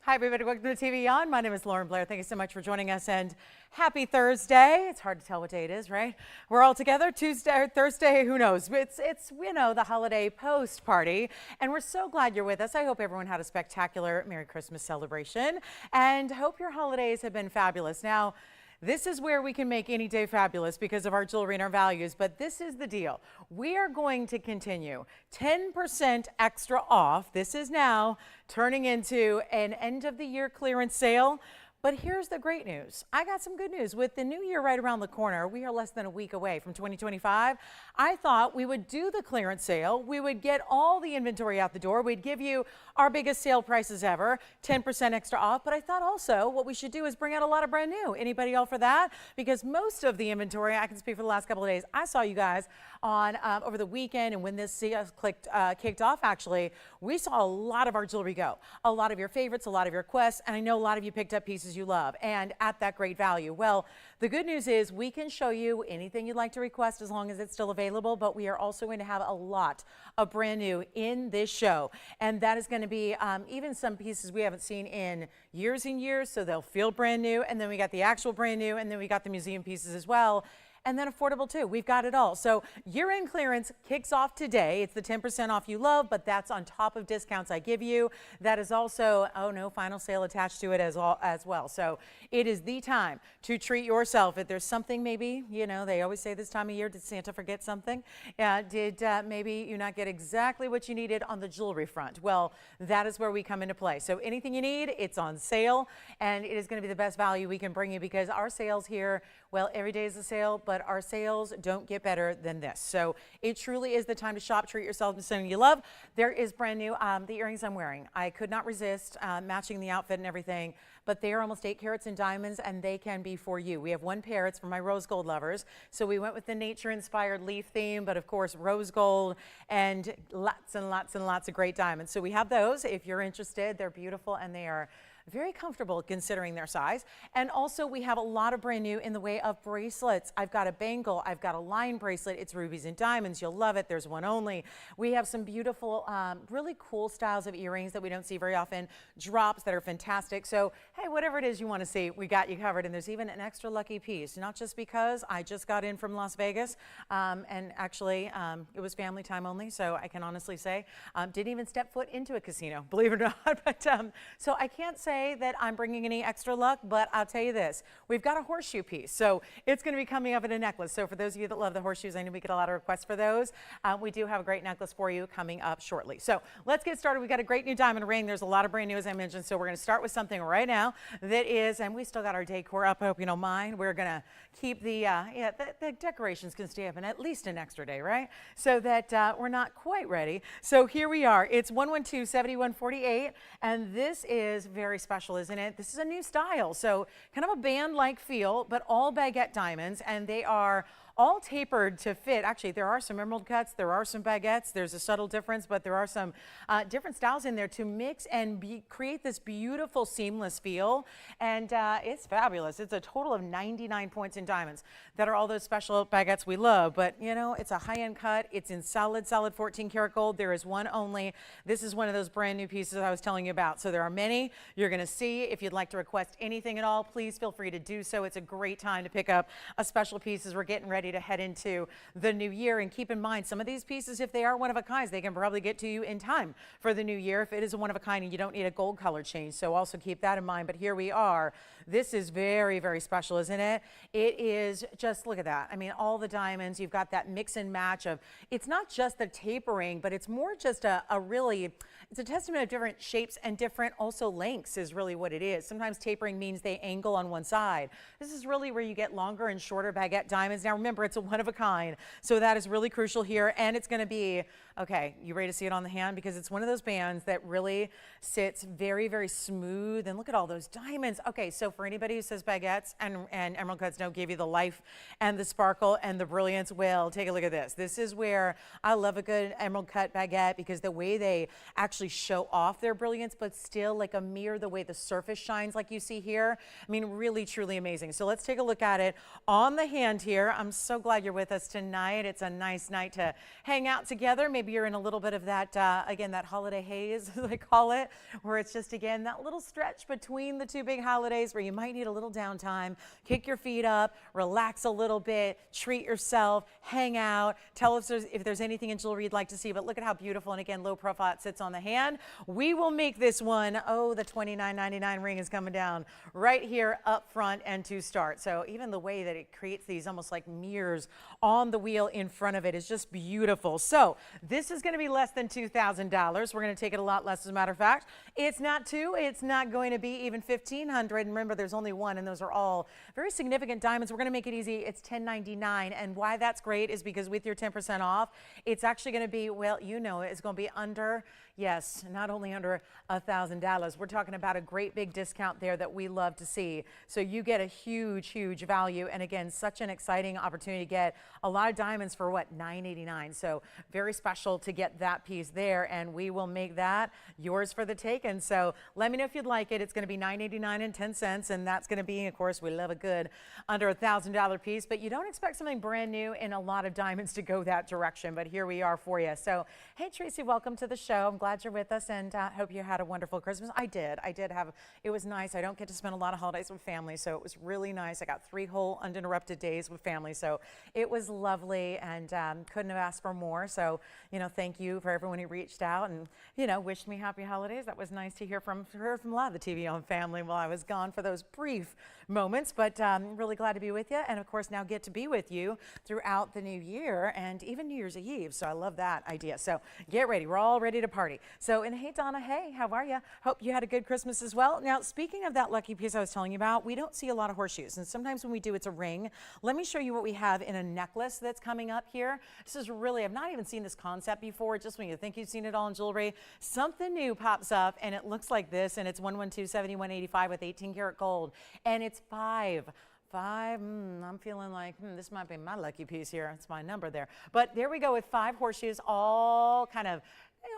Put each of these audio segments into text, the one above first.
Hi, everybody. Welcome to TVON. My name is Blair. Thank you so much for joining us, and happy Thursday. It's hard to tell what day it is, right? We're all together. Tuesday or Thursday, who knows? It's the holiday post party, and we're so glad you're with us. I hope everyone had a spectacular Merry Christmas celebration, and hope your holidays have been fabulous. Now, this is where we can make any day fabulous because of our jewelry and our values, but this is the deal. We are going to continue 10% extra off. This is now turning into an end of the year clearance sale. But here's the great news. I got some good news. With the new year right around the corner, we are less than a week away from 2025. I thought we would do the clearance sale. We would get all the inventory out the door. We'd give you our biggest sale prices ever, 10% extra off. But I thought also what we should do is bring out a lot of brand new. Anybody all for that? Because most of the inventory, I can speak for the last couple of days, I saw you guys on over the weekend, and when this sale kicked off, actually, we saw a lot of our jewelry go. A lot of your favorites, a lot of your quests, and I know a lot of you picked up pieces you love and at that great value. Well, the good news is we can show you anything you'd like to request as long as it's still available, but we are also going to have a lot of brand new in this show, and that is going to be even some pieces we haven't seen in years and years, so they'll feel brand new. And then we got the actual brand new, and then we got the museum pieces as well. And then affordable too. We've got it all. So year-end clearance kicks off today. It's the 10% off you love, but that's on top of discounts I give you. That is also, oh no, final sale attached to it as well. So it is the time to treat yourself. If there's something maybe, you know, they always say this time of year, did Santa forget something? Did maybe you not get exactly what you needed on the jewelry front? Well, that is where we come into play. So anything you need, it's on sale, and it is going to be the best value we can bring you because our sales here, well, every day is a sale, but our sales don't get better than this. So it truly is the time to shop, treat yourself, and something you love. There is brand new, the earrings I'm wearing. I could not resist matching the outfit and everything, but they are almost 8 carats in diamonds, and they can be for you. We have one pair. It's for my rose gold lovers. So we went with the nature-inspired leaf theme, but of course, rose gold and lots and lots and lots of great diamonds. So we have those. If you're interested, they're beautiful, and they are very comfortable considering their size. And also we have a lot of brand new in the way of bracelets. I've got a bangle, I've got a line bracelet. It's rubies and diamonds. You'll love it. There's one only. We have some beautiful, really cool styles of earrings that we don't see very often, drops that are fantastic. So, hey, whatever it is you want to see, we got you covered. And there's even an extra lucky piece, not just because I just got in from Las Vegas, and actually it was family time only, so I can honestly say, didn't even step foot into a casino, believe it or not. But so I can't say that I'm bringing any extra luck, but I'll tell you this, we've got a horseshoe piece, so it's going to be coming up in a necklace. So for those of you that love the horseshoes, I know we get a lot of requests for those. We do have a great necklace for you coming up shortly. So let's get started. We've got a great new diamond ring. There's a lot of brand new, as I mentioned, so we're going to start with something right now that is, and we still got our decor up, I hope you don't mind. We're going to keep the decorations can stay up in at least an extra day, right? So that we're not quite ready. So here we are. It's 112-7148, and this is very special, isn't it? This is a new style, so kind of a band-like feel, but all baguette diamonds, and they are all tapered to fit. Actually, there are some emerald cuts, there are some baguettes, there's a subtle difference, but there are some different styles in there to mix and create this beautiful seamless feel, and it's fabulous. It's a total of 99 points in diamonds that are all those special baguettes we love, but you know, it's a high-end cut. It's in solid 14 karat gold. There is one only. This is one of those brand new pieces I was telling you about, so there are many you're going to see. If you'd like to request anything at all, please feel free to do so. It's a great time to pick up a special piece as we're getting ready to head into the new year. And keep in mind, some of these pieces, if they are one of a kind, they can probably get to you in time for the new year if it is a one of a kind and you don't need a gold color change. So also keep that in mind. But here we are. This is very, very special, isn't it? It is just, look at that. I mean, all the diamonds, you've got that mix and match of, it's not just the tapering, but it's more just a really, it's a testament of different shapes and different also lengths is really what it is. Sometimes tapering means they angle on one side. This is really where you get longer and shorter baguette diamonds. Now remember, it's a one of a kind, so that is really crucial here, and it's going to be, okay, you ready to see it on the hand? Because it's one of those bands that really sits very, very smooth, and look at all those diamonds. Okay, so for anybody who says baguettes and emerald cuts don't give you the life and the sparkle and the brilliance, well, take a look at this. This is where I love a good emerald cut baguette, because the way they actually show off their brilliance, but still like a mirror, the way the surface shines like you see here. I mean, really, truly amazing. So let's take a look at it on the hand here. I'm so glad you're with us tonight. It's a nice night to hang out together. Maybe you're in a little bit of that, again, that holiday haze, as they call it, where it's just, again, that little stretch between the two big holidays where you might need a little downtime, kick your feet up, relax a little bit, treat yourself, hang out, tell us if there's anything in jewelry you'd like to see. But look at how beautiful, and again, low profile it sits on the hand. We will make this one, oh, the $29.99 ring is coming down right here up front and to start. So even the way that it creates these almost like mirrors on the wheel in front of it is just beautiful. So this is going to be less than $2,000. We're going to take it a lot less, as a matter of fact. It's not two. It's not going to be even $1,500. And remember, there's only one, and those are all very significant diamonds. We're going to make it easy. It's $10.99. And why that's great is because with your 10% off, it's actually going to be, well, you know, it's going to be under, yes, not only under $1,000. We're talking about a great big discount there that we love to see. So you get a huge, huge value. And again, such an exciting opportunity to get a lot of diamonds for what, $9.89. So very special to get that piece there. And we will make that yours for the taking. So let me know if you'd like it. It's going to be $9.89 and 10 cents. And that's going to be, of course, we love a good under $1,000 piece. But you don't expect something brand new in a lot of diamonds to go that direction. But here we are for you. So, hey, Tracy, welcome to the show. I'm glad you're with us, and hope you had a wonderful Christmas. I did have, it was nice. I don't get to spend a lot of holidays with family, so it was really nice. I got 3 whole uninterrupted days with family, so it was lovely, and couldn't have asked for more. So, you know, thank you for everyone who reached out and, you know, wished me happy holidays. That was nice to hear from a lot of the TVON family while I was gone for those brief moments, but really glad to be with you, and of course now get to be with you throughout the new year and even New Year's Eve. So I love that idea. So get ready. We're all ready to party. So, and hey, Donna, hey, how are you? Hope you had a good Christmas as well. Now, speaking of that lucky piece I was telling you about, we don't see a lot of horseshoes, and sometimes when we do, it's a ring. Let me show you what we have in a necklace that's coming up here. This is really, I've not even seen this concept before. Just when you think you've seen it all in jewelry, something new pops up, and it looks like this, and it's 112-7185 with 18 karat gold, and it's five. I'm feeling like this might be my lucky piece here. It's my number there. But there we go with 5 horseshoes, all kind of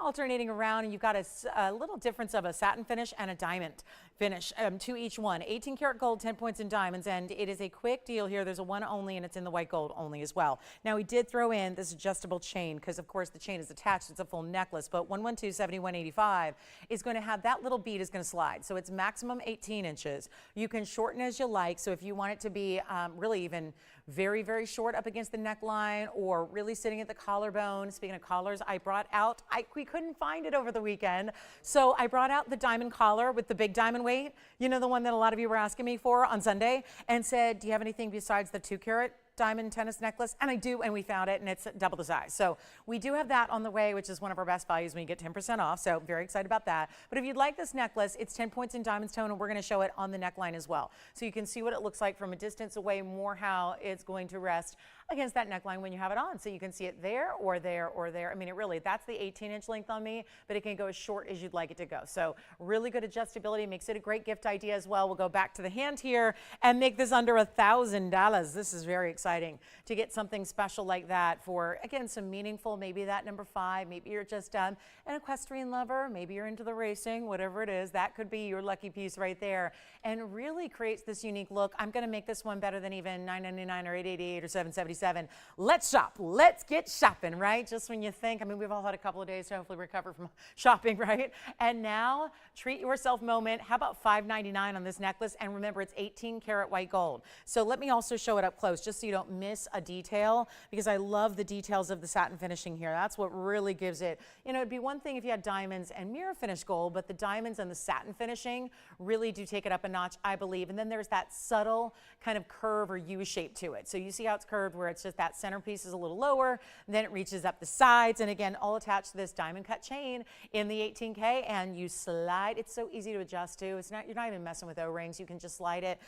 alternating around, and you've got a little difference of a satin finish and a diamond finish to each one. 18 karat gold, 10 points in diamonds, and it is a quick deal here. There's a one only, and it's in the white gold only as well. Now, we did throw in this adjustable chain because, of course, the chain is attached. It's a full necklace, but 112-7185 is going to have that little bead is going to slide. So it's maximum 18 inches. You can shorten as you like. So if you want it to be really even very, very short up against the neckline or really sitting at the collarbone. Speaking of collars, I brought out, we couldn't find it over the weekend, so I brought out the diamond collar with the big diamond weight, you know, the one that a lot of you were asking me for on Sunday, and said, do you have anything besides the 2 karat diamond tennis necklace? And I do, and we found it, and it's double the size. So we do have that on the way, which is one of our best values when you get 10% off. So very excited about that. But if you'd like this necklace, it's 10 points in diamond tone, and we're going to show it on the neckline as well. So you can see what it looks like from a distance away, more how it's going to rest against that neckline when you have it on. So you can see it there or there or there. I mean, it really, that's the 18-inch length on me, but it can go as short as you'd like it to go. So really good adjustability, makes it a great gift idea as well. We'll go back to the hand here and make this under $1,000. This is very exciting to get something special like that for, again, some meaningful, maybe that number 5, maybe you're just an equestrian lover, maybe you're into the racing, whatever it is, that could be your lucky piece right there, and really creates this unique look. I'm going to make this one better than even $9.99 or $8.88 or $7.77. Let's shop. Let's get shopping, right? Just when you think, I mean, we've all had a couple of days to hopefully recover from shopping, right? And now, treat yourself moment. How about $5.99 on this necklace? And remember, it's 18 karat white gold. So let me also show it up close, just so you don't miss a detail, because I love the details of the satin finishing here. That's what really gives it, you know, it'd be one thing if you had diamonds and mirror finish gold, but the diamonds and the satin finishing really do take it up a notch, I believe. And then there's that subtle kind of curve or U shape to it. So you see how it's curved, where it's just that centerpiece is a little lower, then it reaches up the sides, and again, all attached to this diamond cut chain in the 18K, and you slide. It's so easy to adjust to. It's not, you're not even messing with O-rings. You can just slide it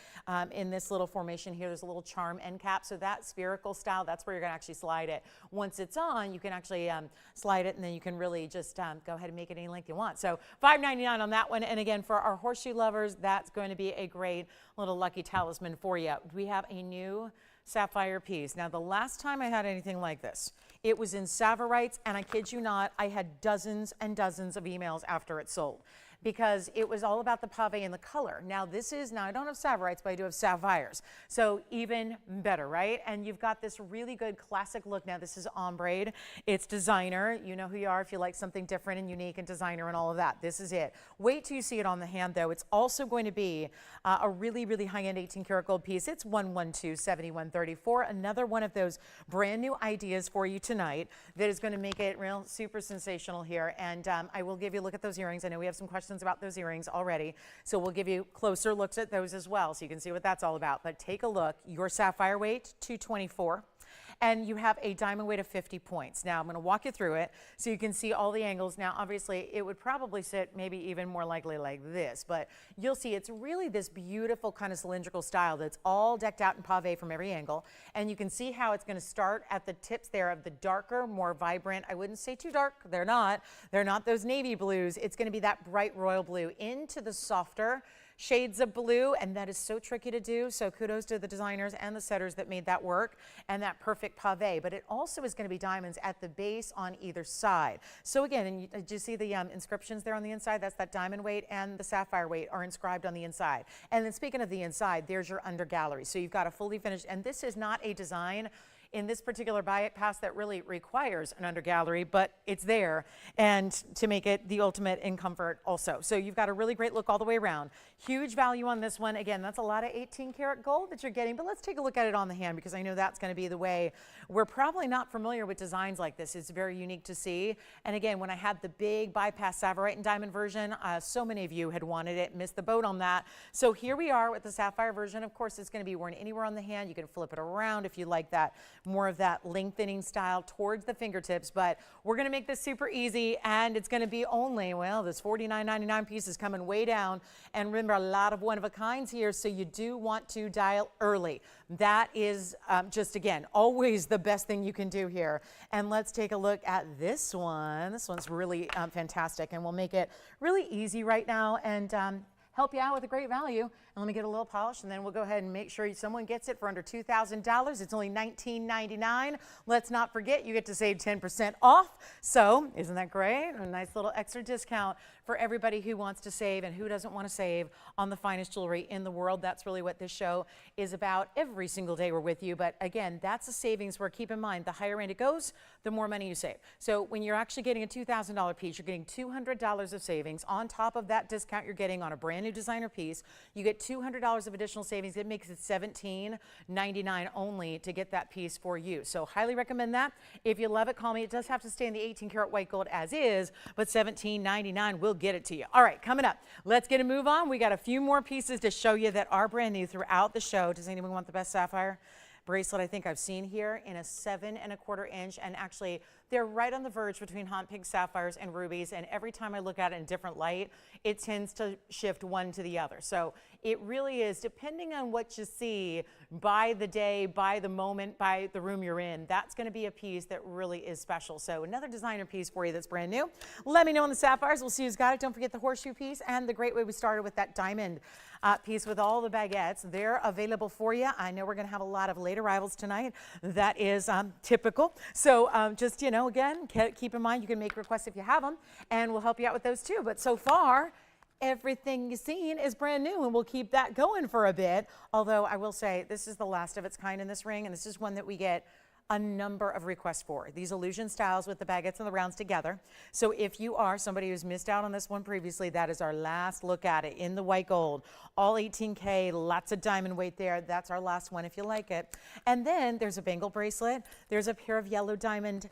in this little formation here. There's a little charm end cap, so that spherical style, that's where you're going to actually slide it. Once it's on, you can actually slide it, and then you can really just go ahead and make it any length you want. So $5.99 on that one, and again, for our horseshoe lovers, that's going to be a great little lucky talisman for you. We have a new sapphire piece. Now, the last time I had anything like this, it was in Savorites, and I kid you not, I had dozens and dozens of emails after it sold. because it was all about the pave and the color. Now I don't have Savorites, but I do have Sapphires. So even better, right? And you've got this really good classic look. Now this is ombre. It's designer. You know who you are if you like something different and unique and designer and all of that. This is it. Wait till you see it on the hand though. It's also going to be a really, really high-end 18 karat gold piece. It's 112-7134. Another one of those brand new ideas for you tonight that is going to make it real super sensational here. And I will give you a look at those earrings. I know we have some questions about those earrings already, so we'll give you closer looks at those as well so you can see what that's all about. But take a look. Your sapphire weight, 224. And you have a diamond weight of 50 points. Now I'm going to walk you through it so you can see all the angles. Now obviously it would probably sit maybe even more likely like this, but you'll see it's really this beautiful kind of cylindrical style that's all decked out in pave from every angle. And you can see how it's going to start at the tips there of the darker, more vibrant, I wouldn't say too dark, they're not those navy blues. It's going to be that bright royal blue into the softer shades of blue, and that is so tricky to do. So kudos to the designers and the setters that made that work, and that perfect pave. But it also is going to be diamonds at the base on either side. So again, and did you see the inscriptions there on the inside? That's that diamond weight and the sapphire weight are inscribed on the inside. And then speaking of the inside, there's your under gallery. So you've got a fully finished, and this is not a design in this particular bypass that really requires an under gallery, but it's there, and to make it the ultimate in comfort also. So you've got a really great look all the way around. Huge value on this one. Again, that's a lot of 18 karat gold that you're getting, but let's take a look at it on the hand because I know that's going to be the way. We're probably not familiar with designs like this. It's very unique to see. And again, when I had the big bypass Savorite and diamond version, so many of you had wanted it, missed the boat on that. So here we are with the sapphire version. Of course, it's going to be worn anywhere on the hand. You can flip it around if you like that, more of that lengthening style towards the fingertips, but we're going to make this super easy, and it's going to be only, well, this $49.99 piece is coming way down, and remember, a lot of one-of-a-kinds here, so you do want to dial early. That is just, again, always the best thing you can do here. And let's take a look at this one. This one's really fantastic, and we'll make it really easy right now and help you out with a great value. And let me get a little polish, and then we'll go ahead and make sure someone gets it for under $2,000. It's only $19.99. Let's not forget, you get to save 10% off. So isn't that great? A nice little extra discount for everybody who wants to save and who doesn't want to save on the finest jewelry in the world. That's really what this show is about. Every single day we're with you. But again, that's a savings where, keep in mind, the higher end it goes, the more money you save. So when you're actually getting a $2,000 piece, you're getting $200 of savings on top of that discount you're getting on a brand new designer piece. You get $200 of additional savings. It makes it $17.99 only to get that piece for you. So highly recommend that. If you love it, call me. It does have to stay in the 18 karat white gold as is, but $17.99 will get it to you. All right, coming up, let's get a move on. We got a few more pieces to show you that are brand new throughout the show. Does anyone want the best sapphire bracelet I think I've seen here in a 7¼ inch, and actually they're right on the verge between hot pink sapphires and rubies, and every time I look at it in different light, it tends to shift one to the other. So it really is, depending on what you see, by the day, by the moment, by the room you're in, that's going to be a piece that really is special. So another designer piece for you that's brand new. Let me know on the sapphires. We'll see who's got it. Don't forget the horseshoe piece and the great way we started with that diamond piece with all the baguettes. They're available for you. I know we're going to have a lot of late arrivals tonight. That is typical. So just, you know, again, keep in mind you can make requests if you have them, and we'll help you out with those too. But so far, everything you've seen is brand new, and we'll keep that going for a bit. Although I will say this is the last of its kind in this ring, and this is one that we get a number of requests for. These illusion styles with the baguettes and the rounds together. So if you are somebody who's missed out on this one previously, that is our last look at it in the white gold. All 18K, lots of diamond weight there. That's our last one if you like it. And then there's a bangle bracelet. There's a pair of yellow diamond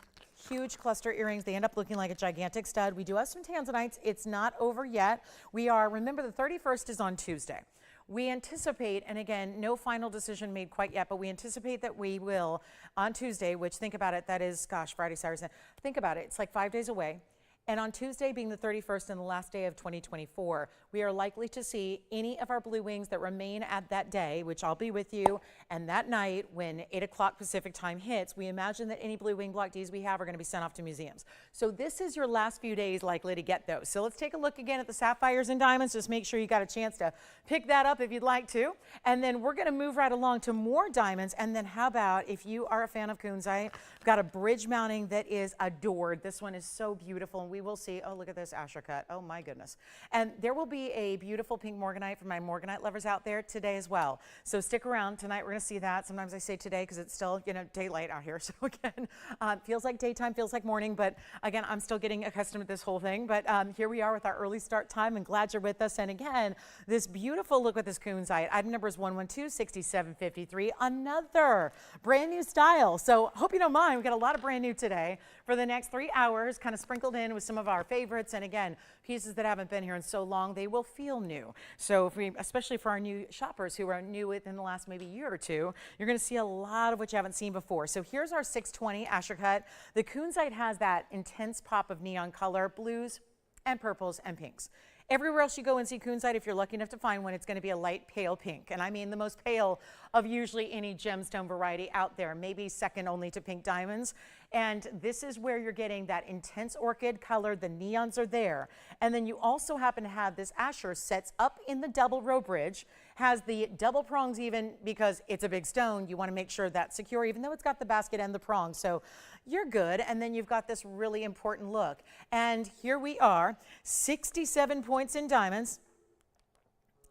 huge cluster earrings. They end up looking like a gigantic stud. We do have some Tanzanites. It's not over yet. We are, remember, the 31st is on Tuesday. We anticipate, and again, no final decision made quite yet, but we anticipate that we will on Tuesday, which, think about it, that is, gosh, Friday, Saturday, Sunday. Think about it. It's like 5 days away. And on Tuesday, being the 31st and the last day of 2024, we are likely to see any of our blue wings that remain at that day, which I'll be with you. And that night, when 8 o'clock Pacific time hits, we imagine that any blue wing block Ds we have are going to be sent off to museums. So this is your last few days likely to get those. So let's take a look again at the sapphires and diamonds. Just make sure you got a chance to pick that up if you'd like to. And then we're going to move right along to more diamonds. And then how about, if you are a fan of Kunzite, we've got a bridge mounting that is adored. This one is so beautiful. we will see. Oh, look at this Asher cut. Oh my goodness. And there will be a beautiful pink Morganite for my Morganite lovers out there today as well. So stick around. Tonight we're going to see that. Sometimes I say today because it's still, you know, daylight out here. So again, feels like daytime, feels like morning. But again, I'm still getting accustomed to this whole thing. But here we are with our early start time, and glad you're with us. And again, this beautiful look with this Kunzite. Item number is 112-6753. Another brand new style. So hope you don't mind. We've got a lot of brand new today for the next 3 hours, kind of sprinkled in with some of our favorites. And again, pieces that haven't been here in so long, they will feel new. So if we, especially for our new shoppers who are new within the last maybe year or two, you're going to see a lot of what you haven't seen before. So here's our 620 Asher cut. The Kunzite has that intense pop of neon color, blues and purples and pinks. Everywhere else you go and see Kunzite, if you're lucky enough to find one, it's going to be a light pale pink. And I mean the most pale of usually any gemstone variety out there, maybe second only to pink diamonds. And this is where you're getting that intense orchid color. The neons are there. And then you also happen to have this Asher sets up in the double row bridge, has the double prongs even because it's a big stone. You want to make sure that's secure, even though it's got the basket and the prongs. So you're good. And then you've got this really important look. And here we are, 67 points in diamonds.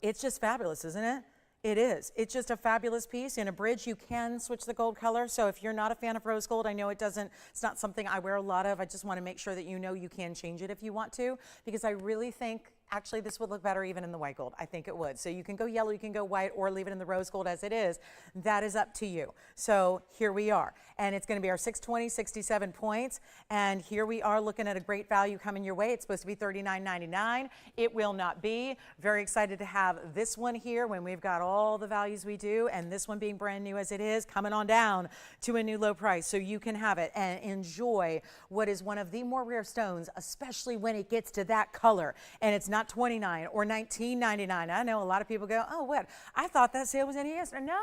It's just fabulous, isn't it? It is. It's just a fabulous piece. In a bridge, you can switch the gold color. So if you're not a fan of rose gold, I know it's not something I wear a lot of. I just want to make sure that you know you can change it if you want to, because I really think actually this would look better even in the white gold. I think it would. So you can go yellow, you can go white, or leave it in the rose gold as it is. That is up to you. So here we are. And it's going to be our 620, 67 points. And here we are looking at a great value coming your way. It's supposed to be $39.99. It will not be. Very excited to have this one here when we've got all the values we do, and this one being brand new as it is, coming on down to a new low price. So you can have it and enjoy what is one of the more rare stones, especially when it gets to that color. And it's not $29 or $19.99. I know a lot of people go, oh, what? I thought that sale was any yesterday. No.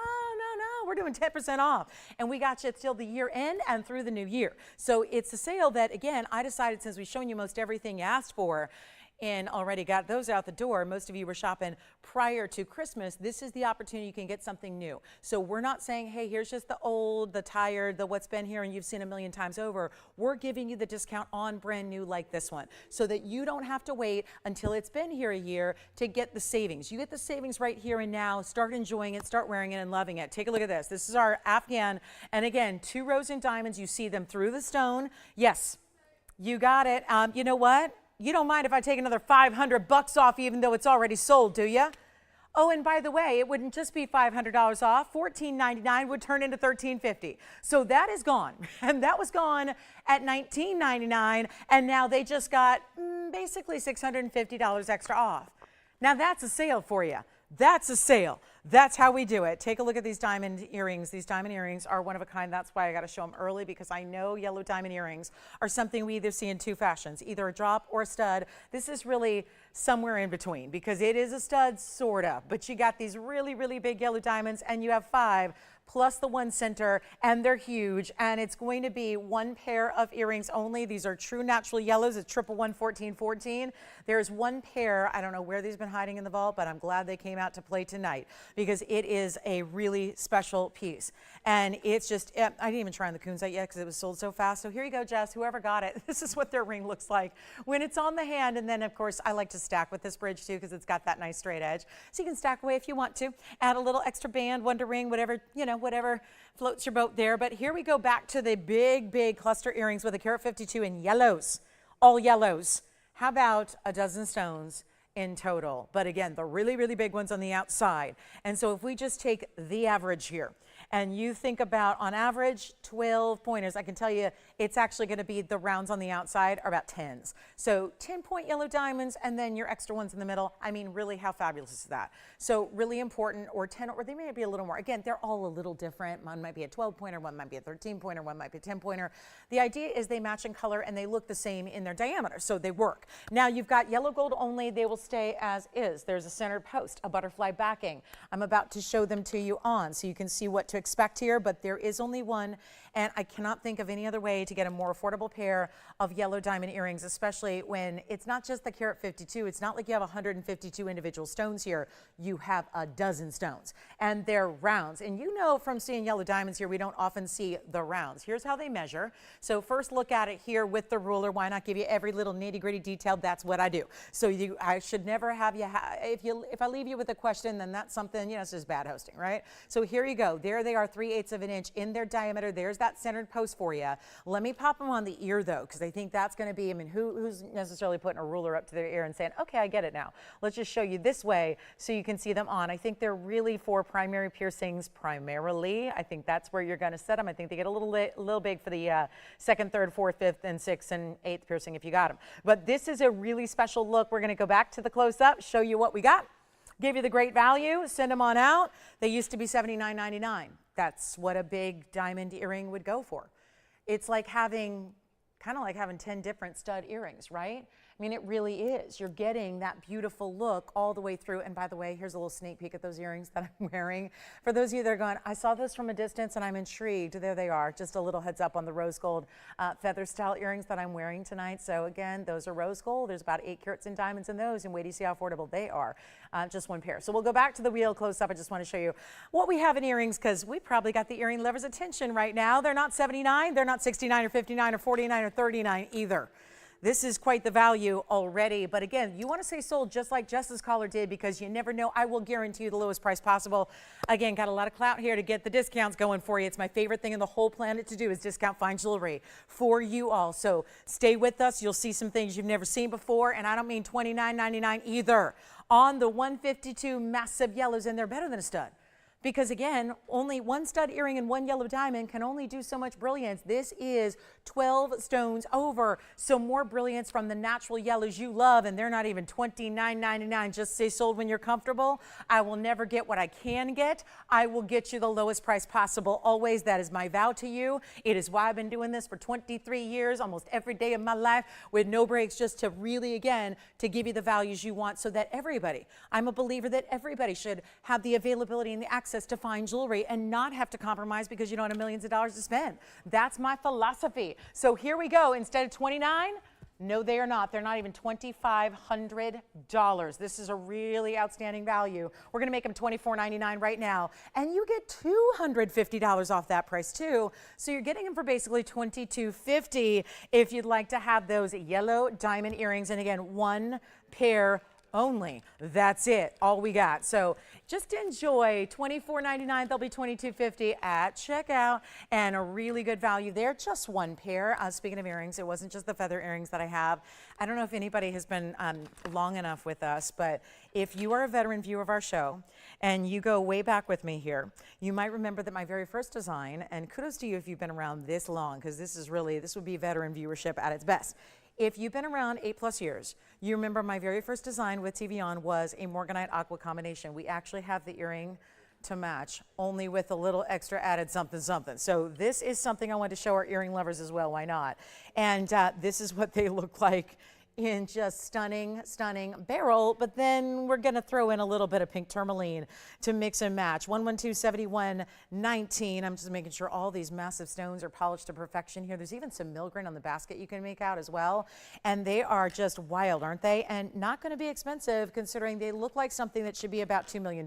We're doing 10% off. And we got you till the year end and through the new year. So it's a sale that, again, I decided since we've shown you most everything you asked for, and already got those out the door. Most of you were shopping prior to Christmas. This is the opportunity you can get something new. So we're not saying, hey, here's just the old, the tired, the what's been here and you've seen a million times over. We're giving you the discount on brand new like this one so that you don't have to wait until it's been here a year to get the savings. You get the savings right here and now. Start enjoying it, start wearing it and loving it. Take a look at this. This is our Afghan. And again, 2 rows in diamonds. You see them through the stone. Yes, you got it. You know what? You don't mind if I take another $500 off even though it's already sold, do you? Oh, and by the way, it wouldn't just be $500 off. $14.99 would turn into $13.50. So that is gone. And that was gone at $19.99. And now they just got basically $650 extra off. Now that's a sale for you. That's a sale. That's how we do it. Take a look at these diamond earrings. These diamond earrings are one of a kind. That's why I got to show them early, because I know yellow diamond earrings are something we either see in 2 fashions, either a drop or a stud. This is really somewhere in between because it is a stud, sort of, but you got these really, really big yellow diamonds and you have 5 plus the 1 center, and they're huge, and it's going to be 1 pair of earrings only. These are true natural yellows. It's 111-14-14. There's 1 pair. I don't know where these have been hiding in the vault, but I'm glad they came out to play tonight because it is a really special piece. And it's just, I didn't even try on the Kunzite yet because it was sold so fast. So here you go, Jess, whoever got it. This is what their ring looks like when it's on the hand. And then, of course, I like to stack with this bridge too because it's got that nice straight edge. So you can stack away if you want to. Add a little extra band, wonder ring, whatever, you know, whatever floats your boat there. But here we go back to the big, big cluster earrings with a carat 52 in yellows, all yellows. How about a dozen stones in total? But again, the really, really big ones on the outside. And so if we just take the average here, and you think about on average 12 pointers, I can tell you it's actually going to be the rounds on the outside are about 10s. So 10-point yellow diamonds and then your extra ones in the middle. I mean, really, how fabulous is that? So really important, or 10, or they may be a little more. Again, they're all a little different. One might be a 12-pointer, one might be a 13-pointer, one might be a 10-pointer. The idea is they match in color and they look the same in their diameter, so they work. Now you've got yellow gold only. They will stay as is. There's a centered post, a butterfly backing. I'm about to show them to you on so you can see what to expect here, but there is only one, And I cannot think of any other way to get a more affordable pair of yellow diamond earrings, especially when it's not just the carat 52. It's not like you have 152 individual stones here. You have a dozen stones, and they're rounds. And you know from seeing yellow diamonds here, we don't often see the rounds. Here's how they measure. So first look at it here with the ruler. Why not give you every little nitty gritty detail? That's what I do. So I should never have you, if I leave you with a question, then that's something, it's just bad hosting, right? So here you go. There they are, 3/8 of an inch in their diameter. There's that centered post for you. Let me pop them on the ear though, because I think that's going to be, who's necessarily putting a ruler up to their ear and saying, okay, I get it now. Let's just show you this way so you can see them on. I think they're really for primary piercings primarily. I think that's where you're going to set them. I think they get a little big for the second, third, fourth, fifth, and sixth, and eighth piercing if you got them. But this is a really special look. We're going to go back to the close-up, show you what we got, give you the great value, send them on out. They used to be $79.99. That's what a big diamond earring would go for. It's like kind of like having 10 different stud earrings, right? It really is. You're getting that beautiful look all the way through. And by the way, here's a little sneak peek at those earrings that I'm wearing. For those of you that are going, I saw those from a distance and I'm intrigued. There they are. Just a little heads up on the rose gold feather style earrings that I'm wearing tonight. So again, those are rose gold. There's about 8 carats in diamonds in those. And wait till you see how affordable they are. Just one pair. So we'll go back to the wheel close up. I just want to show you what we have in earrings because we probably got the earring lover's attention right now. They're not 79. They're not 69 or 59 or 49 or 39 either. This is quite the value already. But again, you want to stay sold just like Jess's caller did because you never know. I will guarantee you the lowest price possible. Again, got a lot of clout here to get the discounts going for you. It's my favorite thing in the whole planet to do is discount fine jewelry for you all. So stay with us. You'll see some things you've never seen before. And I don't mean $29.99 either. On the 152 massive yellows, and they're better than a stud. Because again, only one stud earring and one yellow diamond can only do so much brilliance. This is 12 stones over. So more brilliance from the natural yellows you love, and they're not even $29.99. Just stay sold when you're comfortable. I will never get what I can get. I will get you the lowest price possible. Always, that is my vow to you. It is why I've been doing this for 23 years, almost every day of my life, with no breaks, just to really, again, to give you the values you want so that everybody, I'm a believer that everybody should have the availability and the access to fine jewelry and not have to compromise because you don't have millions of dollars to spend. That's my philosophy. So here we go. Instead of $29, no, they are not. They're not even $2,500. This is a really outstanding value. We're going to make them $24.99 right now. And you get $250 off that price too. So you're getting them for basically $22.50 if you'd like to have those yellow diamond earrings. And again, one pair only. That's it. All we got. So just enjoy $24.99. They'll be $22.50 at checkout and a really good value there. Just one pair. Speaking of earrings, it wasn't just the feather earrings that I have. I don't know if anybody has been long enough with us, but if you are a veteran viewer of our show and you go way back with me here, you might remember that my very first design, and kudos to you if you've been around this long, because this would be veteran viewership at its best. If you've been around 8+ years, you remember my very first design with TVON was a Morganite aqua combination. We actually have the earring to match, only with a little extra added something. So this is something I want to show our earring lovers as well. Why not? And this is what they look like in just stunning barrel, but then we're gonna throw in a little bit of pink tourmaline to mix and match. 112-71-19. I'm just making sure all these massive stones are polished to perfection here. There's even some milgrain on the basket you can make out as well. And they are just wild, aren't they? And not gonna be expensive considering they look like something that should be about $2 million.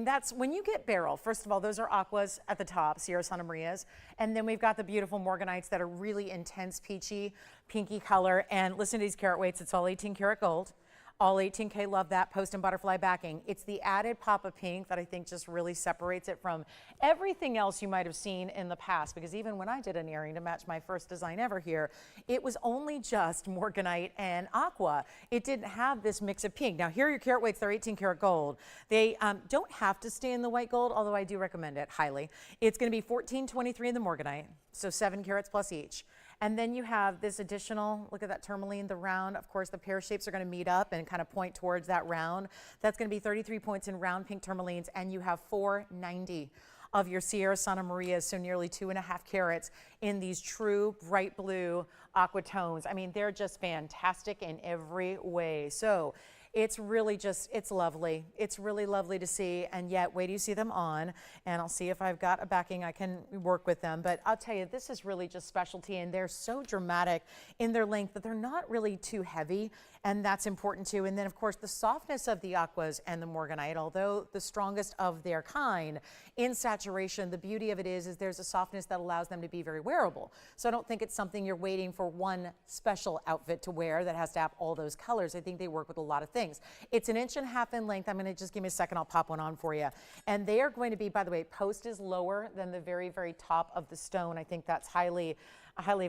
That's when you get beryl. First of all, those are aquas at the top, Sierra Santa Marias. And then we've got the beautiful Morganites that are really intense, peachy, pinky color. And listen to these carat weights. It's all 18 karat gold. All 18K, love that, post and butterfly backing. It's the added pop of pink that I think just really separates it from everything else you might have seen in the past, because even when I did an earring to match my first design ever here, it was only just Morganite and aqua. It didn't have this mix of pink. Now here are your carat weights, they're 18 karat gold. They don't have to stay in the white gold, although I do recommend it highly. It's gonna be 1423 in the Morganite, so 7 carats plus each. And then you have this additional, look at that tourmaline, the round. Of course, the pear shapes are going to meet up and kind of point towards that round. That's going to be 33 points in round pink tourmalines, and you have 490 of your Sierra Santa Marias, so nearly 2.5 carats in these true bright blue aqua tones. They're just fantastic in every way. So It's really just, it's lovely. It's really lovely to see, and yet wait till you see them on, and I'll see if I've got a backing I can work with them. But I'll tell you, this is really just specialty, and they're so dramatic in their length that they're not really too heavy, and that's important too. And then of course the softness of the aquas and the Morganite, although the strongest of their kind in saturation, the beauty of it is there's a softness that allows them to be very wearable. So I don't think it's something you're waiting for one special outfit to wear that has to have all those colors. I think they work with a lot of things. It's 1.5 inches in length. I'm going to just give me a second. I'll pop one on for you. And they are going to be, by the way, post is lower than the very, very top of the stone. I think that's highly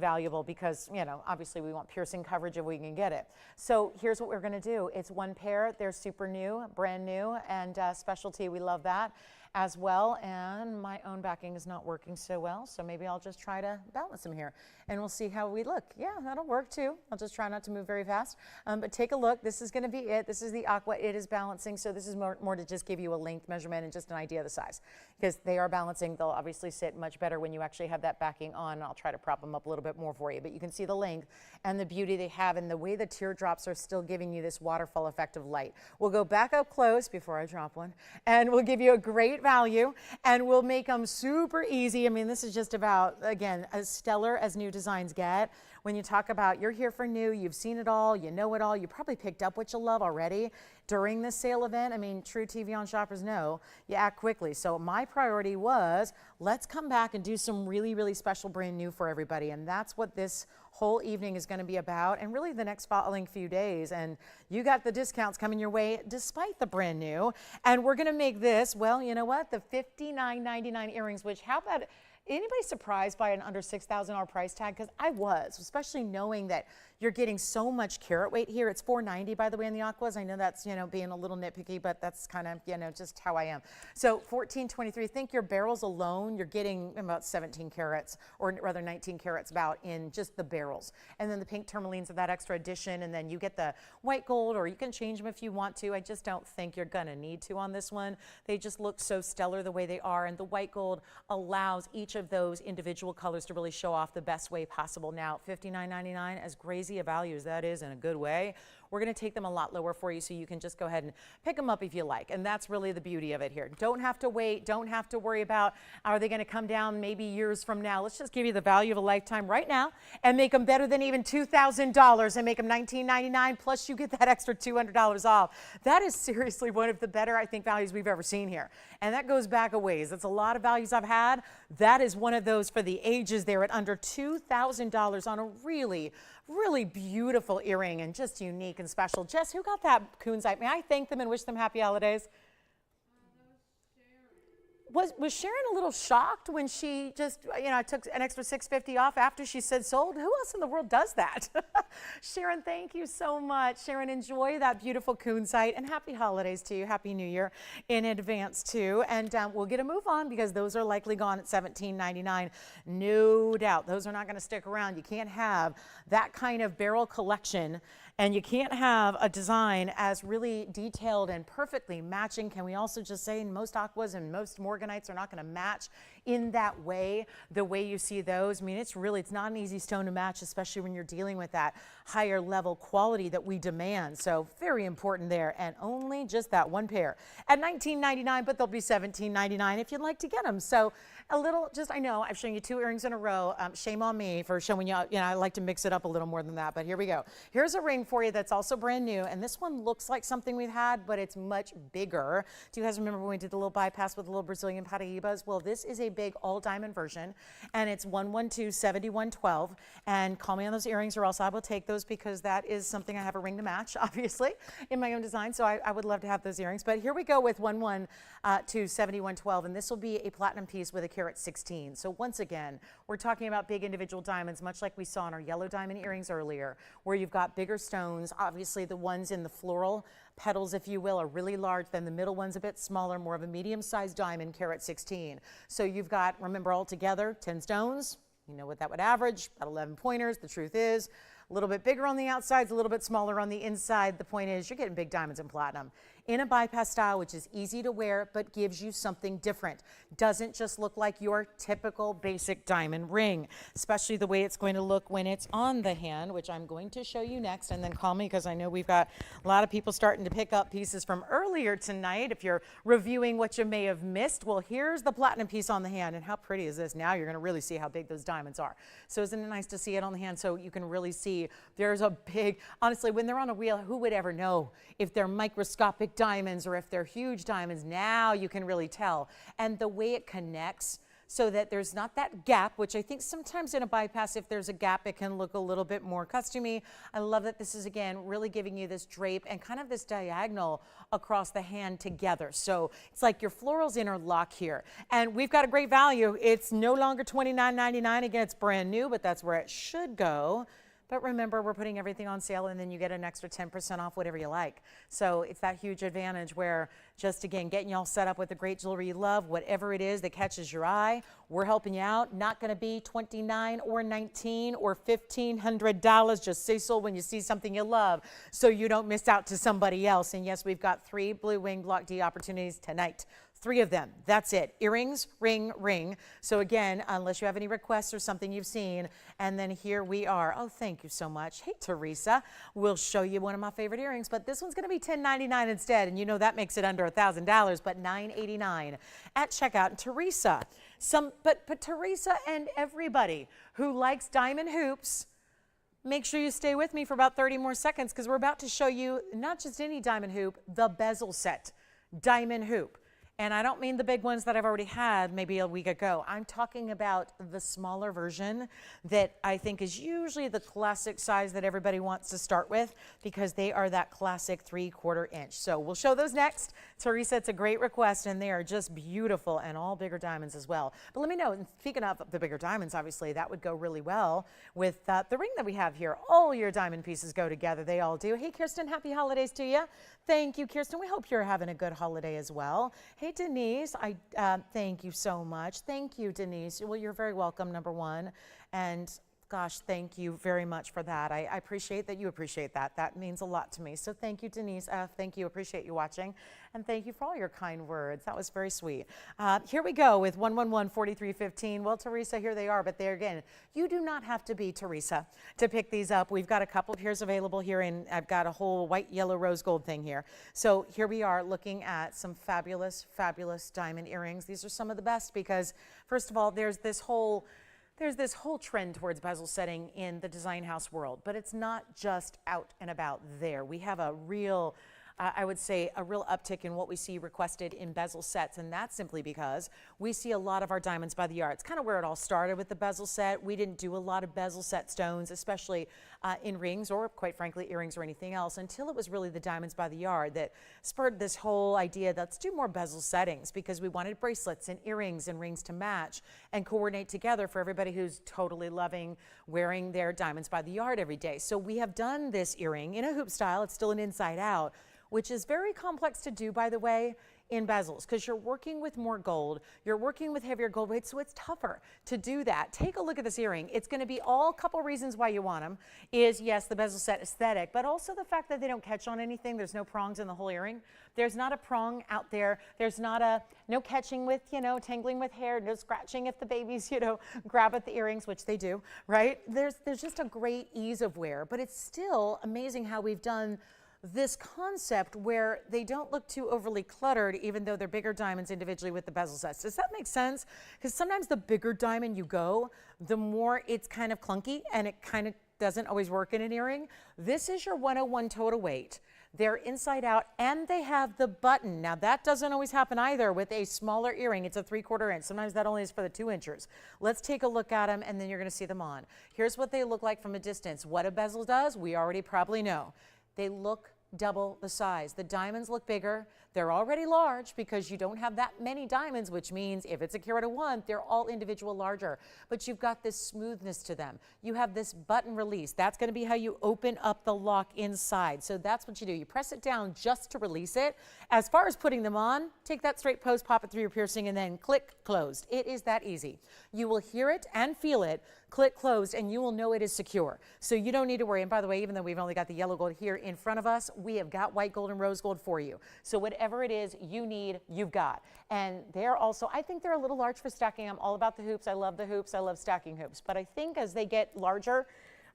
valuable because, you know, obviously we want piercing coverage if we can get it. So here's what we're going to do. It's one pair. They're super new, brand new, and specialty. We love that as well. And my own backing is not working so well, so maybe I'll just try to balance them here and we'll see how we look. Yeah, that'll work too. I'll just try not to move very fast. But take a look. This is going to be it. This is the aqua. It is balancing, so this is more to just give you a length measurement and just an idea of the size, because they are balancing. They'll obviously sit much better when you actually have that backing on. I'll try to prop them up a little bit more for you, but you can see the length and the beauty they have, and the way the teardrops are still giving you this waterfall effect of light. We'll go back up close before I drop one, and we'll give you a great value, and we'll make them super easy. I mean, this is just about, again, as stellar as new designs get. When you talk about you're here for new, you've seen it all, you know it all, you probably picked up what you love already during this sale event. I mean, true TVON shoppers know you act quickly. So my priority was, let's come back and do some really, really special brand new for everybody. And that's what this whole evening is going to be about, and really the next following few days. And you got the discounts coming your way despite the brand new. And we're going to make this, well, you know what, the $59.99 earrings, which, how about, anybody surprised by an under $6,000 price tag? Because I was, especially knowing that you're getting so much carat weight here. It's $490, by the way, in the aquas. I know that's, you know, being a little nitpicky, but that's kind of, you know, just how I am. So $14.23. Think your barrels alone, you're getting about 17 carats, or rather 19 carats about in just the barrels. And then the pink tourmalines are that extra addition, and then you get the white gold, or you can change them if you want to. I just don't think you're going to need to on this one. They just look so stellar the way they are, and the white gold allows each of those individual colors to really show off the best way possible. Now, $59.99, as crazy a value as that is in a good way, we're going to take them a lot lower for you, so you can just go ahead and pick them up if you like. And that's really the beauty of it here. Don't have to wait. Don't have to worry about, are they going to come down maybe years from now? Let's just give you the value of a lifetime right now and make them better than even $2,000 and make them $19.99, plus you get that extra $200 off. That is seriously one of the better, I think, values we've ever seen here. And that goes back a ways. That's a lot of values I've had. That is one of those for the ages there at under $2,000 on a really, really beautiful earring, and just unique and special. Jess, who got that Kunzite? May I thank them and wish them happy holidays? Was Sharon a little shocked when she just, you know, took an extra $650 off after she said sold? Who else in the world does that? Sharon, thank you so much. Sharon, enjoy that beautiful Kunzite, and happy holidays to you. Happy New Year in advance too. And we'll get a move on, because those are likely gone at $17.99. No doubt. Those are not going to stick around. You can't have that kind of barrel collection, and you can't have a design as really detailed and perfectly matching. Can we also just say most aquas and most Morganites are not going to match in that way, the way you see those? I mean, it's not an easy stone to match, especially when you're dealing with that higher level quality that we demand. So very important there. And only just that one pair at $19.99, but they'll be $17.99 if you'd like to get them. So a little, just, I know I've shown you 2 earrings in a row. Shame on me for showing you, you know, I like to mix it up a little more than that, but here we go. Here's a ring for you that's also brand new, and this one looks like something we've had, but it's much bigger. Do you guys remember when we did the little bypass with the little Brazilian Pobibas? Well, this is a big all diamond version, and it's 112-7112, and call me on those earrings, or else I will take those, because that is something I have a ring to match, obviously, in my own design. So I would love to have those earrings. But here we go with 112-7112, and this will be a platinum piece with a carat 16. So once again, we're talking about big individual diamonds, much like we saw in our yellow diamond earrings earlier, where you've got bigger stones. Obviously, the ones in the floral petals, if you will, are really large. Then the middle one's a bit smaller, more of a medium-sized diamond, carat 16. So you've got, remember, all together, 10 stones. You know what that would average, about 11 pointers. The truth is, A little bit bigger on the outsides, a little bit smaller on the inside. The point is you're getting big diamonds in platinum in a bypass style, which is easy to wear, but gives you something different. Doesn't just look like your typical basic diamond ring, especially the way it's going to look when it's on the hand, which I'm going to show you next. And then call me, because I know we've got a lot of people starting to pick up pieces from earlier tonight. If you're reviewing what you may have missed, well, here's the platinum piece on the hand. And how pretty is this? Now you're going to really see how big those diamonds are. So isn't it nice to see it on the hand so you can really see there's a big, honestly, when they're on a wheel, who would ever know if they're microscopic diamonds or if they're huge diamonds? Now you can really tell. And the way it connects so that there's not that gap, which I think sometimes in a bypass, if there's a gap, it can look a little bit more customary. I love that this is, again, really giving you this drape and kind of this diagonal across the hand together. So it's like your florals interlock here. And we've got a great value. It's no longer $29.99. Again, it's brand new, but that's where it should go. But remember, we're putting everything on sale, and then you get an extra 10% off whatever you like. So it's that huge advantage where just, again, getting y'all set up with the great jewelry you love, whatever it is that catches your eye, we're helping you out. Not going to be $29 or $19 or $1,500. Just say so when you see something you love so you don't miss out to somebody else. And yes, we've got 3 Blue Wing Block D opportunities tonight. 3 of them. That's it. Earrings, ring, ring. So again, unless you have any requests or something you've seen, and then here we are. Oh, thank you so much. Hey, Teresa, we'll show you one of my favorite earrings, but this one's going to be $10.99 instead, and you know that makes it under $1,000, but $9.89 at checkout. And Teresa, but Teresa and everybody who likes diamond hoops, make sure you stay with me for about 30 more seconds, because we're about to show you not just any diamond hoop, the bezel set diamond hoop. And I don't mean the big ones that I've already had maybe a week ago. I'm talking about the smaller version that I think is usually the classic size that everybody wants to start with, because they are that classic 3/4 inch. So we'll show those next. Teresa, it's a great request, and they are just beautiful, and all bigger diamonds as well. But let me know, and speaking of the bigger diamonds, obviously that would go really well with the ring that we have here. All your diamond pieces go together. They all do. Hey, Kirsten, happy holidays to you. Thank you, Kirsten. We hope you're having a good holiday as well. Hey, Denise, thank you so much. Thank you, Denise. Well, you're very welcome, number one. And gosh, thank you very much for that. I appreciate that you appreciate that. That means a lot to me. So thank you, Denise. Thank you. Appreciate you watching. And thank you for all your kind words. That was very sweet. Here we go with 111-4315. Well, Teresa, here they are. But there again, you do not have to be Teresa to pick these up. We've got a couple of pairs available here, and I've got a whole white, yellow, rose gold thing here. So here we are looking at some fabulous, fabulous diamond earrings. These are some of the best because, first of all, there's this whole trend towards bezel setting in the design house world, but it's not just out and about there. We have a real, I would say, a real uptick in what we see requested in bezel sets, and that's simply because we see a lot of our diamonds by the yard. It's kind of where it all started with the bezel set. We didn't do a lot of bezel set stones, especially in rings or, quite frankly, earrings or anything else, until it was really the diamonds by the yard that spurred this whole idea that let's do more bezel settings, because we wanted bracelets and earrings and rings to match and coordinate together for everybody who's totally loving wearing their diamonds by the yard every day. So we have done this earring in a hoop style. It's still an inside out, which is very complex to do, by the way, in bezels, because you're working with more gold, you're working with heavier gold weight, so it's tougher to do that. Take a look at this earring. It's going to be all a couple reasons why you want them is, yes, the bezel set aesthetic, but also the fact that they don't catch on anything. There's no prongs in the whole earring. There's not a prong out there. There's not no catching with, tangling with hair, no scratching if the babies, grab at the earrings, which they do, right? There's just a great ease of wear, but it's still amazing how we've done this concept where they don't look too overly cluttered, even though they're bigger diamonds individually with the bezel sets. Does that make sense? Because sometimes the bigger diamond you go, the more it's kind of clunky and it kind of doesn't always work in an earring. This is your 101 total weight. They're inside out, and they have the button. Now that doesn't always happen either with a smaller earring. It's a 3/4 inch. Sometimes that only is for the 2 inchers. Let's take a look at them, and then you're going to see them on. Here's what they look like from a distance. What a bezel does, we already probably know. They look double the size. The diamonds look bigger. They're already large because you don't have that many diamonds, which means if it's a carat of one, they're all individual larger. But you've got this smoothness to them. You have this button release. That's going to be how you open up the lock inside. So that's what you do. You press it down just to release it. As far as putting them on, take that straight post, pop it through your piercing, and then click closed. It is that easy. You will hear it and feel it click closed, and you will know it is secure. So you don't need to worry. And by the way, even though we've only got the yellow gold here in front of us, we have got white gold and rose gold for you. So whatever it is you need, you've got. And they're also, I think they're a little large for stacking. I'm all about the hoops. I love the hoops. I love stacking hoops. But I think as they get larger,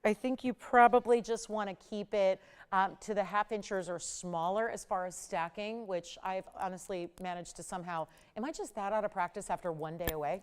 I think you probably just want to keep it to the 1/2 inches or smaller as far as stacking, which I've honestly managed to somehow, am I just that out of practice after one day away?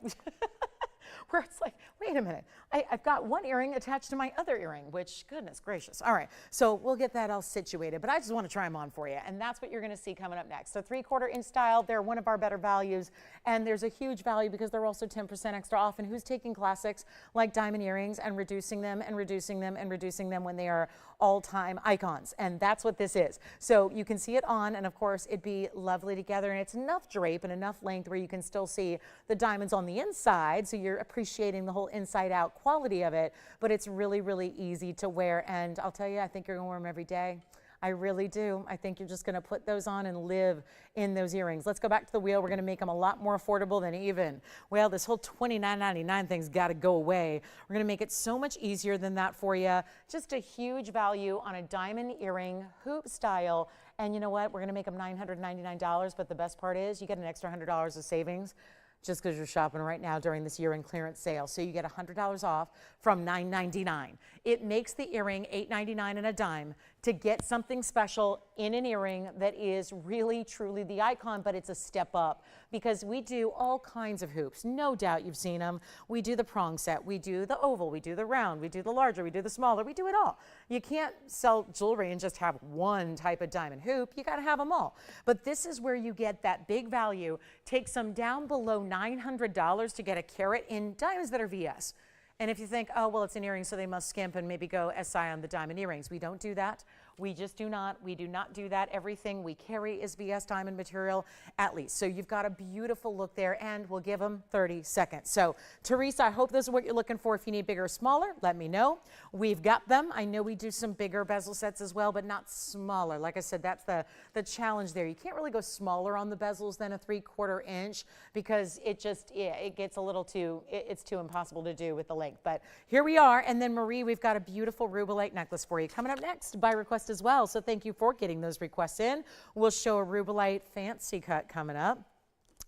Where it's like, wait a minute, I've got one earring attached to my other earring, which, goodness gracious. All right, so we'll get that all situated, but I just want to try them on for you, and that's what you're going to see coming up next. So 3/4 inch style, they're one of our better values, and there's a huge value because they're also 10% extra off. And who's taking classics like diamond earrings and reducing them and reducing them and reducing them when they are all-time icons? And that's what this is. So you can see it on, and of course it'd be lovely together, and it's enough drape and enough length where you can still see the diamonds on the inside, so you're appreciating the whole inside out quality of it, but it's really, really easy to wear. And I'll tell you, I think you're gonna wear them every day. I really do. I think you're just gonna put those on and live in those earrings. Let's go back to the wheel. We're gonna make them a lot more affordable than even, well, this whole $29.99 thing's gotta go away. We're gonna make it so much easier than that for you. Just a huge value on a diamond earring, hoop style. And you know what? We're gonna make them $999, but the best part is you get an extra $100 of savings just because you're shopping right now during this year-end clearance sale. So you get $100 off from $999. It makes the earring $8.99 and a dime to get something special in an earring that is really, truly the icon, but it's a step up because we do all kinds of hoops. No doubt you've seen them. We do the prong set, we do the oval, we do the round, we do the larger, we do the smaller, we do it all. You can't sell jewelry and just have one type of diamond hoop. You got to have them all. But this is where you get that big value. Take some down below $900 to get a carat in diamonds that are VS. And if you think, oh, well, it's an earring, so they must skimp and maybe go SI on the diamond earrings. We don't do that. We just do not. We do not do that. Everything we carry is VS diamond material at least. So you've got a beautiful look there, and we'll give them 30 seconds. So Teresa, I hope this is what you're looking for. If you need bigger or smaller, let me know. We've got them. I know we do some bigger bezel sets as well, but not smaller. Like I said, that's the challenge there. You can't really go smaller on the bezels than a 3/4 inch because it just, yeah, it gets a little too, it's too impossible to do with the length. But here we are. And then Marie, we've got a beautiful Rubellite necklace for you coming up next by request as well. So thank you for getting those requests in. We'll show a Rubellite fancy cut coming up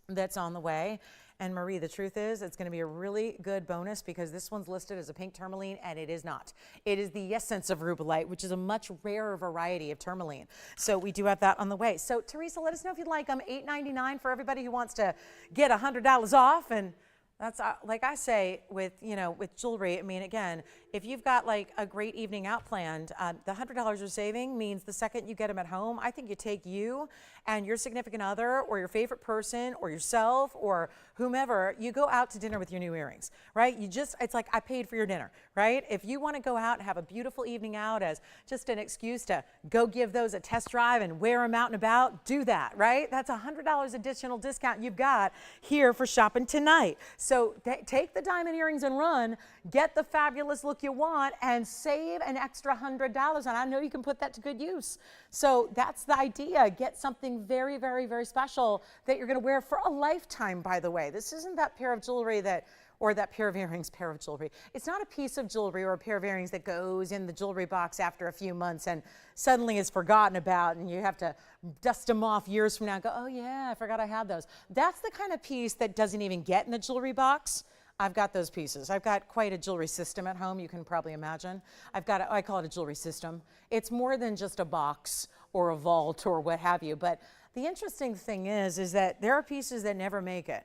that's on the way. And Marie, the truth is it's going to be a really good bonus because this one's listed as a pink tourmaline, and it is not. It is the essence of Rubellite, which is a much rarer variety of tourmaline. So we do have that on the way. So Teresa, let us know if you'd like them. $8.99 for everybody who wants to get $100 off. And that's like I say with, you know, with jewelry. I mean, again, if you've got like a great evening out planned, the $100 you're saving means the second you get them at home, I think you take you and your significant other or your favorite person or yourself or whomever, you go out to dinner with your new earrings, right? You just, it's like I paid for your dinner, right? If you want to go out and have a beautiful evening out as just an excuse to go give those a test drive and wear them out and about, do that, right? That's $100 additional discount you've got here for shopping tonight. So take the diamond earrings and run, get the fabulous look you want, and save an extra $100. And I know you can put that to good use. So that's the idea. Get something very, very, very special that you're going to wear for a lifetime, by the way. This isn't that pair of jewelry that, or that pair of earrings, pair of jewelry. It's not a piece of jewelry or a pair of earrings that goes in the jewelry box after a few months and suddenly is forgotten about and you have to dust them off years from now and go, oh yeah, I forgot I had those. That's the kind of piece that doesn't even get in the jewelry box. I've got those pieces. I've got quite a jewelry system at home, you can probably imagine. I've got, I call it a jewelry system. It's more than just a box or a vault or what have you. But the interesting thing is that there are pieces that never make it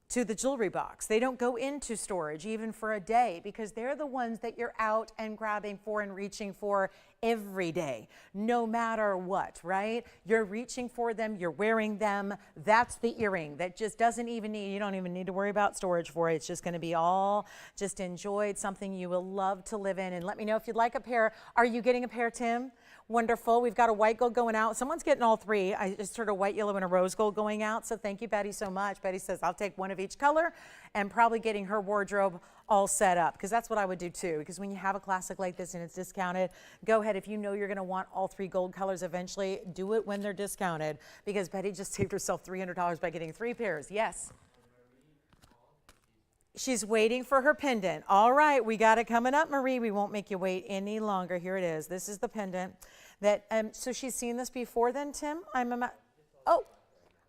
to the jewelry box. They don't go into storage even for a day because they're the ones that you're out and grabbing for and reaching for every day, no matter what, right? You're reaching for them, you're wearing them. That's the earring that just doesn't even need, you don't even need to worry about storage for it. It's just going to be all just enjoyed, something you will love to live in. And let me know if you'd like a pair. Are you getting a pair, Tim? Wonderful. We've got a white gold going out. Someone's getting all three. I just heard a white, yellow, and a rose gold going out. So thank you, Betty, so much. Betty says, I'll take one of each color and probably getting her wardrobe all set up because that's what I would do too. Because when you have a classic like this and it's discounted, go ahead. If you know you're going to want all three gold colors eventually, do it when they're discounted because Betty just saved herself $300 by getting 3 pairs. Yes. She's waiting for her pendant. All right, we got it coming up, Marie. We won't make you wait any longer. Here it is. This is the pendant. That so she's seen this before then, Tim? Oh,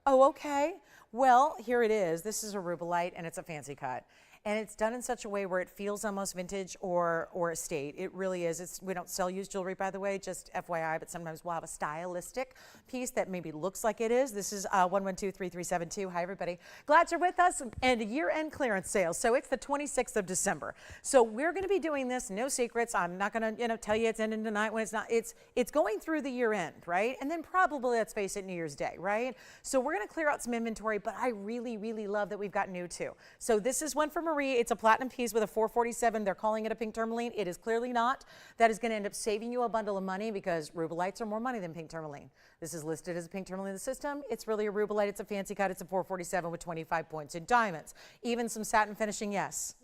okay. Well, here it is. This is a Rubellite, and it's a fancy cut. And it's done in such a way where it feels almost vintage or estate. It really is. We don't sell used jewelry, by the way, just FYI, but sometimes we'll have a stylistic piece that maybe looks like it is. This is 112-3372. Hi, everybody. Glad you're with us. And a year-end clearance sale. So it's the 26th of December. So we're going to be doing this. No secrets. I'm not going to tell you it's ending tonight when it's not. It's going through the year-end, right? And then probably, let's face it, New Year's Day, right? So we're going to clear out some inventory, but I really, really love that we've got new too. So this is one for Marie. It's a platinum piece with a 447. They're calling it a pink tourmaline. It is clearly not. That is going to end up saving you a bundle of money because Rubellites are more money than pink tourmaline. This is listed as a pink tourmaline in the system. It's really a Rubellite. It's a fancy cut. It's a 447 with 25 points in diamonds. Even some satin finishing, yes.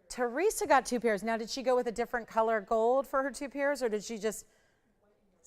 Teresa got 2 pairs. Now, did she go with a different color gold for her 2 pairs, or did she just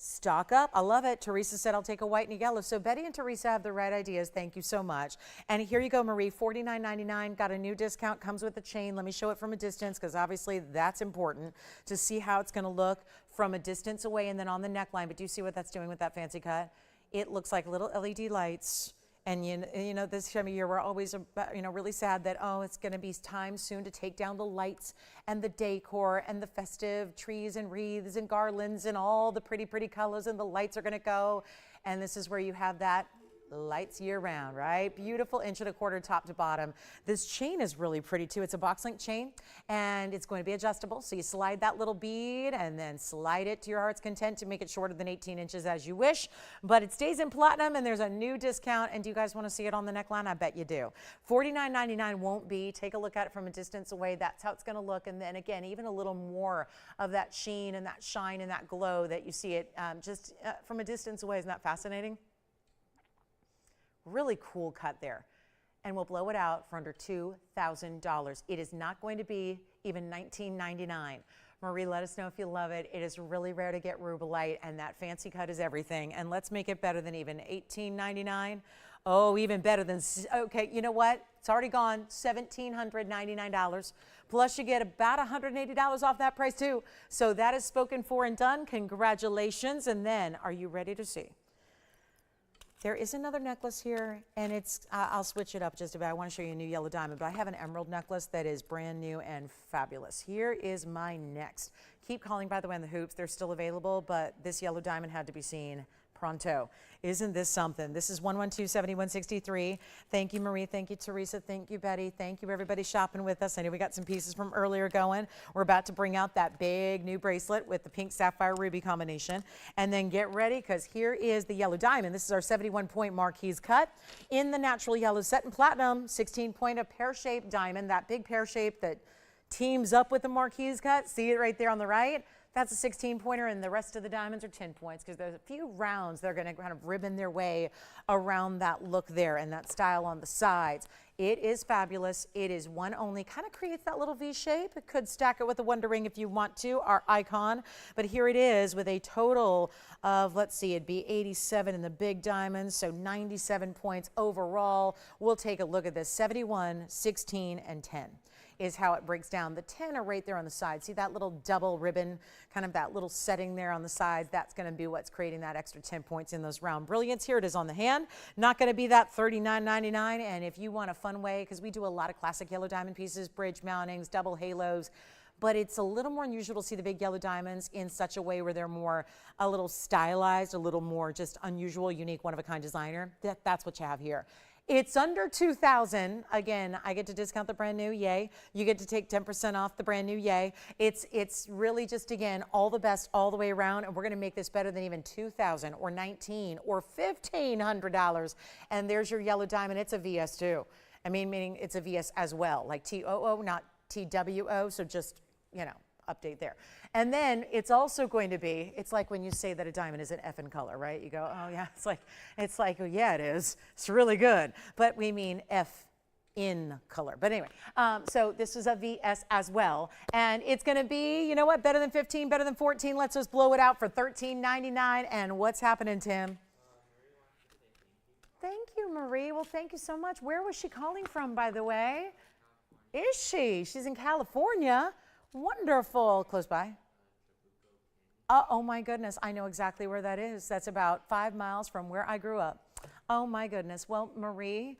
stock up? I love it. Teresa said, I'll take a white and a yellow. So Betty and Teresa have the right ideas. Thank you so much. And here you go, Marie, $49.99. Got a new discount. Comes with the chain. Let me show it from a distance because obviously that's important to see how it's going to look from a distance away and then on the neckline. But do you see what that's doing with that fancy cut? It looks like little LED lights. And you know, this time of year, we're always, really sad that, oh, it's going to be time soon to take down the lights and the decor and the festive trees and wreaths and garlands and all the pretty, pretty colors, and the lights are going to go. And this is where you have that lights year round, right? Beautiful 1.25 inch top to bottom. This chain is really pretty too. It's a box link chain and it's going to be adjustable. So you slide that little bead and then slide it to your heart's content to make it shorter than 18 inches as you wish. But it stays in platinum and there's a new discount. And do you guys want to see it on the neckline? I bet you do. $49.99 won't be. Take a look at it from a distance away. That's how it's going to look. And then again, even a little more of that sheen and that shine and that glow that you see it from a distance away. Isn't that fascinating? Really cool cut there. And we'll blow it out for under $2,000. It is not going to be even $19.99. Marie, let us know if you love it. It is really rare to get Rubellite, and that fancy cut is everything. And let's make it better than even $18.99. Oh, even better than, okay, you know what? It's already gone, $1,799. Plus you get about $180 off that price too. So that is spoken for and done. Congratulations. And then, are you ready to see? There is another necklace here, and it's, I'll switch it up just a bit. I want to show you a new yellow diamond, but I have an emerald necklace that is brand new and fabulous. Here is my next. Keep calling, by the way, on the hoops. They're still available, but this yellow diamond had to be seen pronto. Isn't this something? This is 112-7163. Thank you, Marie. Thank you, Teresa. Thank you, Betty. Thank you, everybody shopping with us. I know we got some pieces from earlier going. We're about to bring out that big new bracelet with the pink sapphire ruby combination. And then get ready because here is the yellow diamond. This is our 71-point marquise cut in the natural yellow set in platinum, 16-point, a pear-shaped diamond, that big pear shape that teams up with the marquise cut. See it right there on the right? That's a 16-pointer, and the rest of the diamonds are 10 points because there's a few rounds they're going to kind of ribbon their way around that look there and that style on the sides. It is fabulous. It is one only. Kind of creates that little V shape. It could stack it with a Wonder Ring if you want to, our icon. But here it is with a total of, let's see, it'd be 87 in the big diamonds, so 97 points overall. We'll take a look at this. 71, 16, and 10. Is how it breaks down. The 10 are right there on the side. See that little double ribbon, kind of that little setting there on the sides? That's going to be what's creating that extra 10 points in those round brilliants. Here it is on the hand. Not going to be that $39.99. And if you want a fun way, because we do a lot of classic yellow diamond pieces, bridge mountings, double halos, but it's a little more unusual to see the big yellow diamonds in such a way where they're more a little stylized, a little more just unusual, unique, one-of-a-kind designer. That's what you have here. It's under $2,000. Again, I get to discount the brand new, yay. You get to take 10% off the brand new, yay. It's really just, again, all the best all the way around, and we're going to make this better than even $2,000 or $1,900 or $1,500. And there's your yellow diamond. It's a VS too. I mean, meaning it's a VS as well, like TOO, not TWO. So just, update there. And then it's also going to be, it's like when you say that a diamond is an F in color, right? You go, oh yeah, it's like, oh yeah, it is. It's really good. But we mean F in color. But anyway, so this is a VS as well. And it's going to be, you know what, better than 15, better than 14. Let's just blow it out for $13.99. And what's happening, Tim? Thank you, Marie. Well, thank you so much. Where was she calling from, by the way? Is she? She's in California. Wonderful. Close by. Oh my goodness, I know exactly where that is. That's about 5 miles from where I grew up. Oh my goodness. Well, Marie,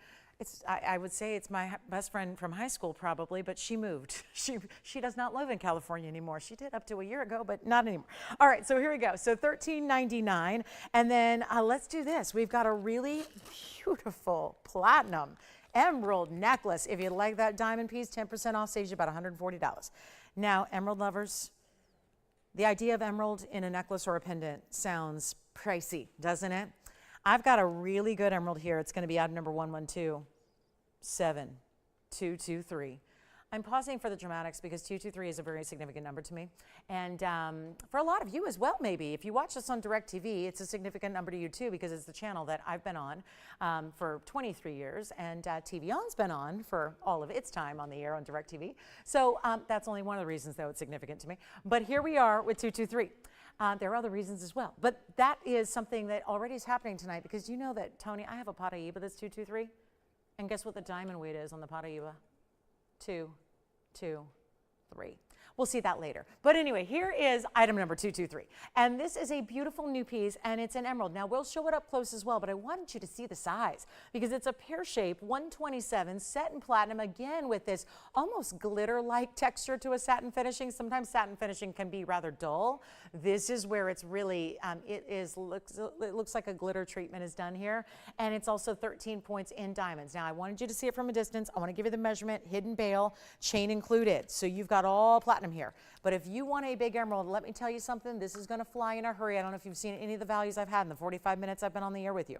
I would say it's my best friend from high school probably, but she moved. She does not live in California anymore. She did up to a year ago, but not anymore. All right, so here we go. So $13.99, and then let's do this. We've got a really beautiful platinum emerald necklace. If you like that diamond piece, 10% off, saves you about $140. Now, emerald lovers, the idea of emerald in a necklace or a pendant sounds pricey, doesn't it? I've got a really good emerald here. It's going to be item number 112723. I'm pausing for the dramatics because 223 is a very significant number to me. And for a lot of you as well, maybe. If you watch this on DirecTV, it's a significant number to you too because it's the channel that I've been on for 23 years. And TVON's been on for all of its time on the air on DirecTV. So that's only one of the reasons that it's significant to me. But here we are with 223. There are other reasons as well. But that is something that already is happening tonight because you know that, Tony, I have a Pobiba that's 223. And guess what the diamond weight is on the Pobiba? 2, 2, 3. We'll see that later. But anyway, here is item number 223. And this is a beautiful new piece, and it's an emerald. Now, we'll show it up close as well, but I wanted you to see the size because it's a pear shape, 127, set in platinum, again with this almost glitter-like texture to a satin finishing. Sometimes satin finishing can be rather dull. This is where it's really, it looks like a glitter treatment is done here. And it's also 13 points in diamonds. Now, I wanted you to see it from a distance. I want to give you the measurement, hidden bail, chain included. So you've got all platinum here. But if you want a big emerald, let me tell you something, this is going to fly in a hurry. I don't know if you've seen any of the values I've had in the 45 minutes I've been on the air with you.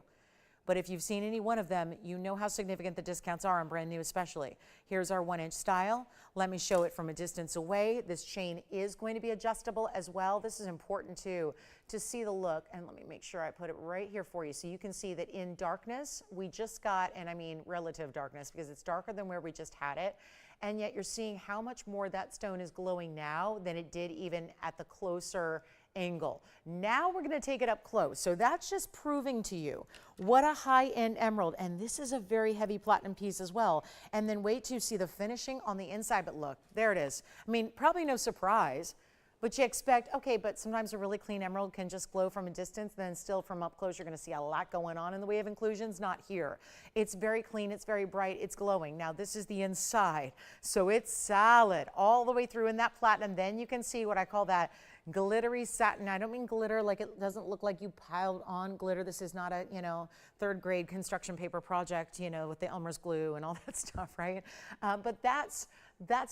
But if you've seen any one of them, you know how significant the discounts are on brand new especially. Here's our 1-inch style. Let me show it from a distance away. This chain is going to be adjustable as well. This is important too, to see the look. And let me make sure I put it right here for you so you can see that in darkness, we just got, and I mean relative darkness because it's darker than where we just had it. And yet you're seeing how much more that stone is glowing now than it did even at the closer angle. Now we're going to take it up close. So that's just proving to you what a high-end emerald. And this is a very heavy platinum piece as well. And then wait to see the finishing on the inside. But look, there it is. I mean, probably no surprise. But you expect, okay, but sometimes a really clean emerald can just glow from a distance, then still from up close, you're gonna see a lot going on in the way of inclusions. Not here. It's very clean, it's very bright, it's glowing. Now this is the inside. So it's solid all the way through in that platinum. Then you can see what I call that glittery satin. I don't mean glitter like it doesn't look like you piled on glitter. This is not a, third grade construction paper project, with the Elmer's glue and all that stuff, right? But that's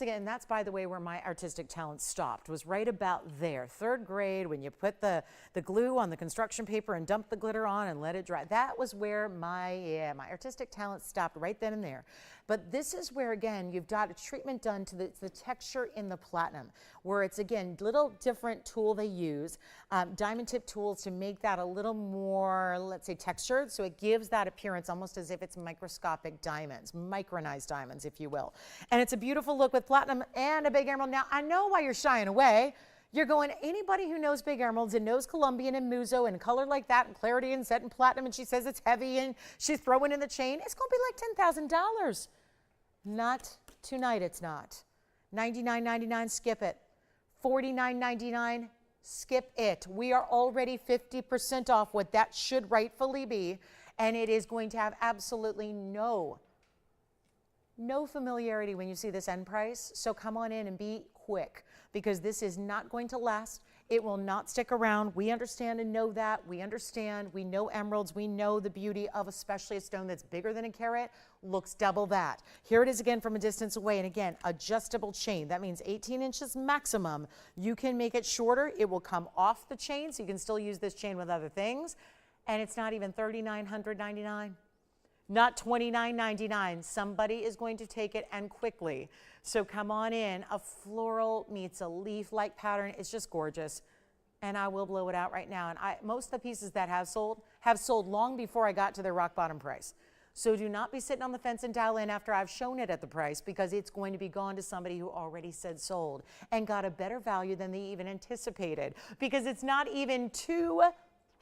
again, that's by the way where my artistic talent stopped, was right about there. Third grade, when you put the glue on the construction paper and dump the glitter on and let it dry. That was where my artistic talent stopped right then and there. But this is where, again, you've got a treatment done to the texture in the platinum, where it's, again, little different tool they use, diamond tip tools to make that a little more, let's say, textured, so it gives that appearance almost as if it's microscopic diamonds, micronized diamonds, if you will. And it's a beautiful look with platinum and a big emerald. Now, I know why you're shying away. You're going, anybody who knows big emeralds and knows Colombian and Muzo and color like that and clarity and set in platinum, and she says it's heavy and she's throwing in the chain, it's going to be like $10,000. Not tonight, it's not. $99.99, skip it. $49.99, skip it. We are already 50% off what that should rightfully be, and it is going to have absolutely no familiarity when you see this end price. So come on in and be quick, because this is not going to last. It will not stick around. We understand and know that. We understand. We know emeralds. We know the beauty of especially a stone that's bigger than a carat, looks double that. Here it is again from a distance away. And again, adjustable chain. That means 18 inches maximum. You can make it shorter. It will come off the chain, so you can still use this chain with other things. And it's not even $3,999. Not $29.99. Somebody is going to take it, and quickly. So come on in. A floral meets a leaf-like pattern. It's just gorgeous. And I will blow it out right now. And most of the pieces that have sold long before I got to their rock bottom price. So do not be sitting on the fence and dial in after I've shown it at the price, because it's going to be gone to somebody who already said sold and got a better value than they even anticipated, because it's not even $2,000.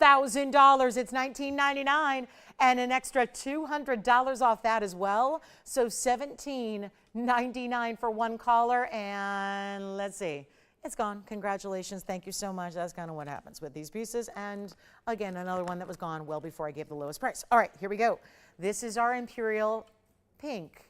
It's $19.99 and an extra $200 off that as well. So $17,299 $24.99 for one collar, and let's see. It's gone. Congratulations. Thank you so much. That's kind of what happens with these pieces. And again, another one that was gone well before I gave the lowest price. All right, here we go. This is our Imperial pink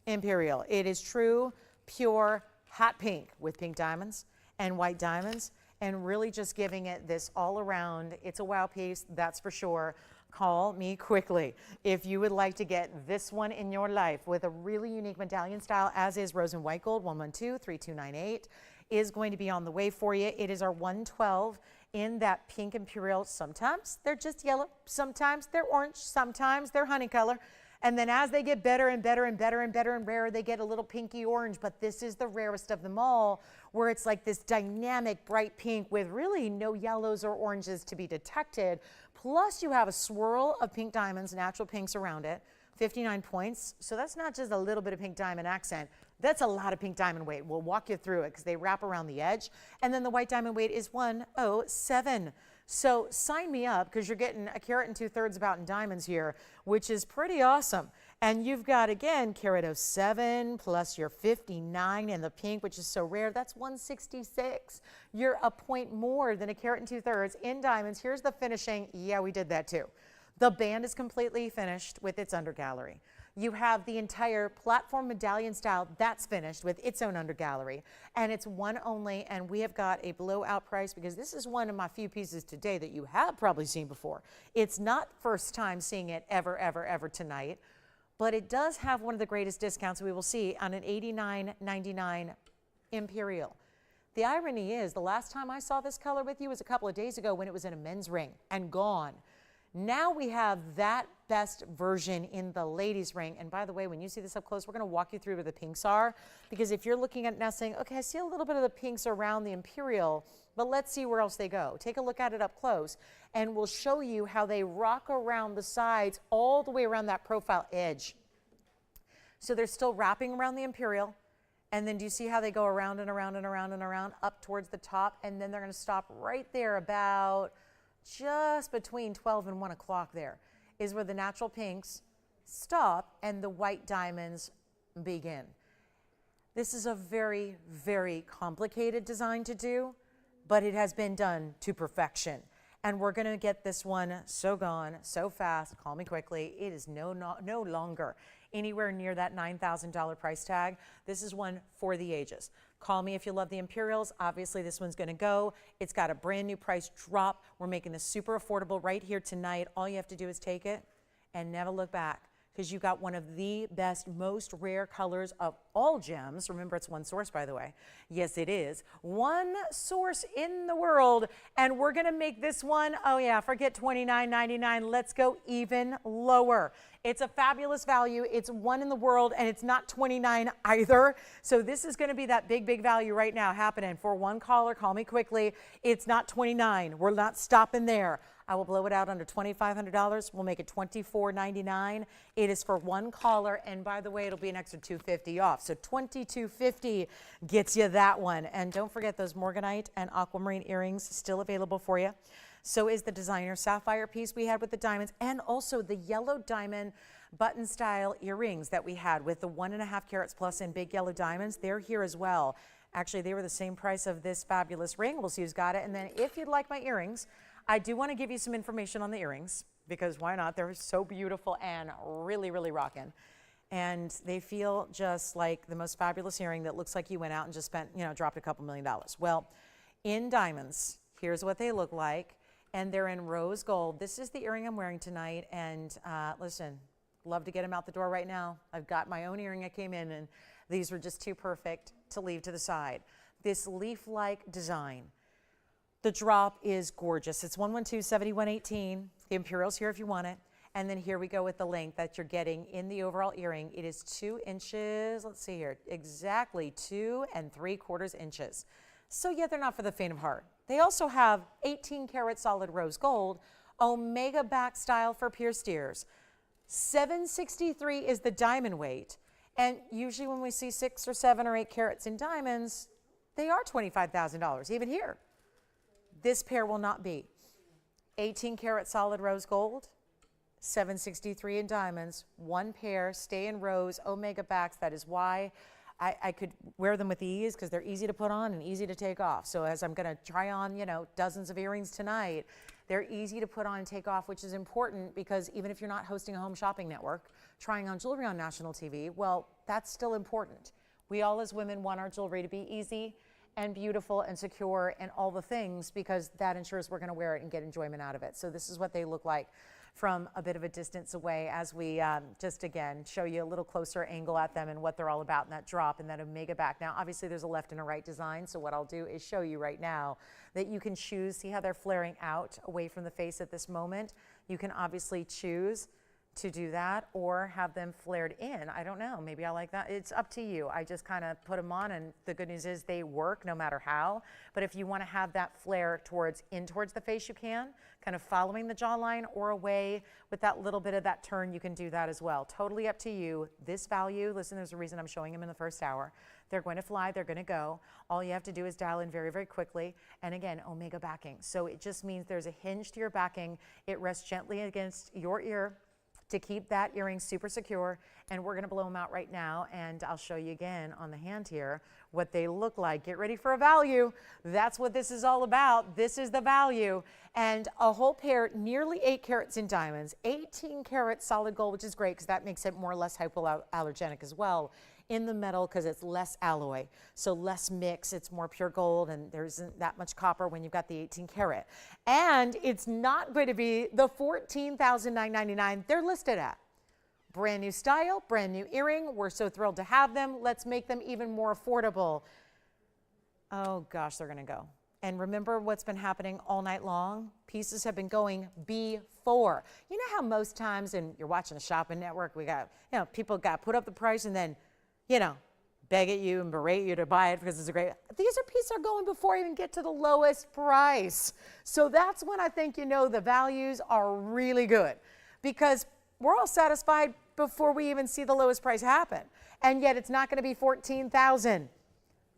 Imperial. It is true, pure, hot pink with pink diamonds and white diamonds, and really just giving it this all around. It's a wow piece, that's for sure. Call me quickly if you would like to get this one in your life with a really unique medallion style, as is rose and white gold. 112-3298 is going to be on the way for you. It is our 112 in that pink Imperial. Sometimes they're just yellow, sometimes they're orange, sometimes they're honey color. And then as they get better and better and better and better and rarer, they get a little pinky orange. But this is the rarest of them all, where it's like this dynamic bright pink with really no yellows or oranges to be detected. Plus you have a swirl of pink diamonds, natural pinks around it, 59 points. So that's not just a little bit of pink diamond accent. That's a lot of pink diamond weight. We'll walk you through it because they wrap around the edge. And then the white diamond weight is 107. So sign me up, because you're getting a carat and 2/3 about in diamonds here, which is pretty awesome. And you've got, again, carat 07 plus your 59 in the pink, which is so rare. That's 166. You're a point more than a carat and 2/3 in diamonds. Here's the finishing. Yeah, we did that too. The band is completely finished with its undergallery. You have the entire platform medallion style that's finished with its own undergallery, and it's one only, and we have got a blowout price because this is one of my few pieces today that you have probably seen before. It's not first time seeing it ever, ever, ever tonight, but it does have one of the greatest discounts we will see on an $89.99 Imperial. The irony is, the last time I saw this color with you was a couple of days ago when it was in a men's ring and gone. Now we have that best version in the ladies ring. And by the way, when you see this up close, we're going to walk you through where the pinks are, because if you're looking at it now saying, okay, I see a little bit of the pinks around the Imperial, but let's see where else they go. Take a look at it up close, and we'll show you how they rock around the sides all the way around that profile edge. So they're still wrapping around the Imperial. And then do you see how they go around and around and around and around up towards the top? And then they're going to stop right there about just between 12 and 1 o'clock. There is where the natural pinks stop and the white diamonds begin. This is a very, very complicated design to do, but it has been done to perfection. And we're going to get this one so gone, so fast. Call me quickly. It is no longer anywhere near that $9,000 price tag. This is one for the ages. Call me if you love the Imperials. Obviously, this one's going to go. It's got a brand new price drop. We're making this super affordable right here tonight. All you have to do is take it and never look back, because you got one of the best, most rare colors of all gems. Remember, it's one source, by the way. Yes, it is. One source in the world, and we're going to make this one, oh yeah, forget $29.99. Let's go even lower. It's a fabulous value. It's one in the world, and it's not $29 either. So this is going to be that big, big value right now happening for one caller. Call me quickly. It's not $29. We're not stopping there. I will blow it out under $2,500. We'll make it $24.99. It is for one caller, and by the way, it'll be an extra $250 off. So $22.50 gets you that one. And don't forget those Morganite and aquamarine earrings still available for you. So is the designer sapphire piece we had with the diamonds, and also the yellow diamond button style earrings that we had with the 1.5 carats plus in big yellow diamonds. They're here as well. Actually, they were the same price of this fabulous ring. We'll see who's got it. And then if you'd like my earrings, I do want to give you some information on the earrings, because why not? They're so beautiful and really, really rocking. And they feel just like the most fabulous earring that looks like you went out and just spent, dropped a couple $1 million. Well, in diamonds, here's what they look like. And they're in rose gold. This is the earring I'm wearing tonight. And listen, love to get them out the door right now. I've got my own earring I came in, and these were just too perfect to leave to the side. This leaf-like design. The drop is gorgeous. It's 112-7118. The Imperial's here if you want it. And then here we go with the length that you're getting in the overall earring. It is 2 inches. Let's see here. Exactly 2 3/4 inches. So yeah, they're not for the faint of heart. They also have 18 karat solid rose gold, omega back style for pierced ears. 763 is the diamond weight. And usually when we see 6 or 7 or 8 carats in diamonds, they are $25,000, even here. This pair will not be. 18 karat solid rose gold, 763 in diamonds, one pair, stay in rose, omega backs. That is why I could wear them with ease because they're easy to put on and easy to take off. So as I'm going to try on, you know, dozens of earrings tonight, they're easy to put on and take off, which is important because even if you're not hosting a home shopping network, trying on jewelry on national TV, well, that's still important. We all as women want our jewelry to be easy and beautiful and secure and all the things because that ensures we're going to wear it and get enjoyment out of it. So this is what they look like from a bit of a distance away as we just again show you a little closer angle at them and what they're all about in that drop and that omega back. Now obviously there's a left and a right design, so what I'll do is show you right now that you can choose. See how they're flaring out away from the face at this moment? You can obviously choose to do that or have them flared in. I don't know, maybe I like that. It's up to you. I just kind of put them on, and the good news is they work no matter how. But if you want to have that flare towards the face, you can, kind of following the jawline or away with that little bit of that turn, you can do that as well. Totally up to you. This value, listen, there's a reason I'm showing them in the first hour. They're going to fly, they're going to go. All you have to do is dial in very, very quickly. And again, omega backing. So it just means there's a hinge to your backing. It rests gently against your ear to keep that earring super secure, and we're gonna blow them out right now, and I'll show you again on the hand here what they look like. Get ready for a value. That's what this is all about. This is the value. And a whole pair, nearly 8 carats in diamonds, 18 karat solid gold, which is great because that makes it more or less hypoallergenic as well in the metal because it's less alloy, so less mix, it's more pure gold, and there isn't that much copper when you've got the 18 karat. And it's not going to be the $14,999 they're listed at. Brand new style, brand new earring. We're so thrilled to have them. Let's make them even more affordable. Oh gosh, they're gonna go. And remember what's been happening all night long? Pieces have been going before. You know how most times, and you're watching the shopping network, we got, you know, people got put up the price and then, you know, beg at you and berate you to buy it because it's a great, these pieces are going before you even get to the lowest price. So that's when I think, you know, the values are really good because we're all satisfied before we even see the lowest price happen. And yet it's not going to be $14,000,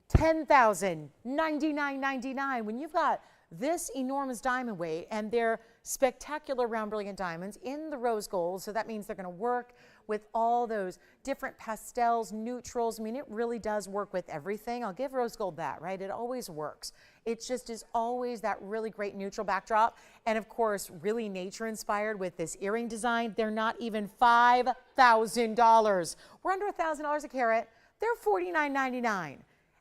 $10,000, $99.99 when you've got this enormous diamond weight, and they're spectacular round brilliant diamonds in the rose gold. So that means they're going to work with all those different pastels, neutrals. I mean, it really does work with everything. I'll give rose gold that, right? It always works. It just is always that really great neutral backdrop. And of course, really nature inspired with this earring design. They're not even $5,000. We're under $1,000 a carat. They're $49.99.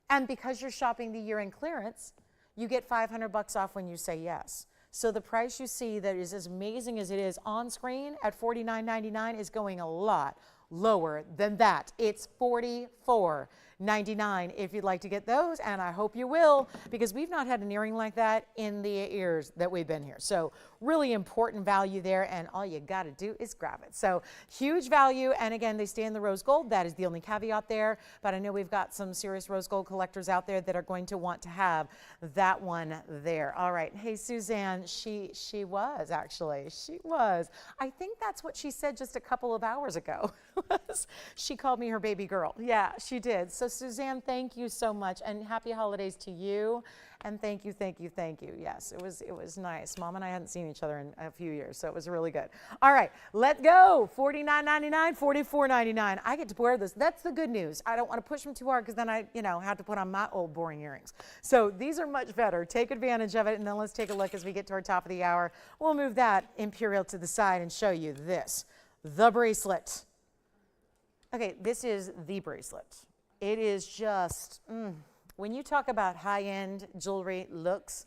And because you're shopping the year-end clearance, you get $500 off when you say yes. So the price you see that is as amazing as it is on screen at $49.99 is going a lot lower than that. It's $44.99 if you'd like to get those, and I hope you will, because we've not had an earring like that in the years that we've been here. So really important value there, and all you got to do is grab it. So huge value, and again, they stay in the rose gold. That is the only caveat there, but I know we've got some serious rose gold collectors out there that are going to want to have that one there. All right. Hey, Suzanne, she was. I think that's what she said just a couple of hours ago. She called me her baby girl. Yeah, she did. So Suzanne, thank you so much, and happy holidays to you. And thank you. Yes, it was nice. Mom and I hadn't seen each other in a few years, so it was really good. All right, let's go. $49.99, $44.99. I get to wear this. That's the good news. I don't want to push them too hard because then I, have to put on my old boring earrings. So these are much better. Take advantage of it, and then let's take a look as we get to our top of the hour. We'll move that Imperial to the side and show you this, the bracelet. Okay, this is the bracelet. It is just, when you talk about high-end jewelry looks,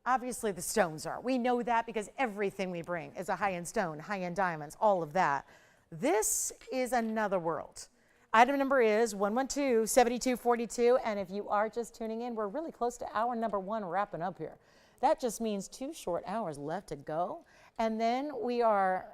obviously the stones are. We know that because everything we bring is a high-end stone, high-end diamonds, all of that. This is another world. Item number is 112-7242, and if you are just tuning in, we're really close to hour number 1 wrapping up here. That just means 2 short hours left to go. And then we are,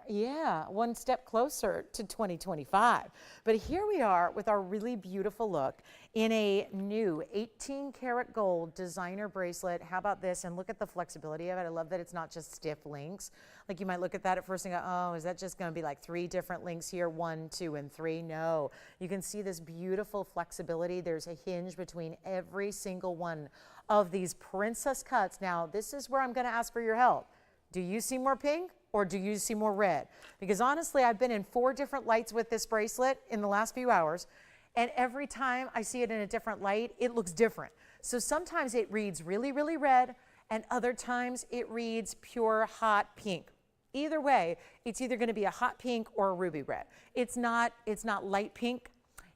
one step closer to 2025. But here we are with our really beautiful look in a new 18 karat gold designer bracelet. How about this? And look at the flexibility of it. I love that it's not just stiff links. Like you might look at that at first and go, oh, is that just going to be like 3 different links here, 1, 2, and 3? No, you can see this beautiful flexibility. There's a hinge between every single one of these princess cuts. Now, this is where I'm going to ask for your help. Do you see more pink or do you see more red? Because honestly, I've been in 4 different lights with this bracelet in the last few hours, And every time I see it in a different light, it looks different. So sometimes it reads really, really red, and other times it reads pure hot pink. Either way, it's either going to be a hot pink or a ruby red. It's not light pink.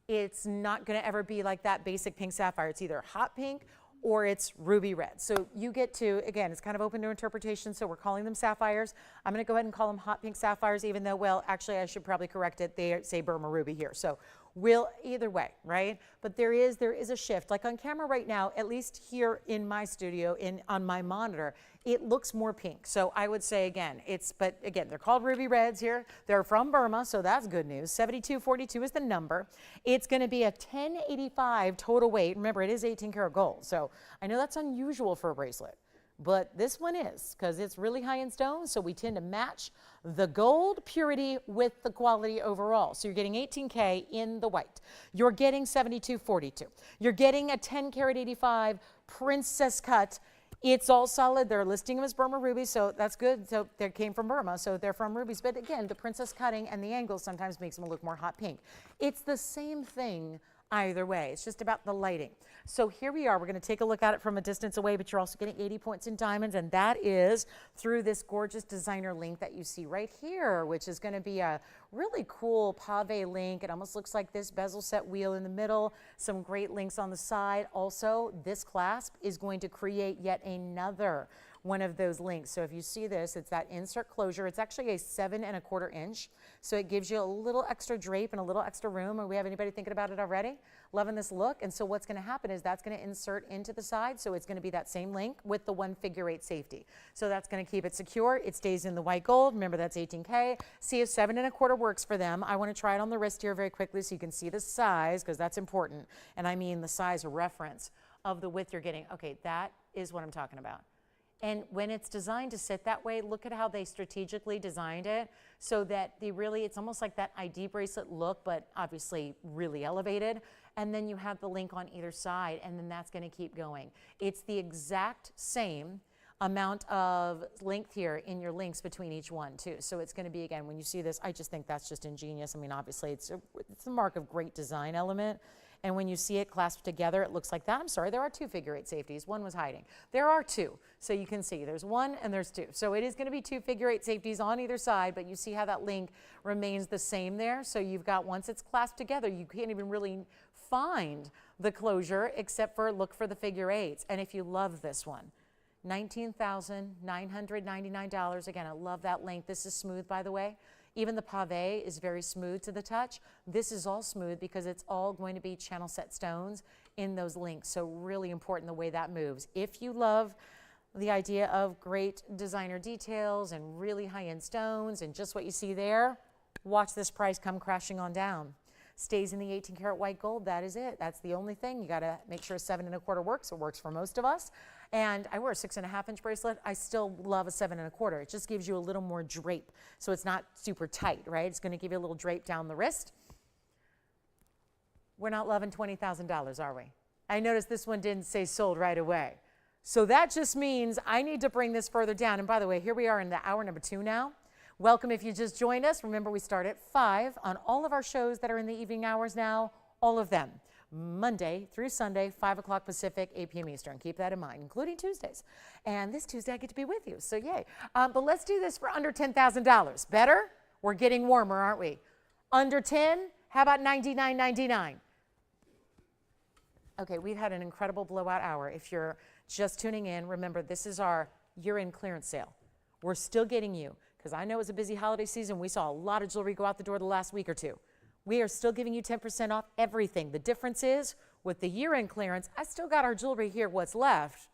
It's not going to ever be like that basic pink sapphire. It's either hot pink or it's ruby red. So you get to, again, it's kind of open to interpretation, so we're calling them sapphires. I'm going to go ahead and call them hot pink sapphires, even though, well, actually I should probably correct it. They say Burma ruby here. So we'll, either way, right? But there is a shift. Like on camera right now, at least here in my studio, on my monitor, it looks more pink. So I would say again, but again, they're called ruby reds here. They're from Burma, so that's good news. 7242 is the number. It's going to be a 1085 total weight. Remember, it is 18 karat gold. So I know that's unusual for a bracelet, but this one is, because it's really high in stones, so we tend to match the gold purity with the quality overall. So you're getting 18K in the white. You're getting 7242. You're getting a 10 karat 85 princess cut. It's all solid. They're listing them as Burma rubies, so that's good. So they came from Burma, so they're from rubies. But again, the princess cutting and the angle sometimes makes them look more hot pink. It's the same thing either way. It's just about the lighting. So here we are. We're going to take a look at it from a distance away, but you're also getting 80 points in diamonds, and that is through this gorgeous designer link that you see right here, which is going to be a really cool pave link. It almost looks like this bezel set wheel in the middle, some great links on the side. Also, this clasp is going to create yet another one of those links. So if you see this, it's that insert closure. It's actually a 7 1/4 inch. So it gives you a little extra drape and a little extra room. Or we have anybody thinking about it already? Loving this look. And so what's going to happen is that's going to insert into the side. So it's going to be that same link with the 1 figure 8 safety. So that's going to keep it secure. It stays in the white gold. Remember, that's 18K. See if 7 1/4 works for them. I want to try it on the wrist here very quickly so you can see the size, because that's important. And I mean the size reference of the width you're getting. Okay, that is what I'm talking about. And when it's designed to sit that way, look at how they strategically designed it so that it's almost like that ID bracelet look, but obviously really elevated. And then you have the link on either side, and then that's going to keep going. It's the exact same amount of length here in your links between each one too. So it's going to be, again, when you see this, I just think that's just ingenious. I mean, obviously it's the mark of great design element. And when you see it clasped together, it looks like that. I'm sorry, there are 2 figure 8 safeties. One was hiding. There are 2. So you can see there's 1 and there's 2. So it is going to be 2 figure 8 safeties on either side, but you see how that link remains the same there. So you've got, once it's clasped together, you can't even really find the closure except for look for the figure 8s. And if you love this one, $19,999. Again, I love that link. This is smooth, by the way. Even the pave is very smooth to the touch. This is all smooth because it's all going to be channel set stones in those links. So really important the way that moves. If you love the idea of great designer details and really high-end stones and just what you see there, watch this price come crashing on down. Stays in the 18 karat white gold. That is it. That's the only thing. You got to make sure 7 1/4 works. It works for most of us. And I wear a 6 1/2 inch bracelet. I still love a 7 1/4. It just gives you a little more drape. So it's not super tight, right? It's going to give you a little drape down the wrist. We're not loving $20,000, are we? I noticed this one didn't say sold right away. So that just means I need to bring this further down. And by the way, here we are in the hour number 2 now. Welcome if you just joined us. Remember, we start at 5 on all of our shows that are in the evening hours now, all of them. Monday through Sunday, 5 o'clock Pacific, 8 p.m. Eastern. Keep that in mind, including Tuesdays. And this Tuesday, I get to be with you, so yay. But let's do this for under $10,000. Better? We're getting warmer, aren't we? Under 10, how about $99.99? Okay, we've had an incredible blowout hour. If you're just tuning in, remember, this is our year-end clearance sale. We're still getting you, because I know it's a busy holiday season. We saw a lot of jewelry go out the door the last week or two. We are still giving you 10% off everything. The difference is, with the year-end clearance, I still got our jewelry here, what's left,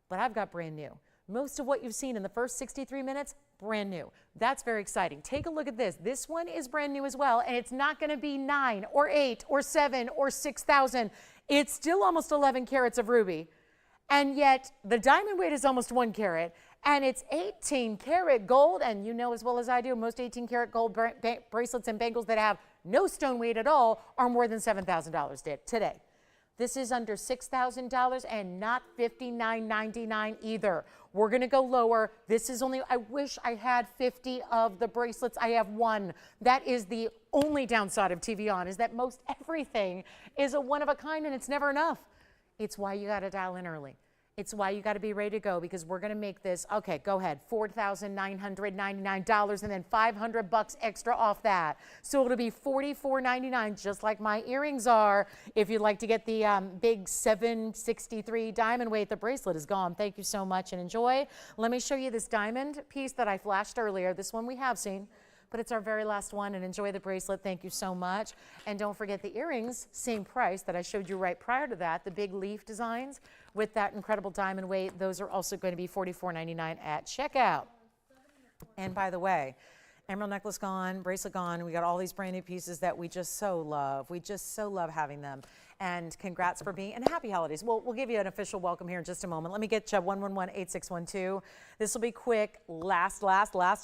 but I've got brand new. Most of what you've seen in the first 63 minutes, brand new. That's very exciting. Take a look at this. This one is brand new as well, and it's not going to be 9 or 8 or 7 or 6,000. It's still almost 11 carats of ruby, and yet the diamond weight is almost 1 carat, and it's 18 karat gold, and you know as well as I do, most 18 karat gold bracelets and bangles that have no stone weight at all are more than $7,000 today. This is under $6,000 and not $59.99 either. We're gonna go lower. This is only, I wish I had 50 of the bracelets. I have one. That is the only downside of TVON, is that most everything is a one of a kind and it's never enough. It's why you gotta dial in early. It's why you gotta be ready to go, because we're gonna make this, okay, go ahead, $4,999 and then $500 extra off that. So it'll be $44.99, just like my earrings are. If you'd like to get the big 763 diamond weight, the bracelet is gone. Thank you so much and enjoy. Let me show you this diamond piece that I flashed earlier. This one we have seen, but it's our very last one, and enjoy the bracelet. Thank you so much. And don't forget the earrings, same price that I showed you right prior to that, the big leaf designs with that incredible diamond weight. Those are also going to be $44.99 at checkout. And by the way, emerald necklace gone, bracelet gone. We got all these brand new pieces that we just so love. We just so love having them. And congrats for being, and happy holidays. We'll give you an official welcome here in just a moment. Let me get you 111-8612. This will be quick. Last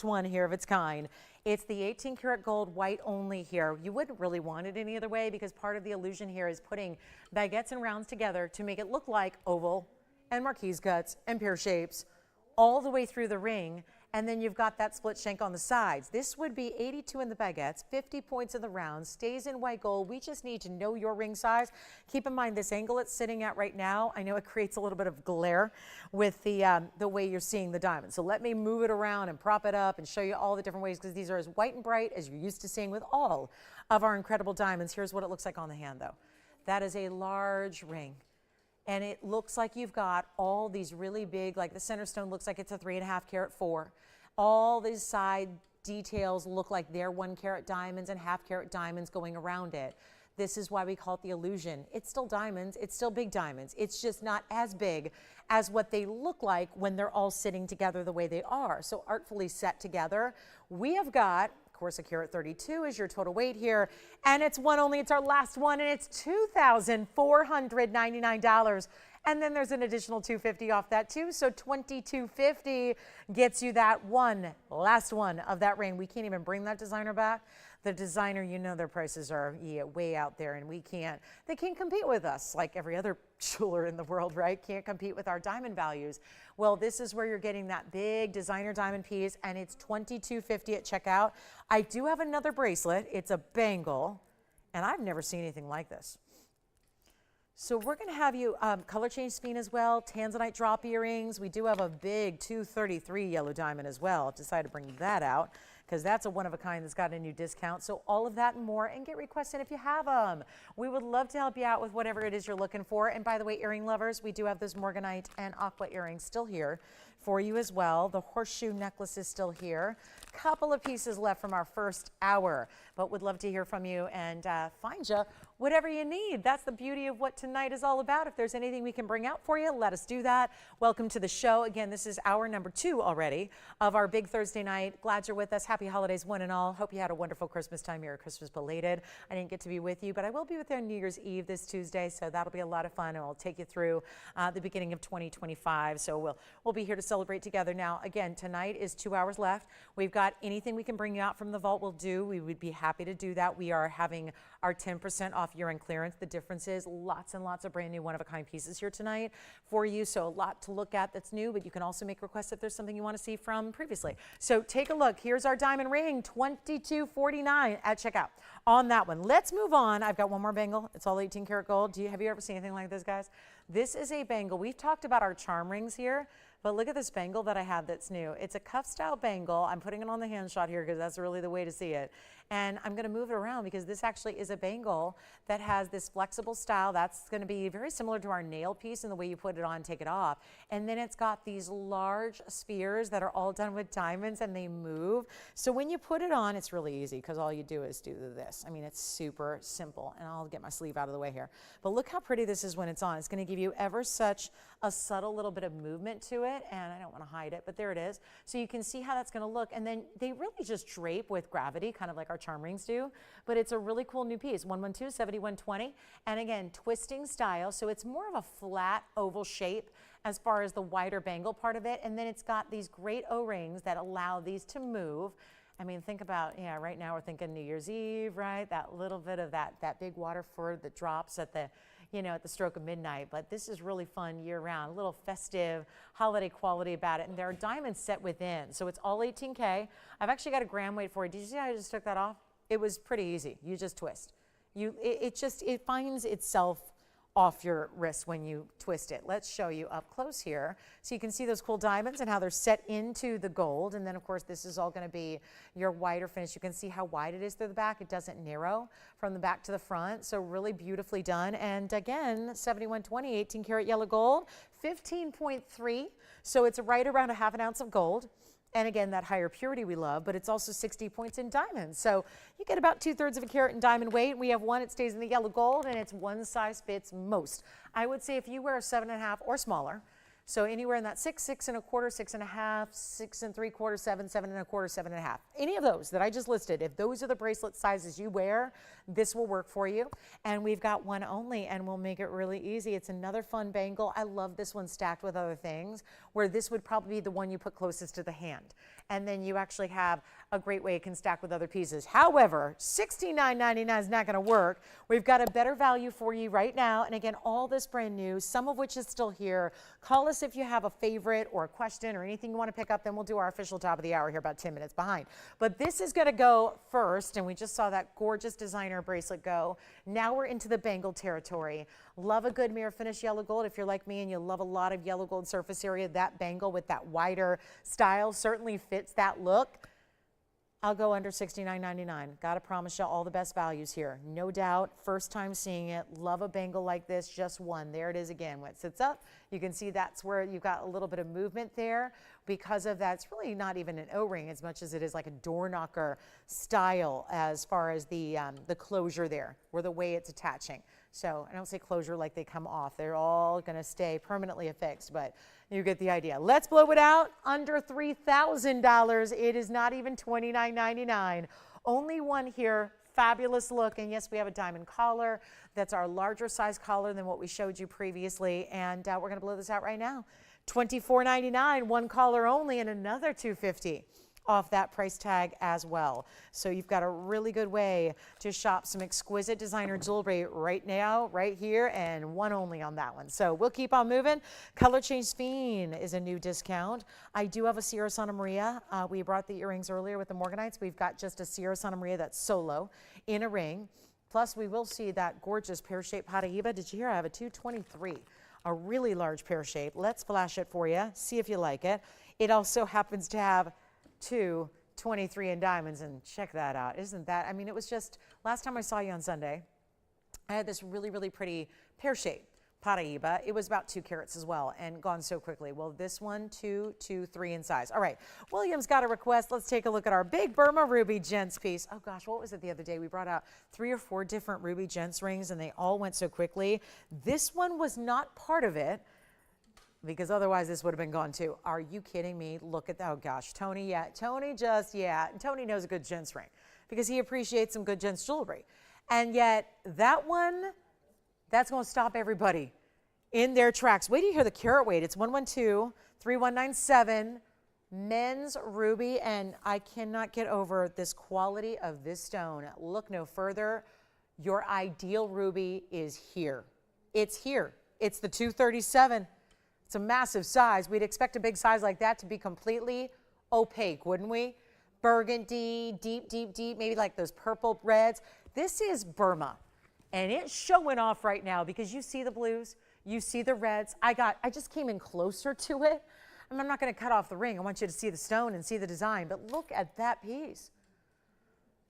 one here of its kind. It's the 18 karat gold white only here. You wouldn't really want it any other way, because part of the illusion here is putting baguettes and rounds together to make it look like oval and marquise cuts and pear shapes all the way through the ring. And then you've got that split shank on the sides. This would be 82 in the baguettes, 50 points in the rounds, stays in white gold. We just need to know your ring size. Keep in mind this angle it's sitting at right now, I know it creates a little bit of glare with the way you're seeing the diamond. So let me move it around and prop it up and show you all the different ways, because these are as white and bright as you're used to seeing with all of our incredible diamonds. Here's what it looks like on the hand though. That is a large ring. And it looks like you've got all these really big, like the center stone looks like it's a 3.5 carat 4. All these side details look like they're 1 carat diamonds and half carat diamonds going around it. This is why we call it the illusion. It's still diamonds, it's still big diamonds. It's just not as big as what they look like when they're all sitting together the way they are. So artfully set together. We have got, of course, a carat 32 is your total weight here, and it's one only, it's our last one, and it's $2,499. And then there's an additional $250 off that too. So $2,250 gets you that one, last one of that ring. We can't even bring that designer back. The designer, you know, their prices are way out there, and they can't compete with us like every other jeweler in the world, right? Can't compete with our diamond values. Well, this is where you're getting that big designer diamond piece, and it's $2,250 at checkout. I do have another bracelet. It's a bangle, and I've never seen anything like this. So we're going to have you color change sphene as well, Tanzanite drop earrings. We do have a big 233 yellow diamond as well. I've decided to bring that out because that's a one of a kind that's got a new discount. So all of that and more, and get requests in if you have them. We would love to help you out with whatever it is you're looking for. And by the way, earring lovers, we do have those Morganite and aqua earrings still here for you as well. The horseshoe necklace is still here. Couple of pieces left from our first hour, but would love to hear from you and find you whatever you need. That's the beauty of what tonight is all about. If there's anything we can bring out for you, let us do that. Welcome to the show. Again, this is hour number 2 already of our big Thursday night. Glad you're with us. Happy holidays, one and all. Hope you had a wonderful Christmas time. You're Christmas belated. I didn't get to be with you, but I will be with you on New Year's Eve this Tuesday, so that'll be a lot of fun, and I'll take you through the beginning of 2025. So we'll be here to celebrate together. Now, again, tonight is 2 hours left. We've got anything we can bring you out from the vault, we'll do. We would be happy to do that. We are having our 10% off year-end clearance. The difference is lots and lots of brand new one-of-a-kind pieces here tonight for you. So a lot to look at that's new, but you can also make requests if there's something you want to see from previously. So take a look. Here's our diamond ring, $22.49 at checkout on that one. Let's move on. I've got one more bangle. It's all 18 karat gold. Have you ever seen anything like this, guys? This is a bangle. We've talked about our charm rings here, but look at this bangle that I have that's new. It's a cuff style bangle. I'm putting it on the hand shot here because that's really the way to see it. And I'm going to move it around because this actually is a bangle that has this flexible style. That's going to be very similar to our nail piece in the way you put it on and take it off. And then it's got these large spheres that are all done with diamonds, and they move. So when you put it on, it's really easy because all you do is do this. I mean, it's super simple. And I'll get my sleeve out of the way here. But look how pretty this is when it's on. It's going to give you ever such a subtle little bit of movement to it. And I don't want to hide it, but there it is. So you can see how that's going to look. And then they really just drape with gravity, kind of like our charm rings do. But it's a really cool new piece, 112-7120. And again, twisting style. So it's more of a flat oval shape as far as the wider bangle part of it. And then it's got these great O-rings that allow these to move. I mean, think about, yeah, right now we're thinking New Year's Eve, right? That little bit of that big water fur that drops at the, you know, at the stroke of midnight. But this is really fun year round, a little festive holiday quality about it. And there are diamonds set within. So it's all 18K. I've actually got a gram weight for you. Did you see how I just took that off? It was pretty easy. You just twist. It finds itself off your wrist when you twist it. Let's show you up close here. So you can see those cool diamonds and how they're set into the gold. And then of course, this is all gonna be your wider finish. You can see how wide it is through the back. It doesn't narrow from the back to the front. So really beautifully done. And again, 7120, 18 karat yellow gold, 15.3. So it's right around a half an ounce of gold. And again, that higher purity we love, but it's also 60 points in diamonds. So you get about 2/3 of a carat in diamond weight. We have one, it stays in the yellow gold, and it's one size fits most. I would say if you wear a 7.5 or smaller, so anywhere in that 6, 6.25, 6.5, 6.75, 7, 7.25, 7.5. Any of those that I just listed, if those are the bracelet sizes you wear, this will work for you. And we've got one only, and we'll make it really easy. It's another fun bangle. I love this one stacked with other things, where this would probably be the one you put closest to the hand. And then you actually have a great way it can stack with other pieces. However, $69.99 is not gonna work. We've got a better value for you right now. And again, all this brand new, some of which is still here. Call us if you have a favorite or a question or anything you want to pick up, then we'll do our official top of the hour here about 10 minutes behind. But this is going to go first, and we just saw that gorgeous designer bracelet go. Now we're into the bangle territory. Love a good mirror finish yellow gold. If you're like me and you love a lot of yellow gold surface area, that bangle with that wider style certainly fits that look. I'll go under $69.99. Gotta promise you all the best values here. No doubt, first time seeing it. Love a bangle like this, just one. There it is again. When it sits up, you can see that's where you've got a little bit of movement there. Because of that, it's really not even an O-ring as much as it is like a door knocker style as far as the closure there, or the way it's attaching. So I don't say closure like they come off. They're all gonna stay permanently affixed, but you get the idea. Let's blow it out. Under $3,000. It is not even $29.99. Only one here. Fabulous look. And yes, we have a diamond collar. That's our larger size collar than what we showed you previously. And we're going to blow this out right now. $24.99. One collar only, and another $250 off that price tag as well. So you've got a really good way to shop some exquisite designer jewelry right now, right here, and one only on that one. So we'll keep on moving. Color Change Sphene is a new discount. I do have a Sierra Santa Maria. We brought the earrings earlier with the Morganites. We've got just a Sierra Santa Maria that's solo in a ring. Plus we will see that gorgeous pear-shaped Pobiba. Did you hear I have a 223? A really large pear shape. Let's flash it for you. See if you like it. It also happens to have 223 in diamonds, and check that out. Isn't that, I mean, it was just, last time I saw you on Sunday, I had this really, really pretty pear-shaped Pobiba. It was about 2 carats as well, and gone so quickly. Well, this one, 2, 2, 3 in size. All right, William's got a request. Let's take a look at our big Burma ruby gents piece. Oh gosh, what was it the other day? We brought out 3 or 4 different ruby gents rings, and they all went so quickly. This one was not part of it, because otherwise this would have been gone too. Are you kidding me? Look at that. Oh gosh, Tony, yeah. Tony Tony knows a good gents ring because he appreciates some good gents jewelry. And yet that one, that's going to stop everybody in their tracks. Wait till you hear the carat weight. It's 112-3197, men's ruby, and I cannot get over this quality of this stone. Look no further. Your ideal ruby is here. It's here. It's the 237. It's a massive size. We'd expect a big size like that to be completely opaque, wouldn't we? Burgundy, deep, deep, deep, maybe like those purple reds. This is Burma, and it's showing off right now because you see the blues, you see the reds. I just came in closer to it. I mean, I'm not going to cut off the ring. I want you to see the stone and see the design, but look at that piece.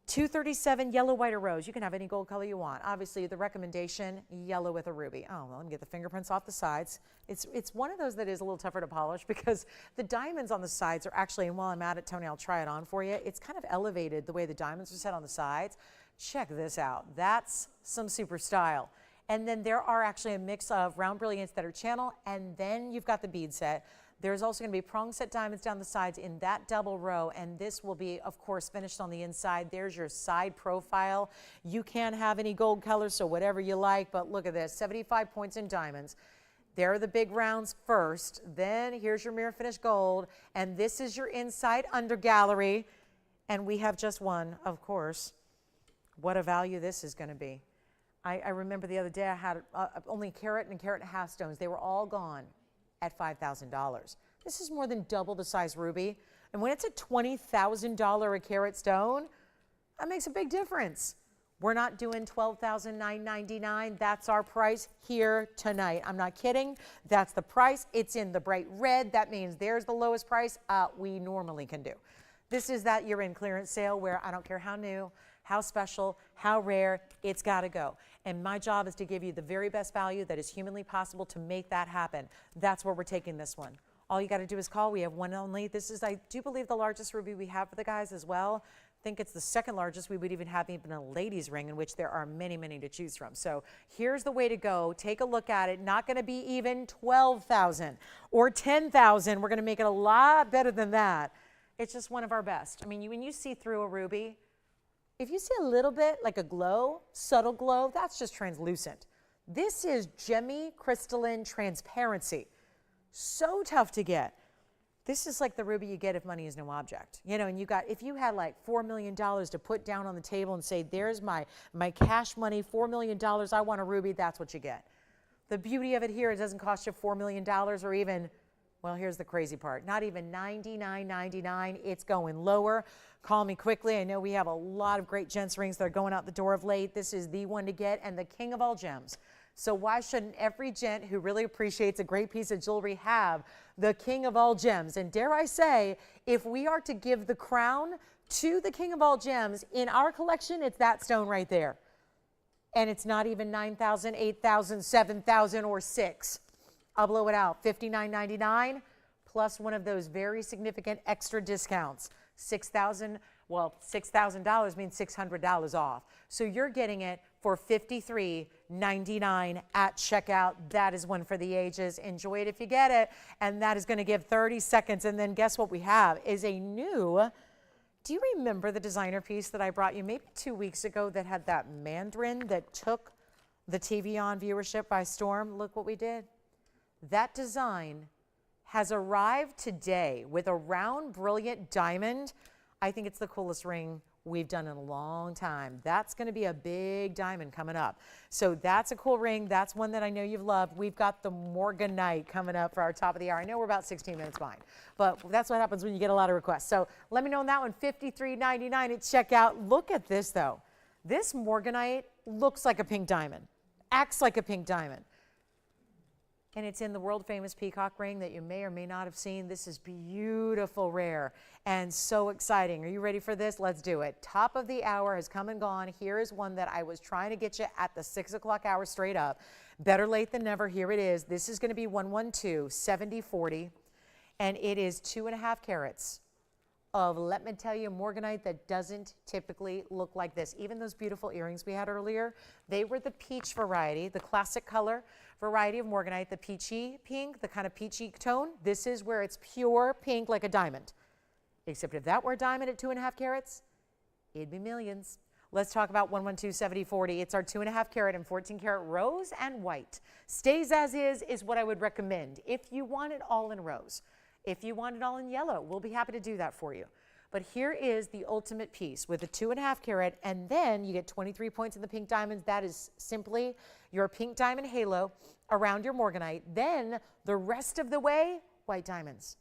237 yellow, white, or rose. You can have any gold color you want. Obviously, the recommendation, yellow with a ruby. Oh, well, let me get the fingerprints off the sides. It's one of those that is a little tougher to polish because the diamonds on the sides are actually, and while I'm at it, Tony, I'll try it on for you. It's kind of elevated the way the diamonds are set on the sides. Check this out. That's some super style. And then there are actually a mix of round brilliants that are channel, and then you've got the bead set. There's also going to be prong set diamonds down the sides in that double row, and this will be, of course, finished on the inside. There's your side profile. You can have any gold colors, so whatever you like, but look at this, 75 points in diamonds. There are the big rounds first, then here's your mirror finished gold, and this is your inside under gallery, and we have just one, of course. What a value this is going to be. I remember the other day I had only a carat and a carat and a half stones. They were all gone at $5,000. This is more than double the size ruby. And when it's a $20,000 a carat stone, that makes a big difference. We're not doing $12,999. That's our price here tonight. I'm not kidding. That's the price. It's in the bright red. That means there's the lowest price we normally can do. This is that year-end clearance sale where I don't care how new, how special, how rare, it's got to go. And my job is to give you the very best value that is humanly possible to make that happen. That's where we're taking this one. All you got to do is call. We have one only. This is, I do believe, the largest ruby we have for the guys as well. I think it's the second largest. We would even have even a ladies ring, in which there are many, many to choose from. So here's the way to go. Take a look at it. Not going to be even 12,000 or 10,000. We're going to make it a lot better than that. It's just one of our best. I mean, when you see through a ruby, if you see a little bit like a glow, subtle glow, that's just translucent. This is gemmy crystalline transparency. So tough to get. This is like the ruby you get if money is no object. You know, and you got, if you had like $4 million to put down on the table and say, there's my cash money, $4 million, I want a ruby, that's what you get. The beauty of it here, it doesn't cost you $4 million or even, well, here's the crazy part, not even $99.99. It's going lower. Call me quickly. I know we have a lot of great gents rings that are going out the door of late. This is the one to get, and the king of all gems. So why shouldn't every gent who really appreciates a great piece of jewelry have the king of all gems? And dare I say, if we are to give the crown to the king of all gems in our collection, it's that stone right there. And it's not even 9,000, 8,000, 7,000, or 6. I'll blow it out. $59.99 plus one of those very significant extra discounts. $6,000, well, $6,000 means $600 off. So you're getting it for $53.99 at checkout. That is one for the ages. Enjoy it if you get it. And that is going to give 30 seconds. And then guess what we have is a new, do you remember the designer piece that I brought you maybe 2 weeks ago that had that mandarin that took the TVON viewership by storm? Look what we did. That design has arrived today with a round, brilliant diamond. I think it's the coolest ring we've done in a long time. That's going to be a big diamond coming up. So that's a cool ring. That's one that I know you've loved. We've got the Morganite coming up for our top of the hour. I know we're about 16 minutes behind, but that's what happens when you get a lot of requests. So let me know on that one, $53.99 at checkout. Look at this though. This Morganite looks like a pink diamond, acts like a pink diamond. And it's in the world famous peacock ring that you may or may not have seen. This is beautiful, rare, and so exciting. Are you ready for this? Let's do it. Top of the hour has come and gone. Here is one that I was trying to get you at the 6 o'clock hour straight up. Better late than never. Here it is. This is going to be 112 7040, and it is 2.5 carats of, let me tell you, Morganite that doesn't typically look like this. Even those beautiful earrings we had earlier, they were the peach variety, the classic color variety of Morganite, the peachy pink, the kind of peachy tone. This is where it's pure pink like a diamond. Except if that were a diamond at 2.5 carats, it'd be millions. Let's talk about 112 7040. It's our 2.5 carat and 14 karat rose and white. Stays as is what I would recommend. If you want it all in rose. If you want it all in yellow, we'll be happy to do that for you. But here is the ultimate piece with a 2.5 carat, and then you get 23 points in the pink diamonds. That is simply your pink diamond halo around your Morganite. Then the rest of the way, white diamonds.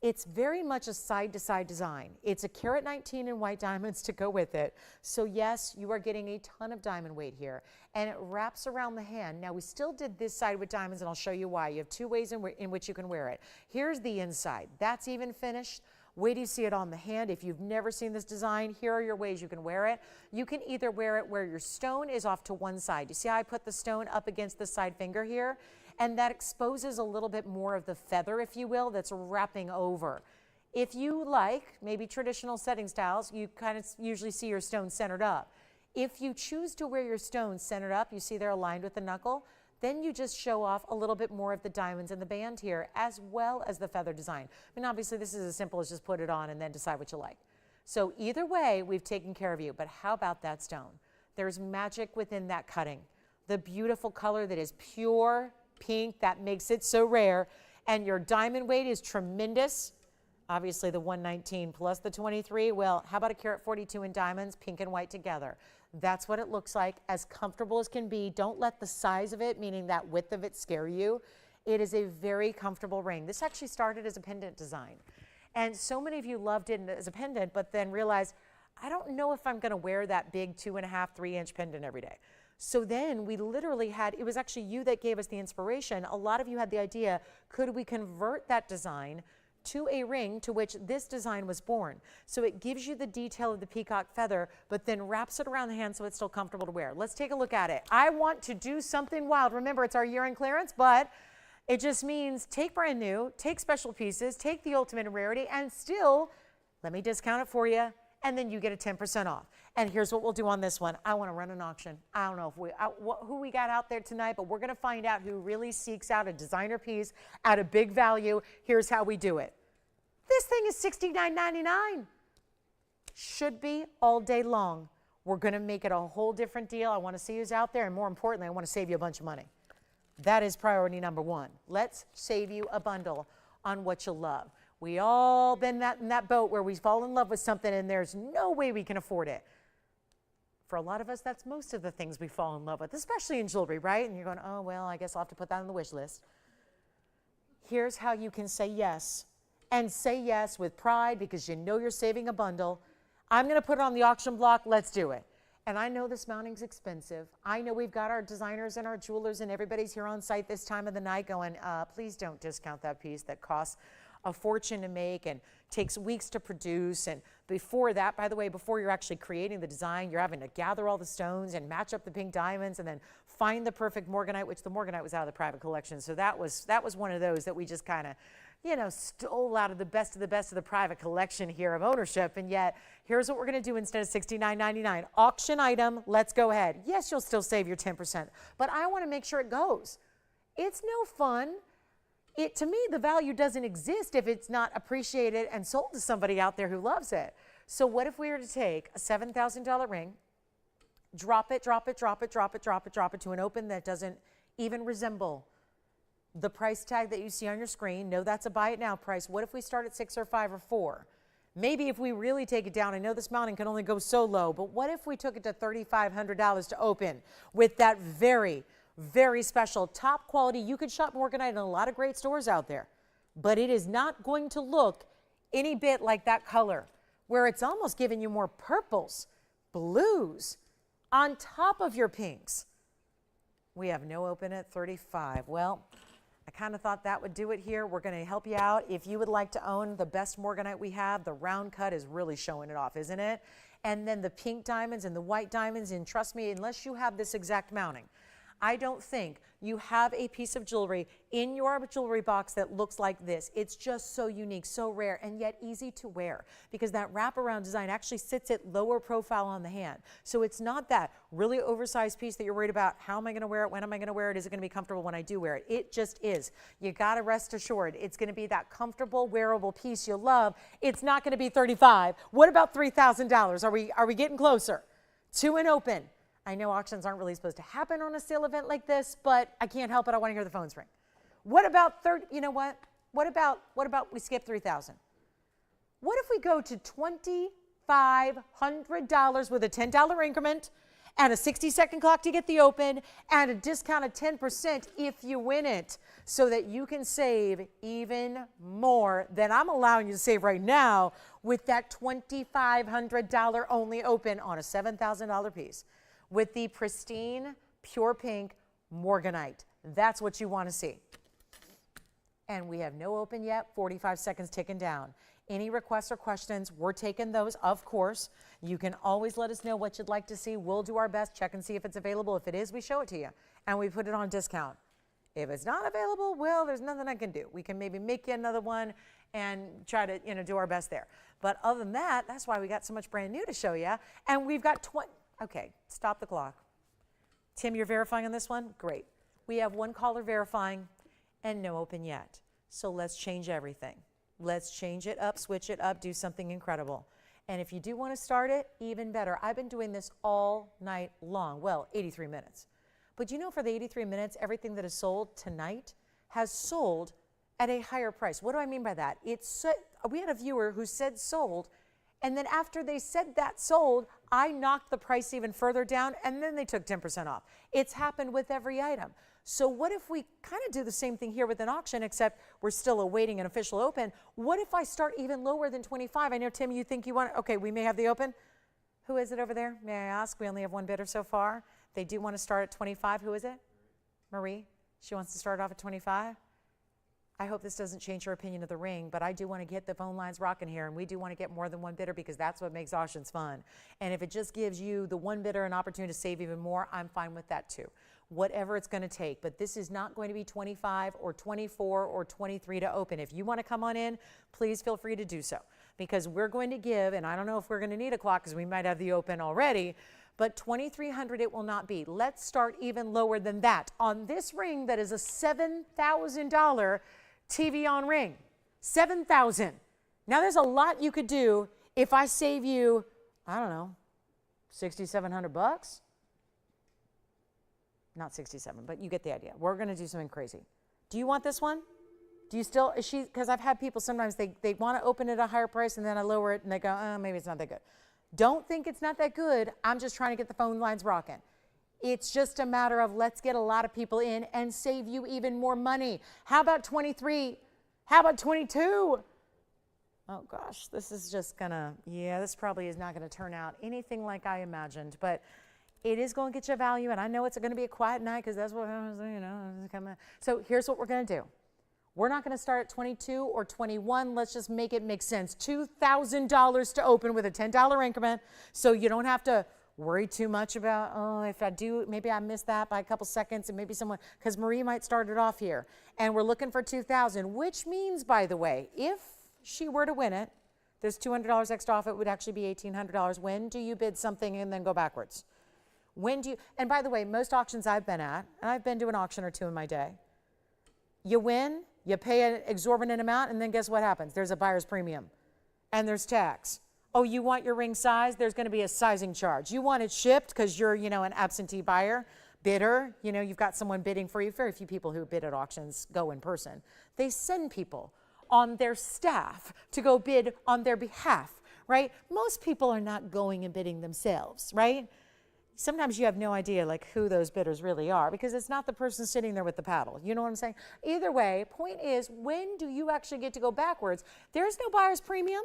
It's very much a side-to-side design. It's a carat 19 in white diamonds to go with it. So yes, you are getting a ton of diamond weight here, and it wraps around the hand. Now we still did this side with diamonds, and I'll show you why. You have two ways in which you can wear it. Here's the inside. That's even finished. Wait till you see it on the hand. If you've never seen this design, here are your ways you can wear it. You can either wear it where your stone is off to one side. You see how I put the stone up against the side finger here? And that exposes a little bit more of the feather, if you will, that's wrapping over. If you like, maybe traditional setting styles, you kind of usually see your stone centered up. If you choose to wear your stone centered up, you see they're aligned with the knuckle, then you just show off a little bit more of the diamonds in the band here, as well as the feather design. I mean, obviously this is as simple as just put it on and then decide what you like. So either way, we've taken care of you, but how about that stone? There's magic within that cutting. The beautiful color that is pure pink, that makes it so rare, and your diamond weight is tremendous. Obviously the 119 plus the 23, well, how about a carat 42 in diamonds, pink and white together? That's what it looks like, as comfortable as can be. Don't let the size of it, meaning that width of it, scare you. It is a very comfortable ring. This actually started as a pendant design. And so many of you loved it as a pendant, but then realized, I don't know if I'm gonna wear that big 2.5, 3-inch pendant every day. So then we literally had, it was actually you that gave us the inspiration. A lot of you had the idea, could we convert that design to a ring, to which this design was born? So it gives you the detail of the peacock feather, but then wraps it around the hand so it's still comfortable to wear. Let's take a look at it. I want to do something wild. Remember, it's our year-end clearance, but it just means take brand new, take special pieces, take the ultimate in rarity, and still, let me discount it for you, and then you get a 10% off. And here's what we'll do on this one. I want to run an auction. I don't know if who we got out there tonight, but we're going to find out who really seeks out a designer piece at a big value. Here's how we do it. This thing is $69.99. Should be all day long. We're going to make it a whole different deal. I want to see who's out there, and more importantly, I want to save you a bunch of money. That is priority number one. Let's save you a bundle on what you love. We all been in that boat where we fall in love with something and there's no way we can afford it. For a lot of us, that's most of the things we fall in love with, especially in jewelry, right? And you're going, oh, well, I guess I'll have to put that on the wish list. Here's how you can say yes, and say yes with pride because you know you're saving a bundle. I'm going to put it on the auction block. Let's do it. And I know this mounting's expensive. I know we've got our designers and our jewelers and everybody's here on site this time of the night going, please don't discount that piece that costs a fortune to make and takes weeks to produce. And before that, by the way, before you're actually creating the design, you're having to gather all the stones and match up the pink diamonds and then find the perfect Morganite, which the Morganite was out of the private collection. So that was one of those that we just kind of, you know, stole out of the best of the private collection here of ownership. And yet, here's what we're going to do instead of $69.99. Auction item, let's go ahead. Yes, you'll still save your 10%, but I want to make sure it goes. It's no fun. To me, the value doesn't exist if it's not appreciated and sold to somebody out there who loves it. So what if we were to take a $7,000 ring, drop it to an open that doesn't even resemble the price tag that you see on your screen? No, that's a buy it now price. What if we start at 6 or 5 or 4? Maybe if we really take it down, I know this mounting can only go so low, but what if we took it to $3,500 to open with that very, very special top quality? You could shop Morganite in a lot of great stores out there, but it is not going to look any bit like that color, where it's almost giving you more purples, blues on top of your pinks. We have no open at 35. Well, I kind of thought that would do it here. We're going to help you out. If you would like to own the best Morganite we have, the round cut is really showing it off, isn't it? And then the pink diamonds and the white diamonds, and trust me, unless you have this exact mounting, I don't think you have a piece of jewelry in your jewelry box that looks like this. It's just so unique, so rare, and yet easy to wear because that wraparound design actually sits at lower profile on the hand. So it's not that really oversized piece that you're worried about, how am I going to wear it, when am I going to wear it, is it going to be comfortable when I do wear it? It just is. You got to rest assured it's going to be that comfortable, wearable piece you love. It's not going to be $35. What about $3,000? Are we getting closer to an open? I know auctions aren't really supposed to happen on a sale event like this, but I can't help it. I want to hear the phones ring. What about 30? You know what? What about we skip 3,000? What if we go to $2,500 with a $10 increment and a 60-second clock to get the open and a discount of 10% if you win it, so that you can save even more than I'm allowing you to save right now with that $2,500 only open on a $7,000 piece with the pristine, pure pink Morganite. That's what you want to see. And we have no open yet, 45 seconds ticking down. Any requests or questions, we're taking those, of course. You can always let us know what you'd like to see. We'll do our best, check and see if it's available. If it is, we show it to you, and we put it on discount. If it's not available, well, there's nothing I can do. We can maybe make you another one and try to, do our best there. But other than that, that's why we got so much brand new to show you. And we've got okay, stop the clock. Tim, you're verifying on this one? Great. We have one caller verifying and no open yet. So let's change everything. Let's change it up, switch it up, do something incredible. And if you do want to start it, even better. I've been doing this all night long. Well, 83 minutes. But for the 83 minutes, everything that is sold tonight has sold at a higher price. What do I mean by that? We had a viewer who said sold, And then after they said that sold, I knocked the price even further down, and then they took 10% off. It's happened with every item. So what if we kind of do the same thing here with an auction, except we're still awaiting an official open? What if I start even lower than 25? I know, Tim, you think you want, okay, we may have the open. Who is it over there? May I ask? We only have one bidder so far. They do want to start at 25. Who is it? Marie. She wants to start off at 25. I hope this doesn't change your opinion of the ring, but I do want to get the phone lines rocking here, and we do want to get more than one bidder because that's what makes auctions fun. And if it just gives you, the one bidder, an opportunity to save even more, I'm fine with that too. Whatever it's going to take, but this is not going to be 25 or 24 or 23 to open. If you want to come on in, please feel free to do so, because we're going to give, and I don't know if we're going to need a clock because we might have the open already, but 2,300 it will not be. Let's start even lower than that on this ring that is a $7,000 TVON ring. $7,000. Now there's a lot you could do if I save you, I don't know, 6,700 bucks. Not 67, but you get the idea. We're going to do something crazy. Do you want this one? Do you still, is she, because I've had people sometimes they want to open it at a higher price and then I lower it and they go, oh, maybe it's not that good. Don't think it's not that good. I'm just trying to get the phone lines rocking. It's just a matter of let's get a lot of people in and save you even more money. How about 23? How about 22? Oh gosh, this is just gonna, yeah, this probably is not gonna turn out anything like I imagined, but it is going to get you value, and I know it's going to be a quiet night because that's what, you know, so here's what we're going to do. We're not going to start at 22 or 21. Let's just make it make sense. $2,000 to open with a $10 increment, so you don't have to worry too much about, oh, if I do, maybe I missed that by a couple seconds, and maybe someone, because Marie might start it off here. And we're looking for 2,000, which means, by the way, if she were to win it, there's $200 extra off. It would actually be $1,800. When do you bid something and then go backwards? When do you, and by the way, most auctions I've been at, and I've been to an auction or two in my day, you win, you pay an exorbitant amount, and then guess what happens? There's a buyer's premium, and there's tax. Oh, you want your ring size? There's going to be a sizing charge. You want it shipped because you're, you know, an absentee buyer, bidder, you know, you've got someone bidding for you. Very few people who bid at auctions go in person. They send people on their staff to go bid on their behalf, right? Most people are not going and bidding themselves, right? Sometimes you have no idea like who those bidders really are because it's not the person sitting there with the paddle. You know what I'm saying? Either way, point is, when do you actually get to go backwards? There's no buyer's premium.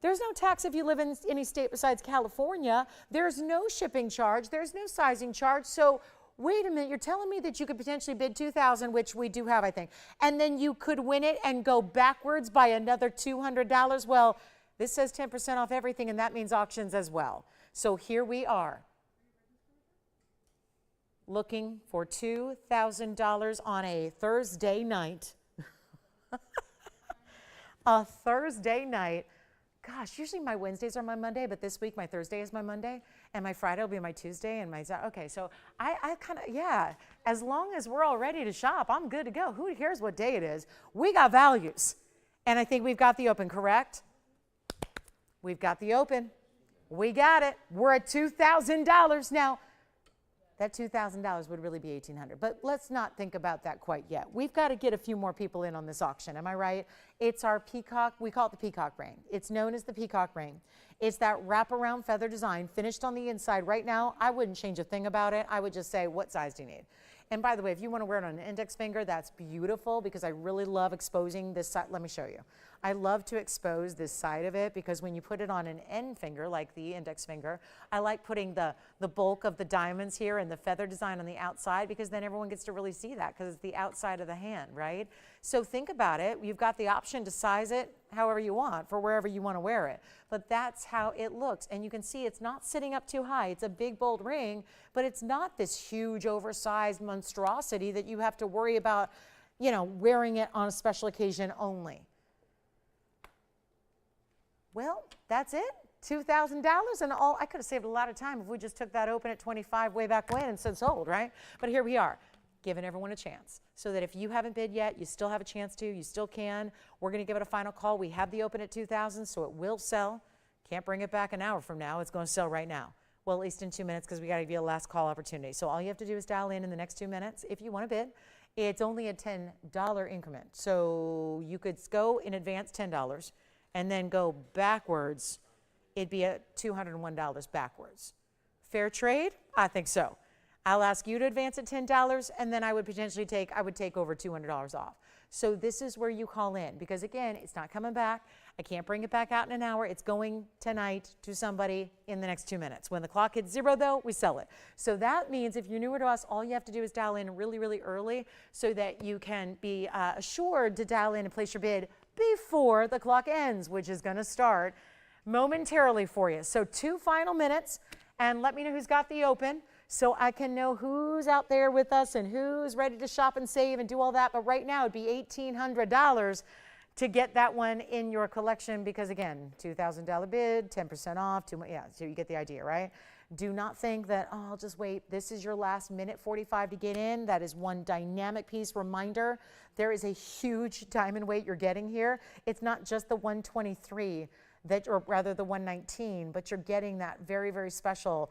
There's no tax if you live in any state besides California. There's no shipping charge. There's no sizing charge. So wait a minute, you're telling me that you could potentially bid $2,000, which we do have, I think, and then you could win it and go backwards by another $200? Well, this says 10% off everything, and that means auctions as well. So here we are, looking for $2,000 on a Thursday night. A Thursday night. Gosh, usually my Wednesdays are my Monday, but this week my Thursday is my Monday, and my Friday will be my Tuesday, and my, okay, so I kind of, yeah, as long as we're all ready to shop, I'm good to go. Who cares what day it is? We got values, and I think we've got the open, correct? We've got the open. We got it. We're at $2,000 now. That $2,000 would really be $1,800, but let's not think about that quite yet. We've got to get a few more people in on this auction, am I right? It's our peacock, we call it the peacock ring. It's known as the peacock ring. It's that wraparound feather design finished on the inside. Right now, I wouldn't change a thing about it. I would just say, what size do you need? And by the way, if you want to wear it on an index finger, that's beautiful because I really love exposing this side. Let me show you. I love to expose this side of it because when you put it on an end finger, like the index finger, I like putting the bulk of the diamonds here and the feather design on the outside because then everyone gets to really see that because it's the outside of the hand, right? So think about it. You've got the option to size it however you want for wherever you want to wear it. But that's how it looks. And you can see it's not sitting up too high. It's a big, bold ring, but it's not this huge, oversized monstrosity that you have to worry about, you know, wearing it on a special occasion only. Well, that's it. $2,000 and all. I could have saved a lot of time if we just took that open at 25 way back when and said sold, right? But here we are, giving everyone a chance so that if you haven't bid yet, you still have a chance to. You still can. We're going to give it a final call. We have the open at 2,000, so it will sell. Can't bring it back an hour from now. It's going to sell right now. Well, at least in 2 minutes because we got to give you a last call opportunity. So all you have to do is dial in the next 2 minutes if you want to bid. It's only a $10 increment. So you could go in advance $10 and then go backwards it'd be at $201 backwards. Fair trade? I think so. I'll ask you to advance at $10, and then I would potentially take over $200 off. So this is where you call in, because again, it's not coming back. I can't bring it back out in an hour. It's going tonight to somebody in the next 2 minutes. When the clock hits 0 though, we sell it. So that means if you're newer to us, all you have to do is dial in really, really early so that you can be assured to dial in and place your bid before the clock ends, which is going to start momentarily for you. So 2 final minutes, and let me know who's got the open, so I can know who's out there with us and who's ready to shop and save and do all that. But right now it'd be $1,800 to get that one in your collection, because again, $2,000 bid, 10% off, yeah, so you get the idea, right? Do not think that, oh, I'll just wait. This is your last minute 45 to get in. That is one dynamic piece. Reminder, there is a huge diamond weight you're getting here. It's not just the 123, or rather the 119, but you're getting that very, very special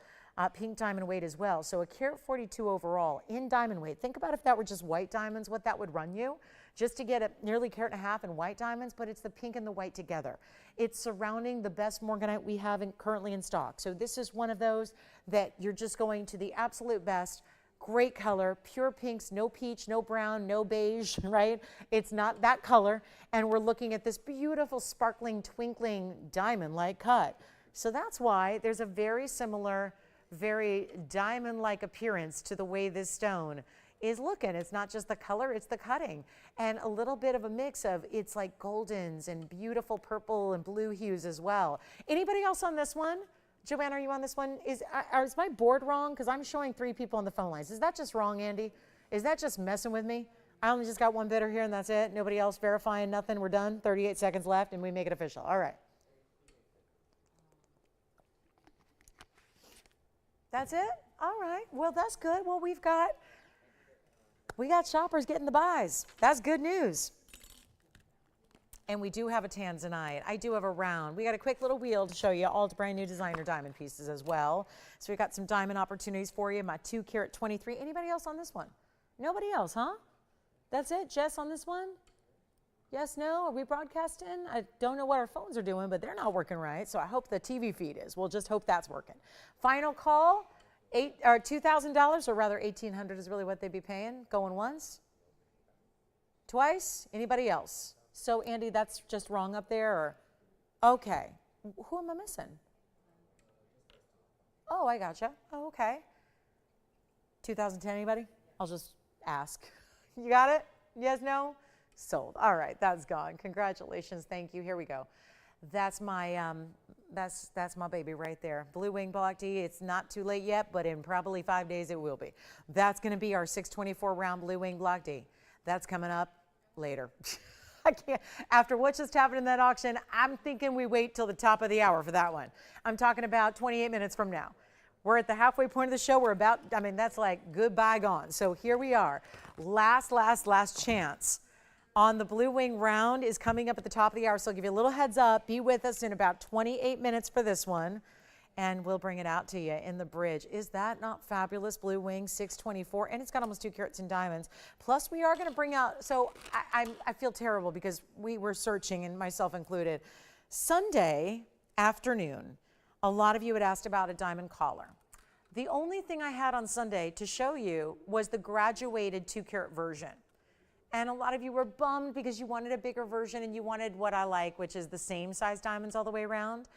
pink diamond weight as well. So a carat 42 overall in diamond weight. Think about if that were just white diamonds, what that would run you, just to get a nearly carat and a half in white diamonds, but it's the pink and the white together. It's surrounding the best Morganite we have currently in stock. So this is one of those that you're just going to the absolute best. Great color, pure pinks, no peach, no brown, no beige, right? It's not that color. And we're looking at this beautiful, sparkling, twinkling diamond-like cut. So that's why there's a very similar, very diamond-like appearance to the way this stone is looking. It's not just the color, it's the cutting. And a little bit of a mix of, it's like goldens and beautiful purple and blue hues as well. Anybody else on this one? Joanne, are you on this one? Is my board wrong? Because I'm showing 3 people on the phone lines. Is that just wrong, Andy? Is that just messing with me? I only just got one bidder here and that's it. Nobody else verifying nothing. We're done. 38 seconds left and we make it official. All right. That's it? All right. Well, that's good. Well, we got shoppers getting the buys. That's good news. And we do have a Tanzanite. I do have a round. We got a quick little wheel to show you all the brand new designer diamond pieces as well. So we got some diamond opportunities for you. My 2 carat 23. Anybody else on this one? Nobody else, huh? That's it? Jess on this one? Yes, no? Are we broadcasting? I don't know what our phones are doing, but they're not working right. So I hope the TV feed is. We'll just hope that's working. Final call, $2,000, or rather $1,800 is really what they'd be paying. Going once? Twice? Anybody else? So Andy, that's just wrong up there, or? Okay. Who am I missing? Oh, I gotcha. Oh, okay. 2010, anybody? I'll just ask. You got it? Yes, no? Sold. All right, that's gone. Congratulations. Thank you. Here we go. That's my that's my baby right there. Blue wing block D. It's not too late yet, but in probably 5 days it will be. That's going to be our 624 round blue wing block D. That's coming up later. I can't. After what just happened in that auction, I'm thinking we wait till the top of the hour for that one. I'm talking about 28 minutes from now. We're at the halfway point of the show. We're about, I mean, that's like goodbye gone. So here we are. Last chance on the blue wing round is coming up at the top of the hour. So I'll give you a little heads up. Be with us in about 28 minutes for this one. And we'll bring it out to you in the bridge. Is that not fabulous? Blue wing 624, and it's got almost 2 carats in diamonds. Plus we are going to bring out, so I feel terrible because we were searching, and myself included. Sunday afternoon, a lot of you had asked about a diamond collar. The only thing I had on Sunday to show you was the graduated 2 carat version. And a lot of you were bummed because you wanted a bigger version and you wanted what I like, which is the same size diamonds all the way around.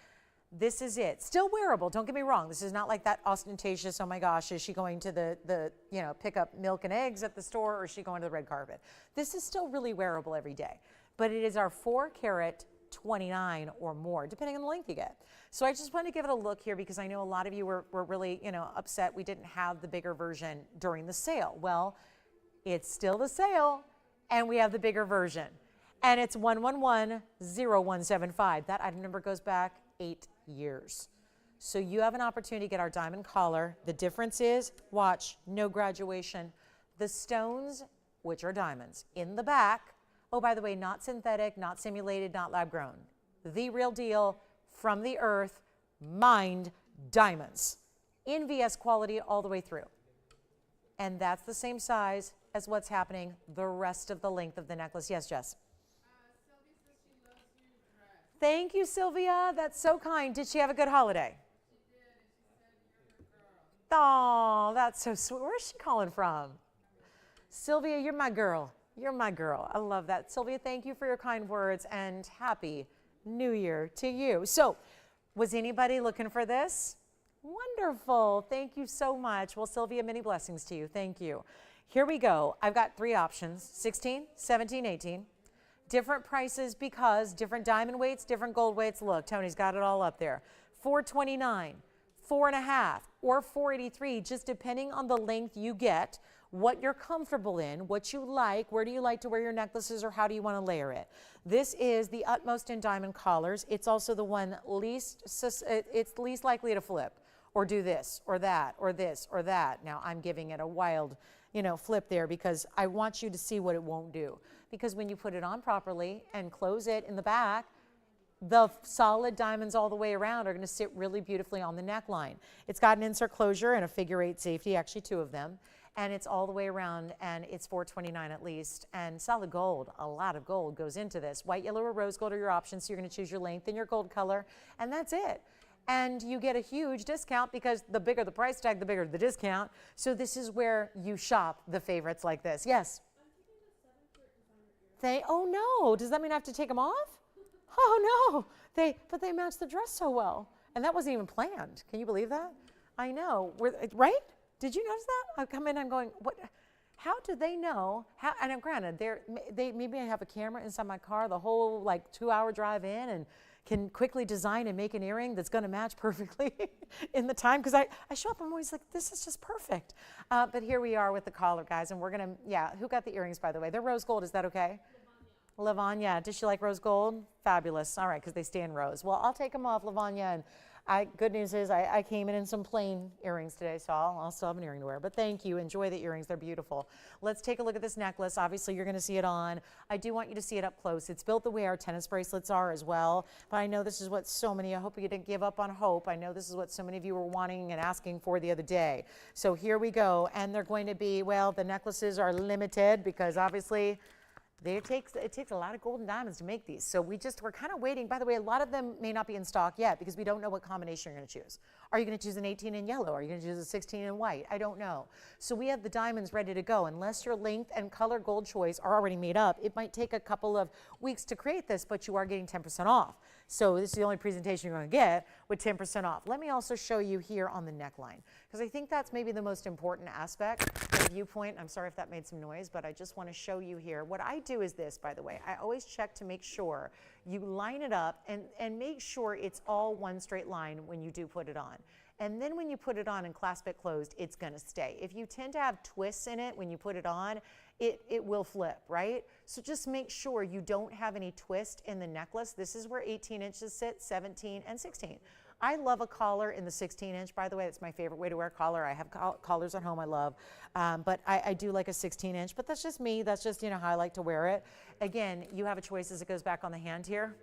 This is it. Still wearable, don't get me wrong. This is not like that ostentatious, oh my gosh, is she going to the pick up milk and eggs at the store, or is she going to the red carpet? This is still really wearable every day. But it is our 4 carat 29 or more, depending on the length you get. So I just wanted to give it a look here because I know a lot of you were really, upset we didn't have the bigger version during the sale. Well, it's still the sale, and we have the bigger version. And it's 111-0175. That item number goes back 8 years. So you have an opportunity to get our diamond collar. The difference is, watch, no graduation. The stones, which are diamonds, in the back, oh, by the way, not synthetic, not simulated, not lab grown. The real deal, from the earth, mined diamonds. In VS quality all the way through. And that's the same size as what's happening the rest of the length of the necklace. Yes, Jess? Thank you, Sylvia. That's so kind. Did she have a good holiday? Oh, that's so sweet. Where's she calling from? Sylvia, you're my girl. You're my girl. I love that. Sylvia, thank you for your kind words and happy New Year to you. So, was anybody looking for this? Wonderful. Thank you so much. Well, Sylvia, many blessings to you. Thank you. Here we go. I've got 3 options, 16, 17, 18. Different prices because different diamond weights, different gold weights. Look, Tony's got it all up there. $429, $4.5, or $483, just depending on the length you get, what you're comfortable in, what you like, where do you like to wear your necklaces, or how do you want to layer it. This is the utmost in diamond collars. It's also the one it's least likely to flip or do this or that or this or that. Now I'm giving it a wild, flip there because I want you to see what it won't do. Because when you put it on properly and close it in the back, the solid diamonds all the way around are going to sit really beautifully on the neckline. It's got an insert closure and a figure-8 safety, actually 2 of them. And it's all the way around, and it's $429 at least. And solid gold, a lot of gold goes into this. White, yellow, or rose gold are your options, so you're going to choose your length and your gold color, and that's it. And you get a huge discount because the bigger the price tag, the bigger the discount. So this is where you shop the favorites like this. Yes? Oh no, does that mean I have to take them off? Oh no, but they match the dress so well. And that wasn't even planned. Can you believe that? I know, right? Did you notice that? I come in, I'm going, what? How do they know? And granted, maybe I have a camera inside my car the whole 2-hour drive in and can quickly design and make an earring that's going to match perfectly in the time. Because I show up, I'm always like, this is just perfect. But here we are with the collar, guys, and we're going to, who got the earrings, by the way? They're rose gold, is that okay? Lavanya, does she like rose gold? Fabulous. All right, because they stay in rose. Well, I'll take them off, Lavanya, and good news is I came in some plain earrings today, so I'll still have an earring to wear. But thank you. Enjoy the earrings. They're beautiful. Let's take a look at this necklace. Obviously, you're going to see it on. I do want you to see it up close. It's built the way our tennis bracelets are as well. But I know this is what I hope you didn't give up on hope. I know this is what so many of you were wanting and asking for the other day. So here we go. And they're going to be, the necklaces are limited because obviously it takes a lot of gold and diamonds to make these. So we're kind of waiting. By the way, a lot of them may not be in stock yet because we don't know what combination you're going to choose. Are you going to choose an 18 in yellow? Are you going to choose a 16 in white? I don't know. So we have the diamonds ready to go. Unless your length and color gold choice are already made up, it might take a couple of weeks to create this, but you are getting 10% off. So this is the only presentation you're going to get with 10% off. Let me also show you here on the neckline, because I think that's maybe the most important aspect, the viewpoint. I'm sorry if that made some noise, but I just want to show you here. What I do is this, by the way. I always check to make sure you line it up and make sure it's all one straight line when you do put it on. And then when you put it on and clasp it closed, it's going to stay. If you tend to have twists in it when you put it on, it will flip, right? So just make sure you don't have any twist in the necklace. This is where 18 inches sit, 17 and 16. I love a collar in the 16 inch, by the way. That's my favorite way to wear a collar. I have collars at home I love, but I do like a 16 inch, but that's just me. That's just, how I like to wear it. Again, you have a choice as it goes back on the hand here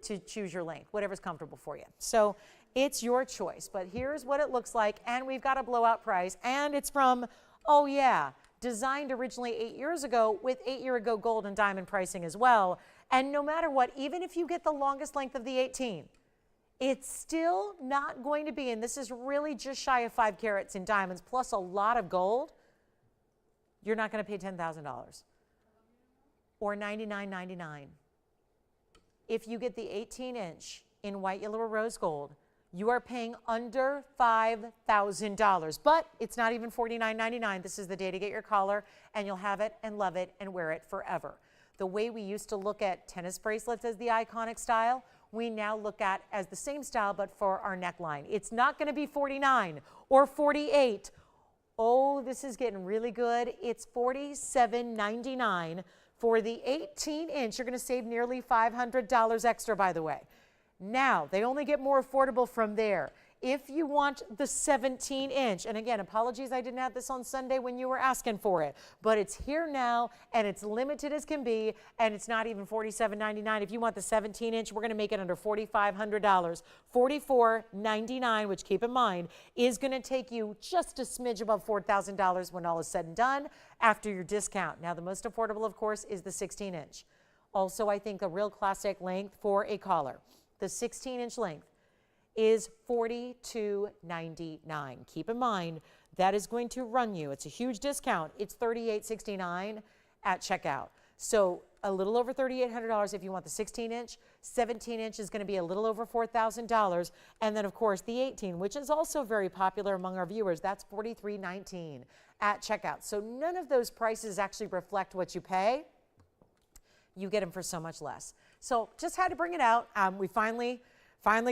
to choose your length, whatever's comfortable for you. So it's your choice, but here's what it looks like, and we've got a blowout price, and it's from, designed originally 8 years ago with 8-year-ago gold and diamond pricing as well. And no matter what, even if you get the longest length of the 18, it's still not going to be, and this is really just shy of 5 carats in diamonds plus a lot of gold, you're not going to pay $10,000 or $99.99. If you get the 18 inch in white, yellow, or rose gold, you are paying under $5,000, but it's not even $49.99. This is the day to get your collar, and you'll have it and love it and wear it forever. The way we used to look at tennis bracelets as the iconic style, we now look at as the same style, but for our neckline. It's not going to be 49 or 48. Oh, this is getting really good. It's $47.99 for the 18 inch. You're going to save nearly $500 extra, by the way. Now, they only get more affordable from there. If you want the 17 inch, and again, apologies I didn't have this on Sunday when you were asking for it, but it's here now, and it's limited as can be, and it's not even $47.99. If you want the 17 inch, we're going to make it under $4,500. $44.99, which keep in mind, is going to take you just a smidge above $4,000 when all is said and done after your discount. Now, the most affordable, of course, is the 16 inch. Also, I think a real classic length for a collar. The 16-inch length is $42.99. Keep in mind, that is going to run you, it's a huge discount, it's $38.69 at checkout. So a little over $3,800 if you want the 16-inch. 17-inch is going to be a little over $4,000. And then, of course, the 18, which is also very popular among our viewers, that's $43.19 at checkout. So none of those prices actually reflect what you pay. You get them for so much less. So just had to bring it out. We finally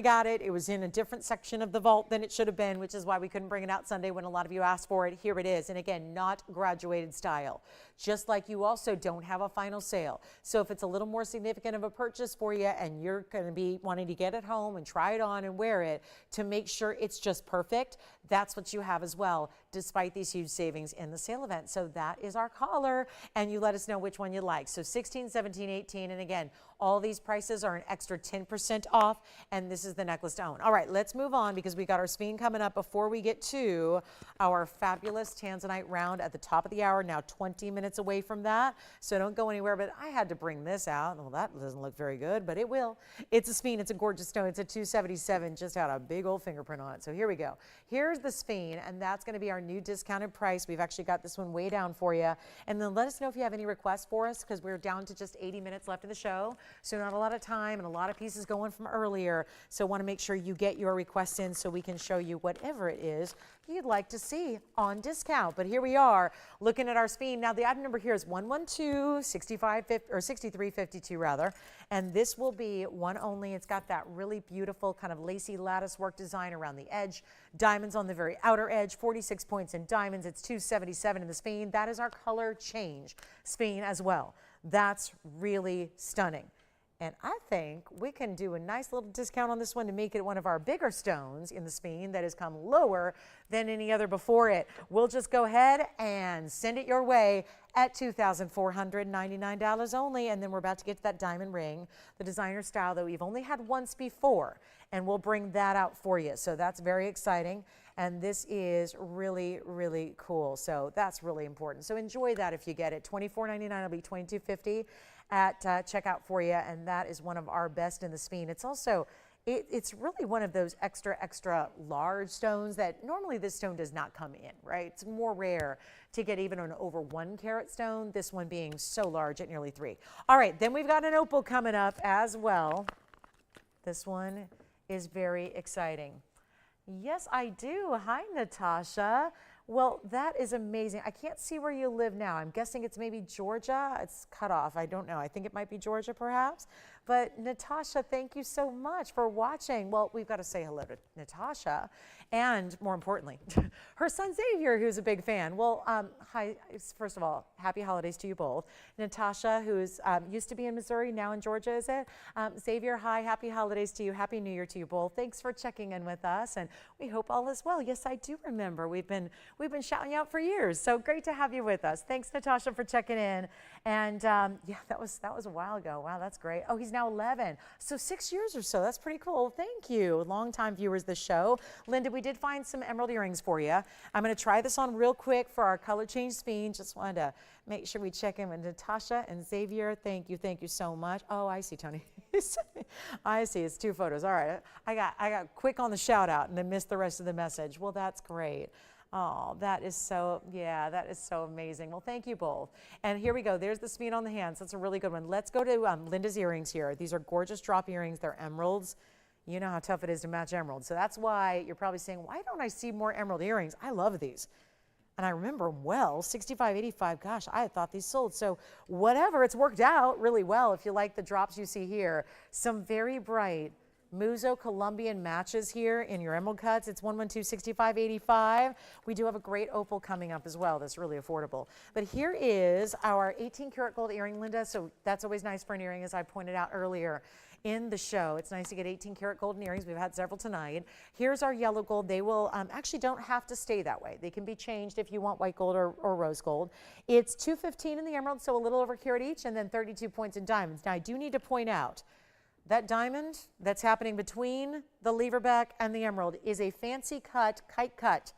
got it. It was in a different section of the vault than it should have been, which is why we couldn't bring it out Sunday when a lot of you asked for it. Here it is. And again, not graduated style. Just like you also don't have a final sale. So if it's a little more significant of a purchase for you and you're going to be wanting to get it home and try it on and wear it to make sure it's just perfect, that's what you have as well, despite these huge savings in the sale event. So that is our collar, and you let us know which one you like. So 16, 17, 18, and again, all these prices are an extra 10% off, and this is the necklace to own. All right, let's move on because we got our sphene coming up before we get to our fabulous Tanzanite round at the top of the hour. Now 20 minutes away from that, so don't go anywhere, but I had to bring this out. Well, that doesn't look very good, but it will. It's a sphene. It's a gorgeous stone. It's a 277, just had a big old fingerprint on it. So here we go. Here's the sphene, and that's going to be our new discounted price. We've actually got this one way down for you. And then let us know if you have any requests for us, because we're down to just 80 minutes left in the show, so not a lot of time and a lot of pieces going from earlier. So want to make sure you get your requests in so we can show you whatever it is you'd like to see on discount. But here we are looking at our sphene. Now the item number here is 112-6352 rather, and this will be one only. It's got that really beautiful kind of lacy lattice work design around the edge, diamonds on the very outer edge, 46 points in diamonds. It's 277 in the sphene. That is our color change sphene as well. That's really stunning. And I think we can do a nice little discount on this one to make it one of our bigger stones in the sphene that has come lower than any other before it. We'll just go ahead and send it your way at $2,499 only. And then we're about to get to that diamond ring, the designer style that we've only had once before. And we'll bring that out for you. So that's very exciting. And this is really, really cool. So that's really important. So enjoy that if you get it. $24.99 will be $22.50 at checkout for you. And that is one of our best in the sphene. It's also, it's really one of those extra large stones that normally this stone does not come in, right? It's more rare to get even an over 1 carat stone, this one being so large at nearly 3. All right, then we've got an opal coming up as well. This one is very exciting. Yes, I do. Hi, Natasha. Well, that is amazing. I can't see where you live now. I'm guessing it's maybe Georgia. It's cut off. I don't know. I think it might be Georgia, perhaps. But Natasha, thank you so much for watching. Well, we've got to say hello to Natasha and, more importantly, her son Xavier, who's a big fan. Well, hi. First of all, happy holidays to you both. Natasha, who's used to be in Missouri, now in Georgia, is it? Xavier, hi. Happy holidays to you. Happy New Year to you both. Thanks for checking in with us, and we hope all is well. Yes, I do remember. We've been shouting you out for years. So great to have you with us. Thanks, Natasha, for checking in. And yeah, that was a while ago. Wow, that's great. Oh, he's now 11. So 6 years or so. That's pretty cool. Thank you. Longtime viewers of the show. Linda, we did find some emerald earrings for you. I'm going to try this on real quick for our color change sphene. Just wanted to make sure we check in with Natasha and Xavier. Thank you so much. Oh, I see, Tony. I see. It's 2 photos. All right. I got quick on the shout out and then missed the rest of the message. Well, that's great. Oh, that is so amazing. Well, thank you both. And here we go. There's the sphene on the hands. That's a really good one. Let's go to Linda's earrings here. These are gorgeous drop earrings. They're emeralds. You know how tough it is to match emeralds. So that's why you're probably saying, why don't I see more emerald earrings? I love these. And I remember them well, $65.85. Gosh, I had thought these sold. So whatever, it's worked out really well if you like the drops you see here. Some very bright Muzo Colombian matches here in your emerald cuts. It's 112-6585. We do have a great opal coming up as well that's really affordable. But here is our 18 karat gold earring, Linda. So that's always nice for an earring, as I pointed out earlier in the show. It's nice to get 18 karat golden earrings. We've had several tonight. Here's our yellow gold. They will actually don't have to stay that way. They can be changed if you want white gold or rose gold. It's $215 in the emerald, so a little over a carat each, and then 32 points in diamonds. Now I do need to point out that diamond that's happening between the leverback and the emerald is a fancy cut, kite cut,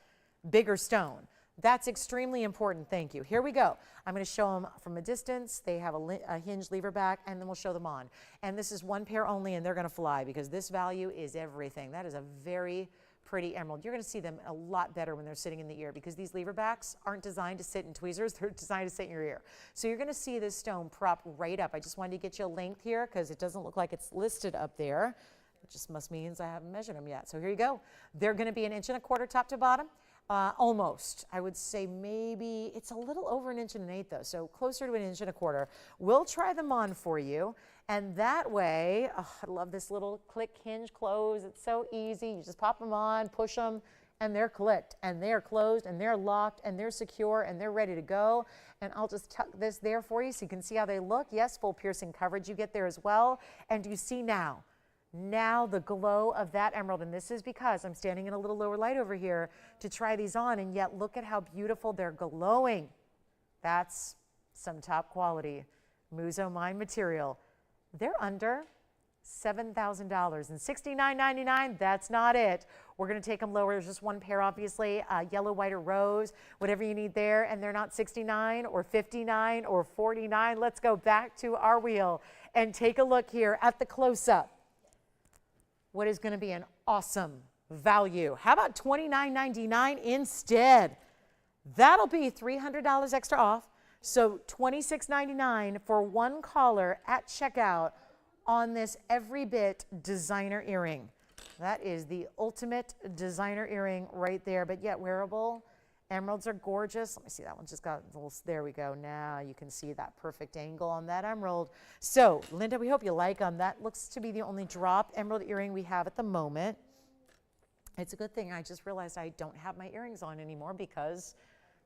bigger stone. That's extremely important. Thank you. Here we go. I'm going to show them from a distance. They have a hinge lever back, and then we'll show them on. And this is one pair only, and they're going to fly because this value is everything. That is a very pretty emerald. You're going to see them a lot better when they're sitting in the ear because these lever backs aren't designed to sit in tweezers. They're designed to sit in your ear. So you're going to see this stone prop right up. I just wanted to get you a length here because it doesn't look like it's listed up there. It just must means I haven't measured them yet. So here you go. They're going to be 1.25 inches top to bottom. Almost. I would say maybe it's a little over 1.8 inches though, so closer to 1.25 inches. We'll try them on for you, and that way, oh, I love this little click hinge close. It's so easy. You just pop them on, push them, and they're clicked, and they're closed, and they're locked, and they're secure, and they're ready to go. And I'll just tuck this there for you so you can see how they look. Yes, full piercing coverage you get there as well. And you see now the glow of that emerald, and this is because I'm standing in a little lower light over here to try these on, and yet look at how beautiful they're glowing. That's some top quality Muzo mine material. They're under $7,000 and $69.99. That's not it. We're going to take them lower. There's just one pair, obviously, yellow, white, or rose, whatever you need there, and they're not $69 or $59 or $49. Let's go back to our wheel and take a look here at the close-up. What is going to be an awesome value? How about $29.99 instead? That'll be $300 extra off. So $26.99 for one caller at checkout on this every bit designer earring. That is the ultimate designer earring right there, but yet wearable. Emeralds are gorgeous. Let me see, that one just got a little, there we go. Now you can see that perfect angle on that emerald. So, Linda, we hope you like them. That looks to be the only drop emerald earring we have at the moment. It's a good thing. I just realized I don't have my earrings on anymore because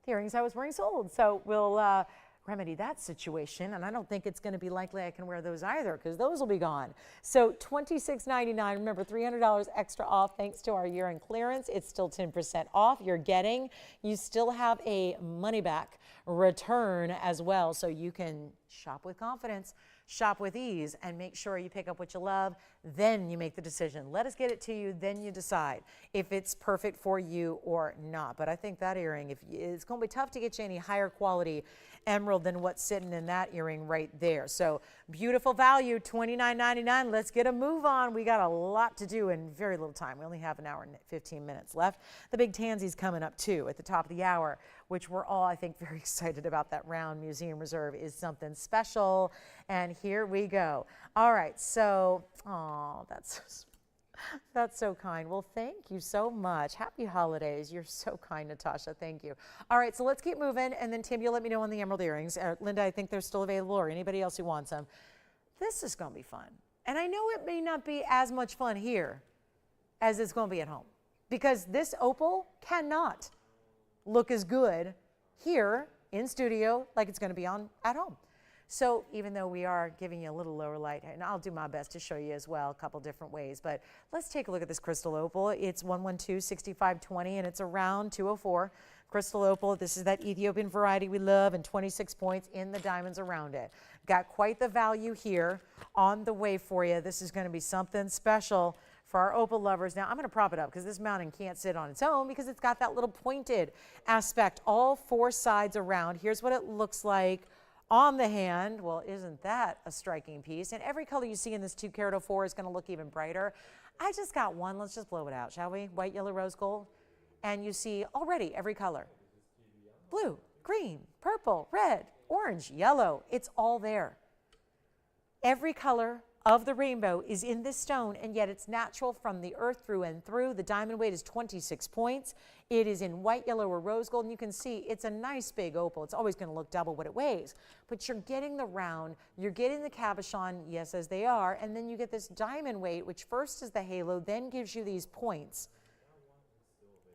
the earrings I was wearing sold. So we'll remedy that situation, and I don't think it's going to be likely I can wear those either because those will be gone. So $26.99, remember $300 extra off thanks to our year-end clearance. It's still 10% off. You still have a money back return as well, so you can shop with confidence, shop with ease, and make sure you pick up what you love. Then you make the decision. Let us get it to you, then you decide if it's perfect for you or not. But I think that earring, it's going to be tough to get you any higher quality emerald than what's sitting in that earring right there. So beautiful value, $29.99. Let's get a move on. We got a lot to do in very little time. We only have an hour and 15 minutes left. The big Tansy's coming up too at the top of the hour, which we're all, I think, very excited about. That round museum reserve is something special. And here we go. All right, so, oh, that's so kind. Well, thank you so much. Happy holidays. You're so kind, Natasha. Thank you. All right, so let's keep moving, and then Tim, you'll let me know on the emerald earrings. Linda, I think they're still available, or anybody else who wants them. This is going to be fun. And I know it may not be as much fun here as it's going to be at home, because this opal cannot look as good here in studio like it's going to be on at home. So even though we are giving you a little lower light, and I'll do my best to show you as well a couple different ways, but let's take a look at this crystal opal. It's 112-6520, and it's around 204. Crystal opal, this is that Ethiopian variety we love, and 26 points in the diamonds around it. Got quite the value here on the way for you. This is going to be something special for our opal lovers. Now I'm going to prop it up because this mounting can't sit on its own because it's got that little pointed aspect all four sides around. Here's what it looks like on the hand. Well, isn't that a striking piece? And every color you see in this 2 karat 04 is going to look even brighter. I just got one. Let's just blow it out, shall we? White, yellow, rose gold. And you see already every color. Blue, green, purple, red, orange, yellow. It's all there. Every color of the rainbow is in this stone, and yet it's natural from the earth through and through. The diamond weight is 26 points. It is in white, yellow, or rose gold, and you can see it's a nice big opal. It's always going to look double what it weighs, but you're getting the round, you're getting the cabochon, yes, as they are, and then you get this diamond weight, which first is the halo, then gives you these points.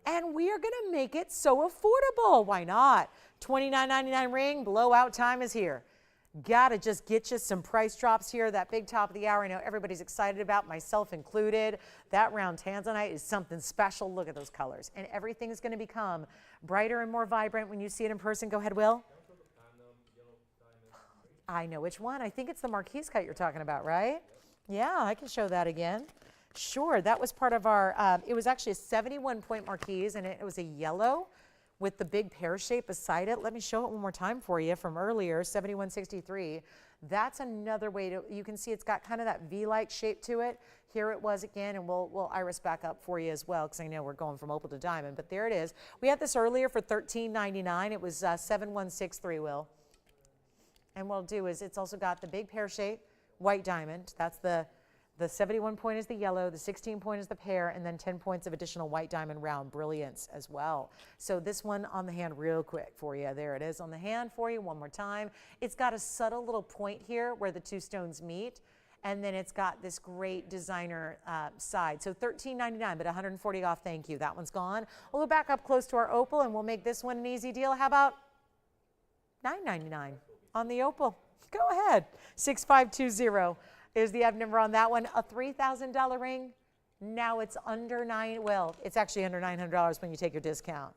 And we are going to make it so affordable. Why not? $29.99 ring, blowout time is here. Got to just get you some price drops here. That big top of the hour, I know everybody's excited about, myself included. That round Tanzanite is something special. Look at those colors. And everything is going to become brighter and more vibrant when you see it in person. Go ahead, Will. I know which one. I think it's the Marquise cut you're talking about, right? Yeah, I can show that again. Sure, that was part of our, it was actually a 71-point Marquise, and it was a yellow with the big pear shape beside it. Let me show it one more time for you from earlier, 7163. That's another way to, you can see it's got kind of that V-like shape to it. Here it was again, and we'll iris back up for you as well, because I know we're going from opal to diamond, but there it is. We had this earlier for $13.99. It was 7163, Will. And what I'll do is it's also got the big pear shape, white diamond. That's the 71 point is the yellow, the 16 point is the pear, and then 10 points of additional white diamond round brilliance as well. So this one on the hand real quick for you. There it is on the hand for you one more time. It's got a subtle little point here where the two stones meet. And then it's got this great designer side. So $13.99, but $140 off, thank you. That one's gone. We'll go back up close to our opal, and we'll make this one an easy deal. How about $9.99 on the opal? Go ahead. 6520 is the number on that one. A $3,000 ring. Now it's under well, it's actually under $900 when you take your discount.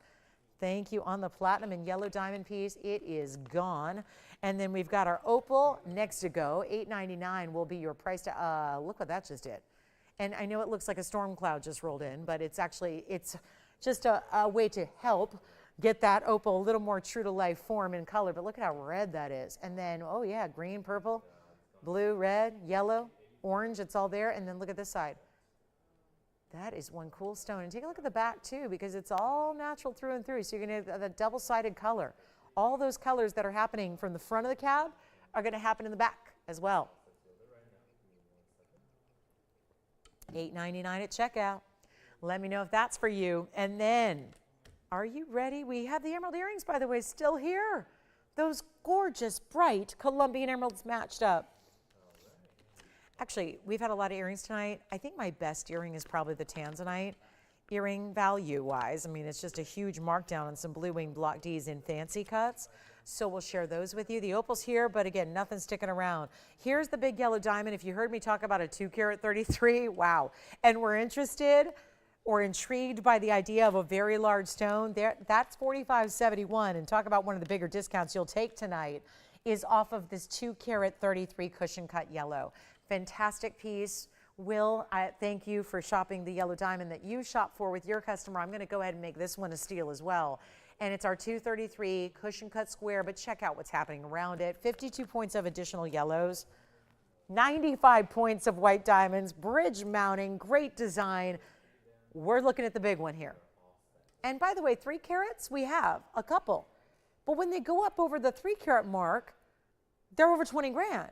Thank you. On the platinum and yellow diamond piece, it is gone. And then we've got our opal next to go. $8.99 will be your price to, look what that just did. And I know it looks like a storm cloud just rolled in, but it's actually, it's just a way to help get that opal a little more true to life form and color. But look at how red that is. And then, oh yeah, green, purple, blue, red, yellow, orange, it's all there. And then look at this side. That is one cool stone. And take a look at the back too, because it's all natural through and through. So you're going to have the double-sided color. All those colors that are happening from the front of the cab are going to happen in the back as well. $8.99 at checkout. Let me know if that's for you. And then, are you ready? We have the emerald earrings, by the way, still here. Those gorgeous, bright Colombian emeralds matched up. Actually, we've had a lot of earrings tonight. I think my best earring is probably the Tanzanite earring value-wise. I mean, it's just a huge markdown on some blue wing block Ds in fancy cuts. So we'll share those with you. The opal's here, but again, nothing's sticking around. Here's the big yellow diamond. If you heard me talk about a 2-carat 33, wow. And we're interested or intrigued by the idea of a very large stone, that's $45.71. And talk about one of the bigger discounts you'll take tonight is off of this 2-carat 33 cushion cut yellow. Fantastic piece. Will, I thank you for shopping the yellow diamond that you shop for with your customer. I'm going to go ahead and make this one a steal as well. And it's our 233 cushion cut square, but check out what's happening around it. 52 points of additional yellows, 95 points of white diamonds, bridge mounting, great design. We're looking at the big one here. And by the way, 3 carats, we have a couple. But when they go up over the 3-carat mark, they're over 20 grand.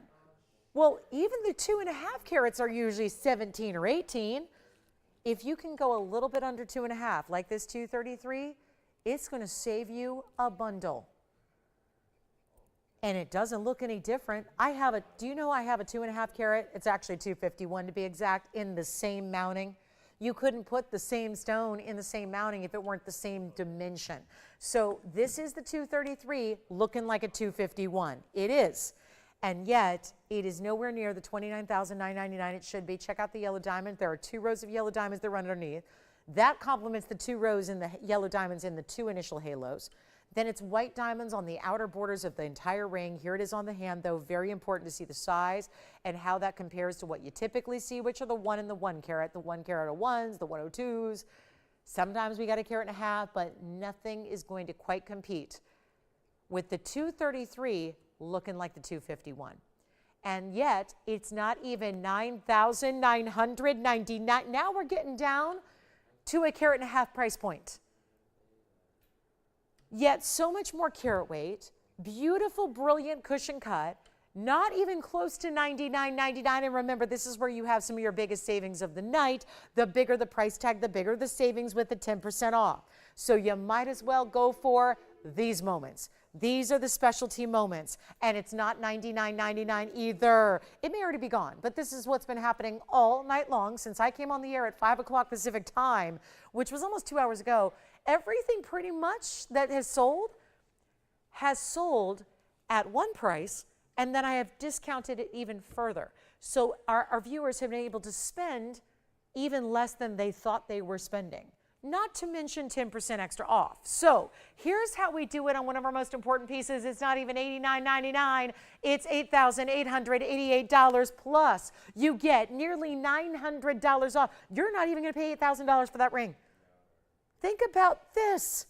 Well, even the 2.5 carats are usually 17 or 18. If you can go a little bit under 2.5, like this 233, it's going to save you a bundle. And it doesn't look any different. Do you know I have a 2.5 carat? It's actually 251 to be exact, in the same mounting. You couldn't put the same stone in the same mounting if it weren't the same dimension. So this is the 233 looking like a 251. It is. And yet, it is nowhere near the $29,999 it should be. Check out the yellow diamond. There are 2 rows of yellow diamonds that run underneath. That complements the 2 rows in the yellow diamonds in the 2 initial halos. Then it's white diamonds on the outer borders of the entire ring. Here it is on the hand, though. Very important to see the size and how that compares to what you typically see, which are the 1 and the 1 carat, the 1 carat 1s, the 102s. Sometimes we got 1.5 carats, but nothing is going to quite compete with the 233 looking like the 251. And yet, it's not even $9,999. Now we're getting down to a 1.5 carat price point. Yet so much more carat weight, beautiful, brilliant cushion cut, not even close to $99.99. And remember, this is where you have some of your biggest savings of the night. The bigger the price tag, the bigger the savings with the 10% off. So you might as well go for these moments. These are the specialty moments, and it's not $99.99 either. It may already be gone, but this is what's been happening all night long since I came on the air at 5 o'clock Pacific time, which was almost 2 hours ago. Everything pretty much that has sold at one price, and then I have discounted it even further. So our viewers have been able to spend even less than they thought they were spending. Not to mention 10% extra off. So here's how we do it on one of our most important pieces. It's not even $89.99. It's $8,888 plus. You get nearly $900 off. You're not even going to pay $8,000 for that ring. Think about this.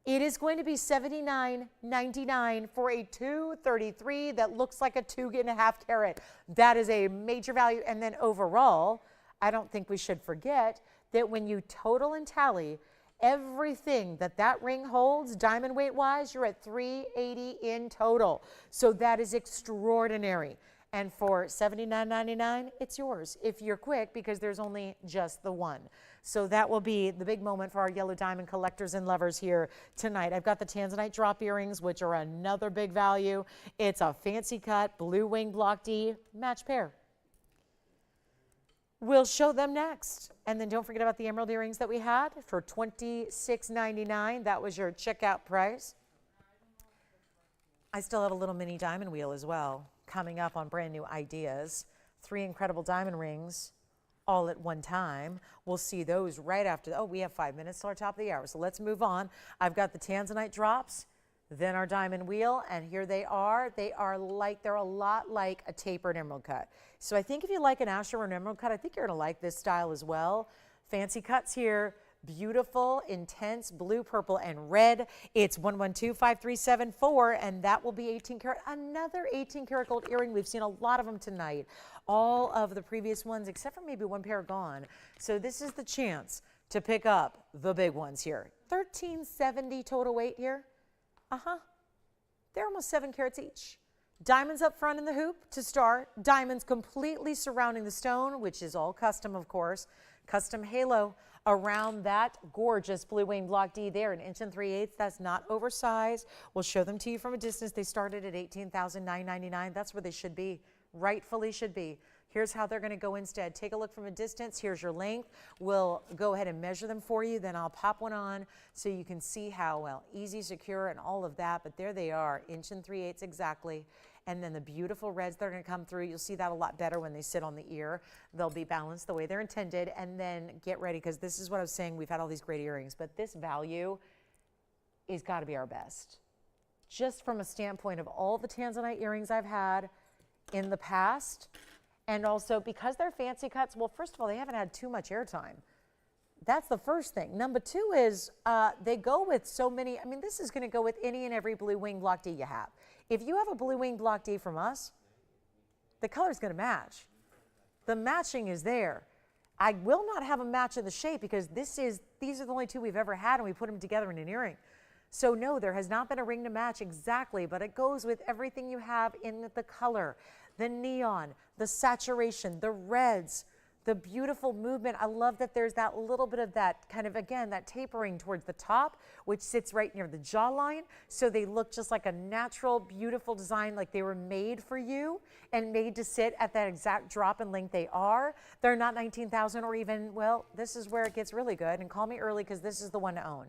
It is going to be $79.99 for a 233 that looks like a 2.5 carat. That is a major value. And then overall, I don't think we should forget that when you total and tally everything that that ring holds, diamond weight wise, you're at 380 in total. So that is extraordinary. And for $79.99, it's yours if you're quick, because there's only just the one. So that will be the big moment for our yellow diamond collectors and lovers here tonight. I've got the Tanzanite drop earrings, which are another big value. It's a fancy cut, blue wing block D, match pair. We'll show them next. And then don't forget about the emerald earrings that we had for $26.99. That was your checkout price. I still have a little mini diamond wheel as well, coming up on brand new ideas. 3 incredible diamond rings all at one time. We'll see those right after. Oh, we have 5 minutes till our top of the hour, so let's move on. I've got the Tanzanite drops, then our diamond wheel, and here they are. They're a lot like a tapered emerald cut. So I think if you like an Asher or an emerald cut, I think you're gonna like this style as well. Fancy cuts here. Beautiful, intense blue, purple, and red. It's 1125374, and that will be 18 karat. Another 18 karat gold earring. We've seen a lot of them tonight. All of the previous ones, except for maybe one pair, gone. So this is the chance to pick up the big ones here. 1370 total weight here. They're almost 7 carats each. Diamonds up front in the hoop to start. Diamonds completely surrounding the stone, which is all custom, of course. Custom halo around that gorgeous blue wing block D there, 1 3/8". That's not oversized. We'll show them to you from a distance. They started at $18,999. That's where they should be, rightfully should be. Here's how they're going to go instead. Take a look from a distance. Here's your length. We'll go ahead and measure them for you. Then I'll pop one on so you can see how, well, easy, secure, and all of that. But there they are, 1 3/8" exactly. And then the beautiful reds that are going to come through. You'll see that a lot better when they sit on the ear. They'll be balanced the way they're intended. And then get ready, because this is what I was saying. We've had all these great earrings, but this value is got to be our best. Just from a standpoint of all the Tanzanite earrings I've had in the past, and also because they're fancy cuts, well, first of all, they haven't had too much airtime. That's the first thing. Number two is they go with so many. I mean, this is going to go with any and every blue wing block D you have. If you have a blue wing block D from us, the color's going to match. The matching is there. I will not have a match of the shape, because these are the only 2 we've ever had, and we put them together in an earring. So no, there has not been a ring to match exactly, but it goes with everything you have in the color, the neon, the saturation, the reds, the beautiful movement. I love that there's that little bit of that kind of, again, that tapering towards the top, which sits right near the jawline. So they look just like a natural, beautiful design, like they were made for you and made to sit at that exact drop in length they are. They're not 19,000 or even, well, this is where it gets really good. And call me early, because this is the one to own.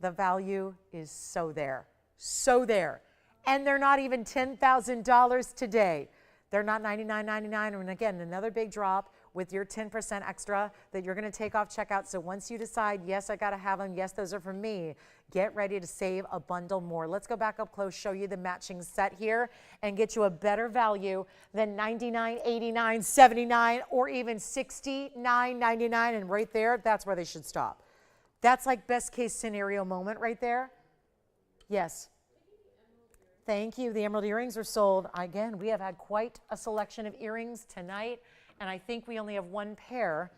The value is so there, so there. And they're not even $10,000 today. They're not $99.99, and again, another big drop with your 10% extra that you're going to take off checkout. So once you decide, yes, I got to have them, yes, those are for me, get ready to save a bundle more. Let's go back up close, show you the matching set here, and get you a better value than $99, $89, $79, or even $69.99. And right there, that's where they should stop. That's like best case scenario moment right there. Yes. Thank you. The emerald earrings are sold. Again, we have had quite a selection of earrings tonight, and I think we only have 1 pair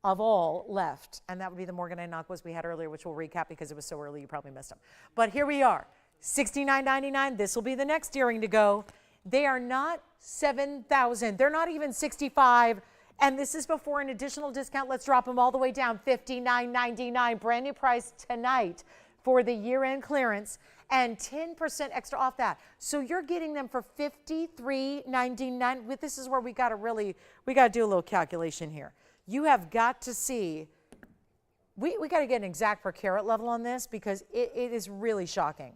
of all left, and that would be the Morganite and aquas we had earlier, which we'll recap because it was so early you probably missed them. But here we are, $69.99. This will be the next earring to go. They are not $7,000. They're not even $65,000, and this is before an additional discount. Let's drop them all the way down, $59.99. Brand new price tonight for the year-end clearance, and 10% extra off that. So you're getting them for $53.99. This is where we got to do a little calculation here. You have got to see, we got to get an exact per carat level on this, because it is really shocking.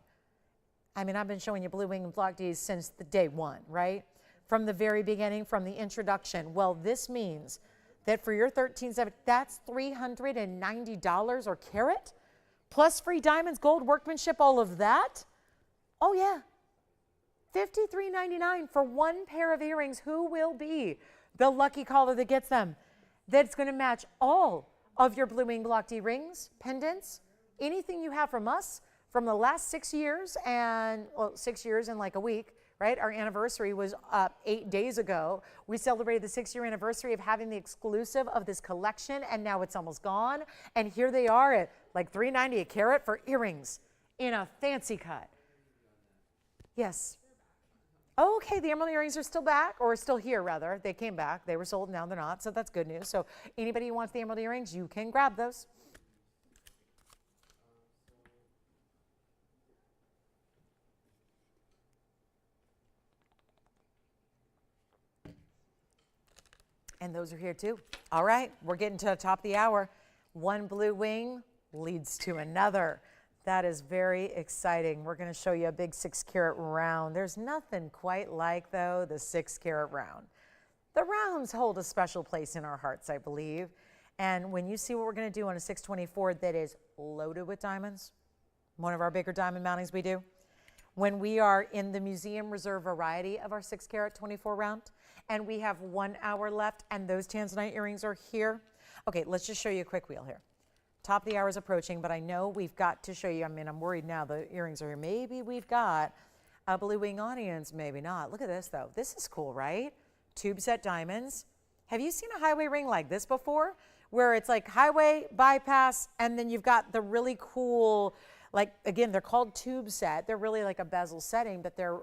I mean, I've been showing you blue wing and block Ds since the day one, right? From the very beginning, from the introduction. Well, this means that for your $13.70, that's $390 or carat, plus free diamonds, gold, workmanship, all of that. Oh yeah, $53.99 for 1 pair of earrings. Who will be the lucky caller that gets them? That's going to match all of your blue wing block D rings, pendants, anything you have from us from the last 6 years, and well, 6 years in like a week, right? Our anniversary was 8 days ago. We celebrated the 6-year anniversary of having the exclusive of this collection, and now it's almost gone. And here they are at like $3.90 a carat for earrings in a fancy cut. Yes. Oh, okay, the emerald earrings are still back, or still here rather. They came back. They were sold, now they're not, so that's good news. So anybody who wants the emerald earrings, you can grab those. And those are here too. All right, we're getting to the top of the hour. One blue wing leads to another. That is very exciting. We're going to show you a big 6-carat round. There's nothing quite like, though, the 6-carat round. The rounds hold a special place in our hearts, I believe. And when you see what we're going to do on a 624 that is loaded with diamonds, one of our bigger diamond mountings we do, when we are in the museum reserve variety of our 6-carat 24 round, and we have 1 hour left, and those Tanzanite earrings are here. Okay, let's just show you a quick wheel here. Top of the hour is approaching, but I know we've got to show you. I mean, I'm worried now the earrings are here. Maybe we've got a blue wing audience, maybe not. Look at this, though. This is cool, right? Tube set diamonds. Have you seen a highway ring like this before? Where it's like highway, bypass, and then you've got the really cool, like, again, they're called tube set. They're really like a bezel setting, but they're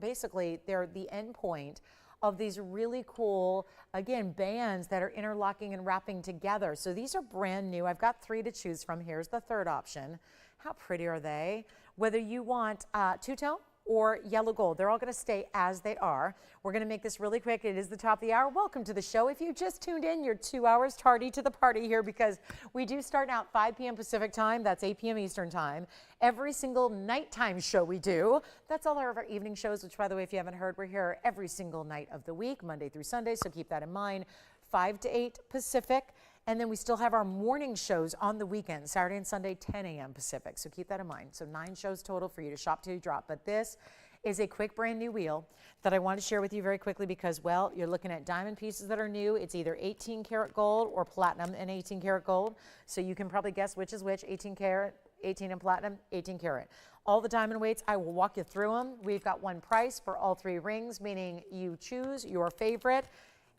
basically, they're the end point of these really cool, again, bands that are interlocking and wrapping together. So these are brand new. I've got 3 to choose from. Here's the third option. How pretty are they? Whether you want two-tone or yellow gold, they're all gonna stay as they are. We're gonna make this really quick. It is the top of the hour. Welcome to the show. If you just tuned in, you're 2 hours tardy to the party here, because we do start out 5 p.m. Pacific time. That's 8 p.m. Eastern time. Every single nighttime show we do. That's all of our evening shows, which, by the way, if you haven't heard, we're here every single night of the week, Monday through Sunday, so keep that in mind. 5 to 8 Pacific. And then we still have our morning shows on the weekend, Saturday and Sunday, 10 a.m. Pacific. So keep that in mind. So 9 shows total for you to shop till you drop. But this is a quick brand new wheel that I want to share with you very quickly because, well, you're looking at diamond pieces that are new. It's either 18 karat gold or platinum and 18 karat gold. So you can probably guess which is which, 18 karat, 18 and platinum, 18 karat. All the diamond weights, I will walk you through them. We've got one price for all 3 rings, meaning you choose your favorite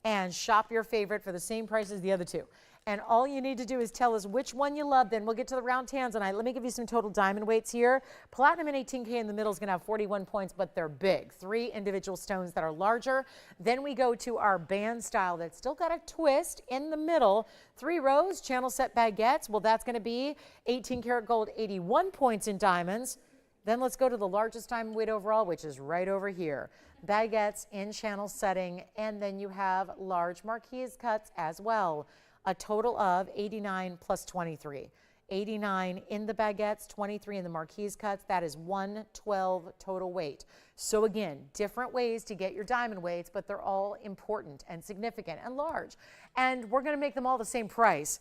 and shop your favorite for the same price as the other 2. And all you need to do is tell us which one you love. Then we'll get to the round Tanzanite. Let me give you some total diamond weights here. Platinum and 18K in the middle is going to have 41 points, but they're big. 3 individual stones that are larger. Then we go to our band style that's still got a twist in the middle. 3 rows, channel set baguettes. Well, that's going to be 18 karat gold, 81 points in diamonds. Then let's go to the largest diamond weight overall, which is right over here. Baguettes in channel setting, and then you have large marquise cuts as well. A total of 89 plus 23. 89 in the baguettes, 23 in the marquise cuts. That is 112 total weight. So again, different ways to get your diamond weights, but they're all important and significant and large. And we're going to make them all the same price.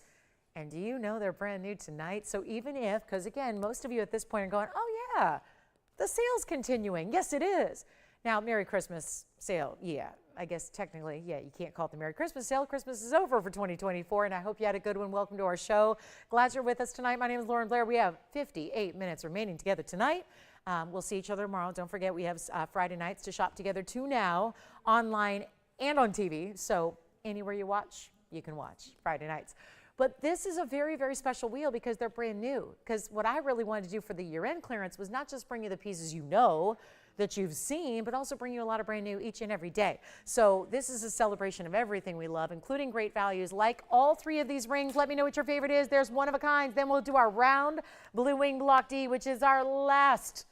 And do you know they're brand new tonight? So even if, because again, most of you at this point are going, oh yeah, the sale's continuing. Yes, it is. Now, Merry Christmas sale, yeah. I guess technically, yeah, you can't call it the Merry Christmas sale. Christmas is over for 2024, and I hope you had a good one. Welcome to our show. Glad you're with us tonight. My name is Lauren Blair. We have 58 minutes remaining together tonight. We'll see each other tomorrow. Don't forget, we have Friday nights to shop together too now, online and on TV. So anywhere you watch, you can watch Friday nights. But this is a very, very special wheel because they're brand new. Because what I really wanted to do for the year-end clearance was not just bring you the pieces you know, that you've seen, but also bring you a lot of brand new each and every day. So this is a celebration of everything we love, including great values like all 3 of these rings. Let me know what your favorite is. There's one of a kind. Then we'll do our round blue wing block D, which is our last,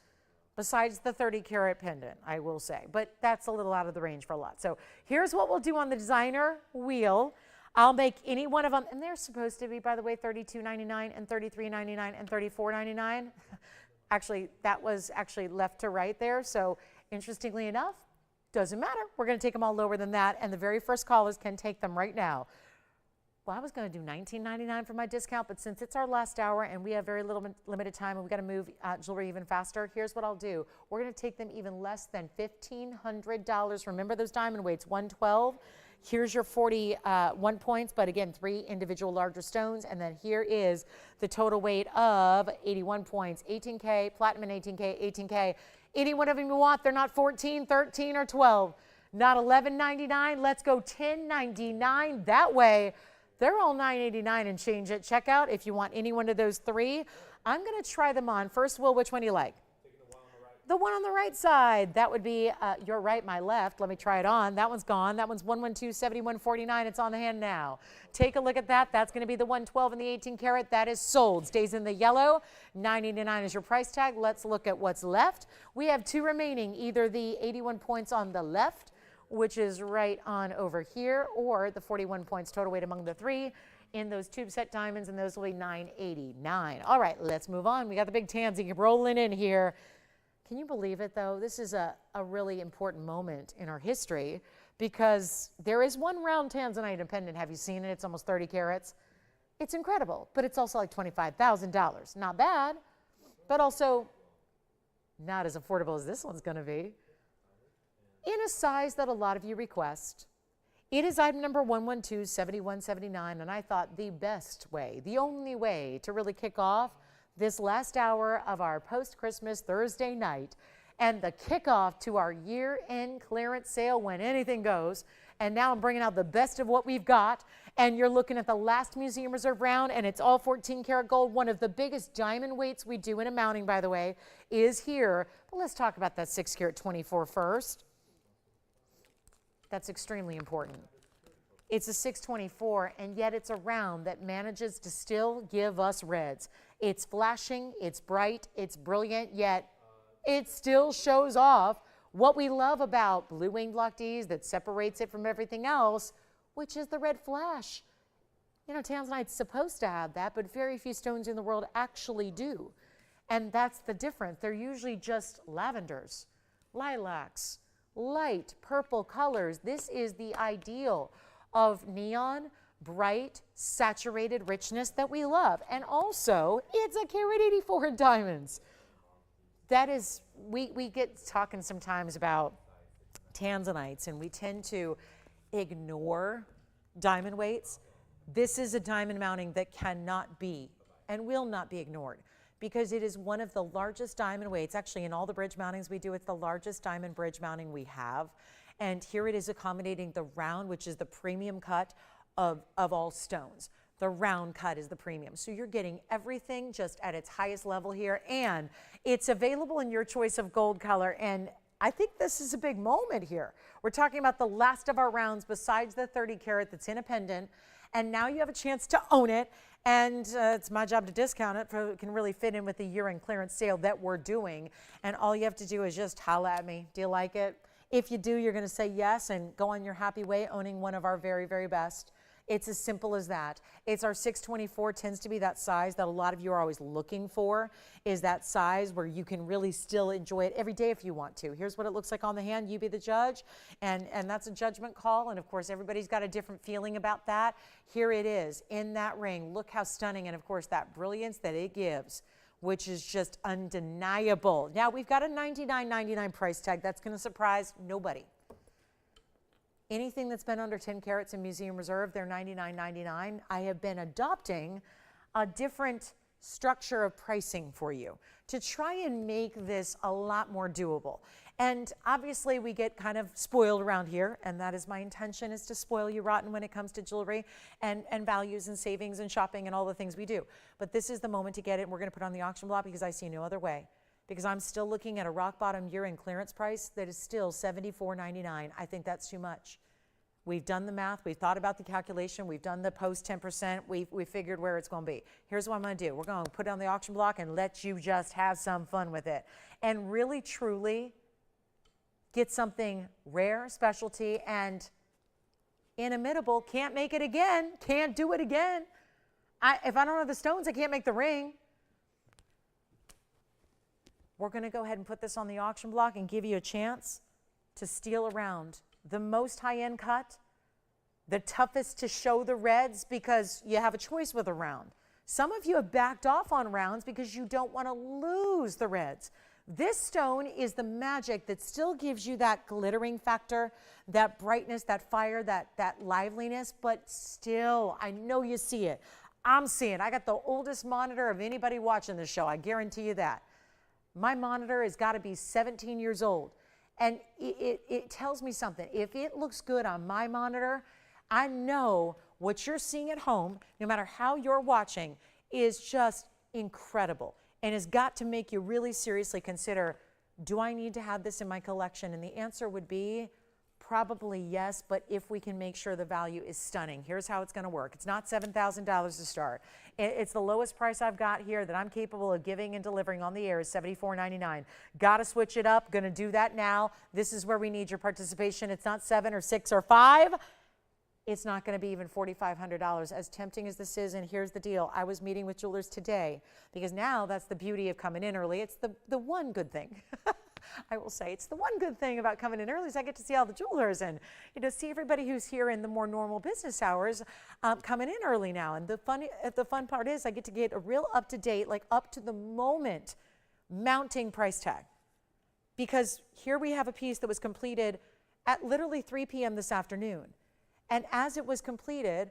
besides the 30 karat pendant, I will say. But that's a little out of the range for a lot. So here's what we'll do on the designer wheel. I'll make any one of them, and they're supposed to be, by the way, $32.99 and $33.99 and $34.99. Actually, that was actually left to right there. So interestingly enough, doesn't matter. We're going to take them all lower than that. And the very first callers can take them right now. Well, I was going to do $19.99 for my discount, but since it's our last hour and we have very little limited time and we got to move jewelry even faster, here's what I'll do. We're going to take them even less than $1,500. Remember those diamond weights, 112. Here's your 41 points, but again, 3 individual larger stones. And then here is the total weight of 81 points, 18K, platinum and 18K, 18K. Any one of them you want, they're not 14, 13, or 12. Not $11.99. Let's go $10.99. That way, they're all $9.89 and change at checkout. If you want any one of those 3, I'm going to try them on. First, Will, which one do you like? The one on the right side. That would be your right, my left. Let me try it on. That one's gone. That one's 112.71.49. It's on the hand now. Take a look at that. That's going to be the 112 and the 18 karat. That is sold. Stays in the yellow. $9.89 is your price tag. Let's look at what's left. We have 2 remaining. Either the 81 points on the left, which is right on over here, or the 41 points total weight among the 3 in those tube set diamonds, and those will be $9.89. All right, let's move on. We got the big Tanzanite rolling in here. Can you believe it, though? This is a really important moment in our history because there is one round Tanzanite and pendant. Have you seen it? It's almost 30 carats. It's incredible, but it's also like $25,000. Not bad, but also not as affordable as this one's going to be. In a size that a lot of you request. It is item number 112.71.79, and I thought the best way, the only way to really kick off this last hour of our post-Christmas Thursday night and the kickoff to our year-end clearance sale when anything goes. And now I'm bringing out the best of what we've got, and you're looking at the last Museum Reserve round, and it's all 14 karat gold. One of the biggest diamond weights we do in a mounting, by the way, is here. But let's talk about that 6 karat 24 first. That's extremely important. It's a 624, and yet it's a round that manages to still give us reds. It's flashing, it's bright, it's brilliant, yet it still shows off what we love about blue wing block Ds that separates it from everything else, which is the red flash. You know, Tanzanite's supposed to have that, but very few stones in the world actually do. And that's the difference. They're usually just lavenders, lilacs, light purple colors. This is the ideal of neon, bright, saturated richness that we love. And also, it's a carat 84 in diamonds. That is, we get talking sometimes about Tanzanites, and we tend to ignore diamond weights. This is a diamond mounting that cannot be and will not be ignored because it is one of the largest diamond weights. Actually, in all the bridge mountings we do, it's the largest diamond bridge mounting we have. And here it is accommodating the round, which is the premium cut of all stones. The round cut is the premium. So you're getting everything just at its highest level here. And it's available in your choice of gold color. And I think this is a big moment here. We're talking about the last of our rounds besides the 30 karat that's in a pendant. And now you have a chance to own it. And it's my job to discount it so it can really fit in with the year-end clearance sale that we're doing. And all you have to do is just holla at me. Do you like it? If you do, you're going to say yes and go on your happy way owning one of our very, very best. It's as simple as that. It's our 624, tends to be that size that a lot of you are always looking for, is that size where you can really still enjoy it every day if you want to. Here's what it looks like on the hand. You be the judge, and that's a judgment call, and of course everybody's got a different feeling about that. Here it is in that ring. Look how stunning, and of course that brilliance that it gives, which is just undeniable. Now we've got a $99.99 price tag. That's going to surprise nobody. Anything that's been under 10 carats in Museum Reserve, they're $99.99. I have been adopting a different structure of pricing for you to try and make this a lot more doable. And obviously we get kind of spoiled around here, and that is my intention, is to spoil you rotten when it comes to jewelry and values and savings and shopping and all the things we do. But this is the moment to get it, and we're going to put it on the auction block because I see no other way. Because I'm still looking at a rock bottom year-end clearance price that is still $74.99. I think that's too much. We've done the math. We've thought about the calculation. We've done the post 10%. We figured where it's going to be. Here's what I'm going to do. We're going to put it on the auction block and let you just have some fun with it. And really, truly get something rare, specialty, and inimitable. Can't make it again. Can't do it again. If I don't have the stones, I can't make the ring. We're going to go ahead and put this on the auction block and give you a chance to steal around the most high-end cut, the toughest to show the reds because you have a choice with a round. Some of you have backed off on rounds because you don't want to lose the reds. This stone is the magic that still gives you that glittering factor, that brightness, that fire, that liveliness, but still, I know you see it. I'm seeing it. I got the oldest monitor of anybody watching this show. I guarantee you that. My monitor has got to be 17 years old. And it tells me something. If it looks good on my monitor, I know what you're seeing at home, no matter how you're watching, is just incredible and has got to make you really seriously consider, do I need to have this in my collection? And the answer would be probably yes, but if we can make sure the value is stunning. Here's how it's going to work. It's not $7,000 to start. It's the lowest price I've got here that I'm capable of giving and delivering on the air is $74.99. Got to switch it up. Going to do that now. This is where we need your participation. It's not 7 or 6 or 5. It's not going to be even $4,500, as tempting as this is. And here's the deal. I was meeting with jewelers today because now that's the beauty of coming in early. It's the one good thing. I will say it's the one good thing about coming in early is I get to see all the jewelers and see everybody who's here in the more normal business hours coming in early now. And the fun part is I get to get a real up-to-date, like up to the moment mounting price tag. Because here we have a piece that was completed at literally 3 p.m. this afternoon. And as it was completed,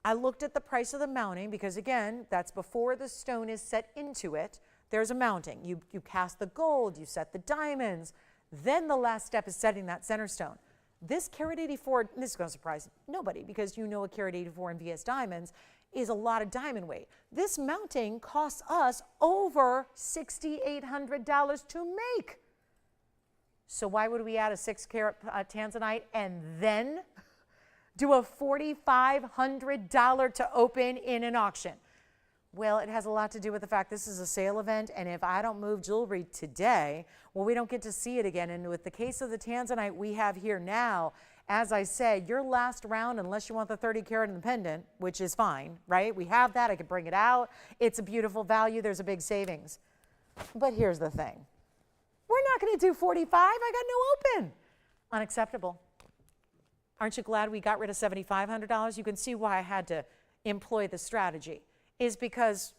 I looked at the price of the mounting because, again, that's before the stone is set into it. There's a mounting. You cast the gold, you set the diamonds. Then the last step is setting that center stone. This carat 84, this is going to surprise nobody because you know a carat 84 in VS diamonds is a lot of diamond weight. This mounting costs us over $6,800 to make. So why would we add a 6 carat Tanzanite and then do a $4,500 to open in an auction? Well, it has a lot to do with the fact this is a sale event, and if I don't move jewelry today, well, we don't get to see it again. And with the case of the Tanzanite we have here now, as I said, your last round, unless you want the 30 carat and the pendant, which is fine, right? We have that. I could bring it out. It's a beautiful value. There's a big savings. But here's the thing. We're not going to do 45. I got no open. Unacceptable. Aren't you glad we got rid of $7,500? You can see why I had to employ the strategy. Is because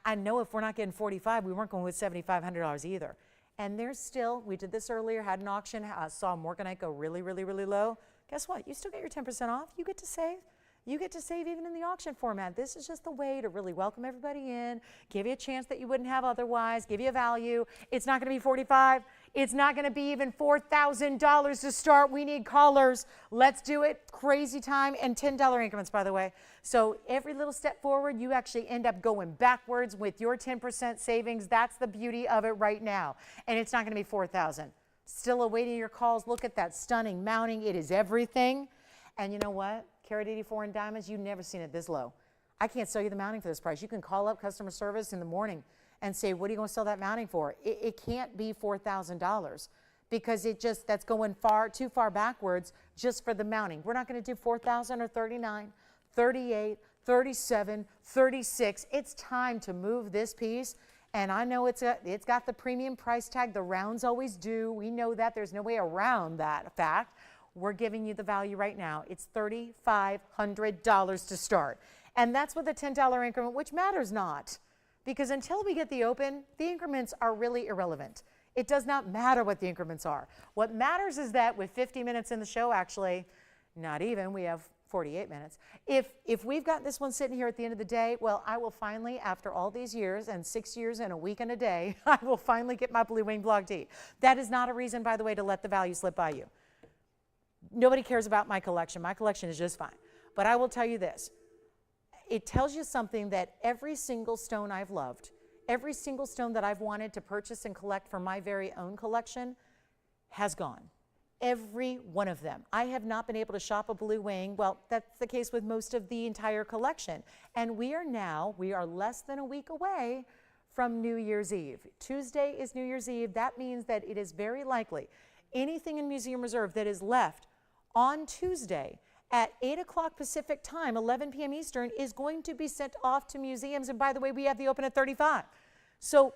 I know if we're not getting 45, we weren't going with $7,500 either. And there's still, we did this earlier, had an auction, saw Morganite go really, really, really low. Guess what? You still get your 10% off. You get to save. You get to save even in the auction format. This is just the way to really welcome everybody in, give you a chance that you wouldn't have otherwise, give you a value. It's not going to be 45. It's not going to be even $4,000 to start. We need callers. Let's do it. Crazy time. And $10 increments, by the way. So every little step forward, you actually end up going backwards with your 10% savings. That's the beauty of it right now. And it's not going to be $4,000. Still awaiting your calls. Look at that stunning mounting. It is everything. And you know what? Carat 84 in diamonds, you've never seen it this low. I can't sell you the mounting for this price. You can call up customer service in the morning and say, what are you going to sell that mounting for? It can't be $4,000 because that's going too far backwards just for the mounting. We're not going to do 4,000 or 39, 38, 37, 36. It's time to move this piece. And I know it's got the premium price tag. The rounds always do. We know that. There's no way around that fact. We're giving you the value right now. It's $3,500 to start. And that's with a $10 increment, which matters not. Because until we get the open, the increments are really irrelevant. It does not matter what the increments are. What matters is that with 50 minutes in the show, actually, not even, we have 48 minutes. If we've got this one sitting here at the end of the day, well, I will finally, after all these years and 6 years and a week and a day, I will finally get my Blue Wing Blog D. That is not a reason, by the way, to let the value slip by you. Nobody cares about my collection. My collection is just fine. But I will tell you this. It tells you something that every single stone I've loved, every single stone that I've wanted to purchase and collect for my very own collection has gone. Every one of them. I have not been able to shop a Blue Wing. Well, that's the case with most of the entire collection. And we are less than a week away from New Year's Eve. Tuesday is New Year's Eve. That means that it is very likely anything in Museum Reserve that is left on Tuesday at 8 o'clock Pacific time, 11 p.m. Eastern, is going to be sent off to museums. And by the way, we have the open at 35. So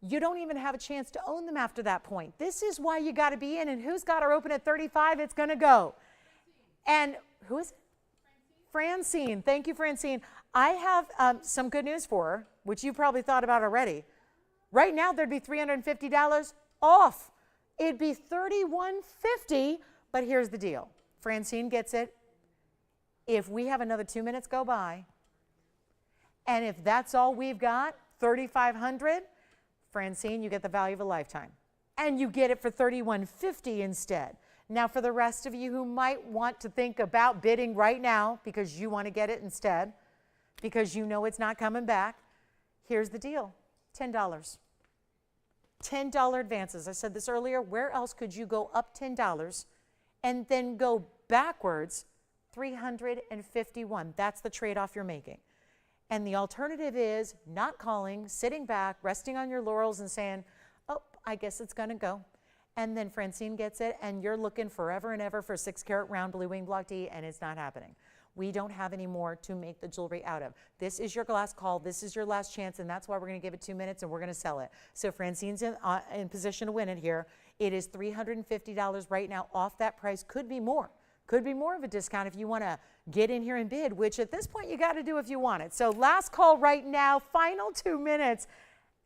you don't even have a chance to own them after that point. This is why you got to be in. And who's got our open at 35? It's going to go. And who is it? Francine. Thank you, Francine. I have some good news for her, which you probably thought about already. Right now, there'd be $350 off. It'd be $31.50, but here's the deal. Francine gets it. If we have another 2 minutes go by, and if that's all we've got, $3,500, Francine, you get the value of a lifetime. And you get it for $31.50 instead. Now, for the rest of you who might want to think about bidding right now because you want to get it instead, because you know it's not coming back, here's the deal, $10. $10 advances. I said this earlier, where else could you go up $10 and then go backwards $351? That's the trade-off you're making. And the alternative is not calling, sitting back, resting on your laurels and saying, oh, I guess it's going to go. And then Francine gets it, and you're looking forever and ever for 6-carat round blue wing block D, and it's not happening. We don't have any more to make the jewelry out of. This is your last call. This is your last chance, and that's why we're going to give it 2 minutes, and we're going to sell it. So Francine's in position to win it here. It is $350 right now off that price. Could be more. Could be more of a discount if you want to get in here and bid, which at this point you got to do if you want it. So last call right now, final 2 minutes,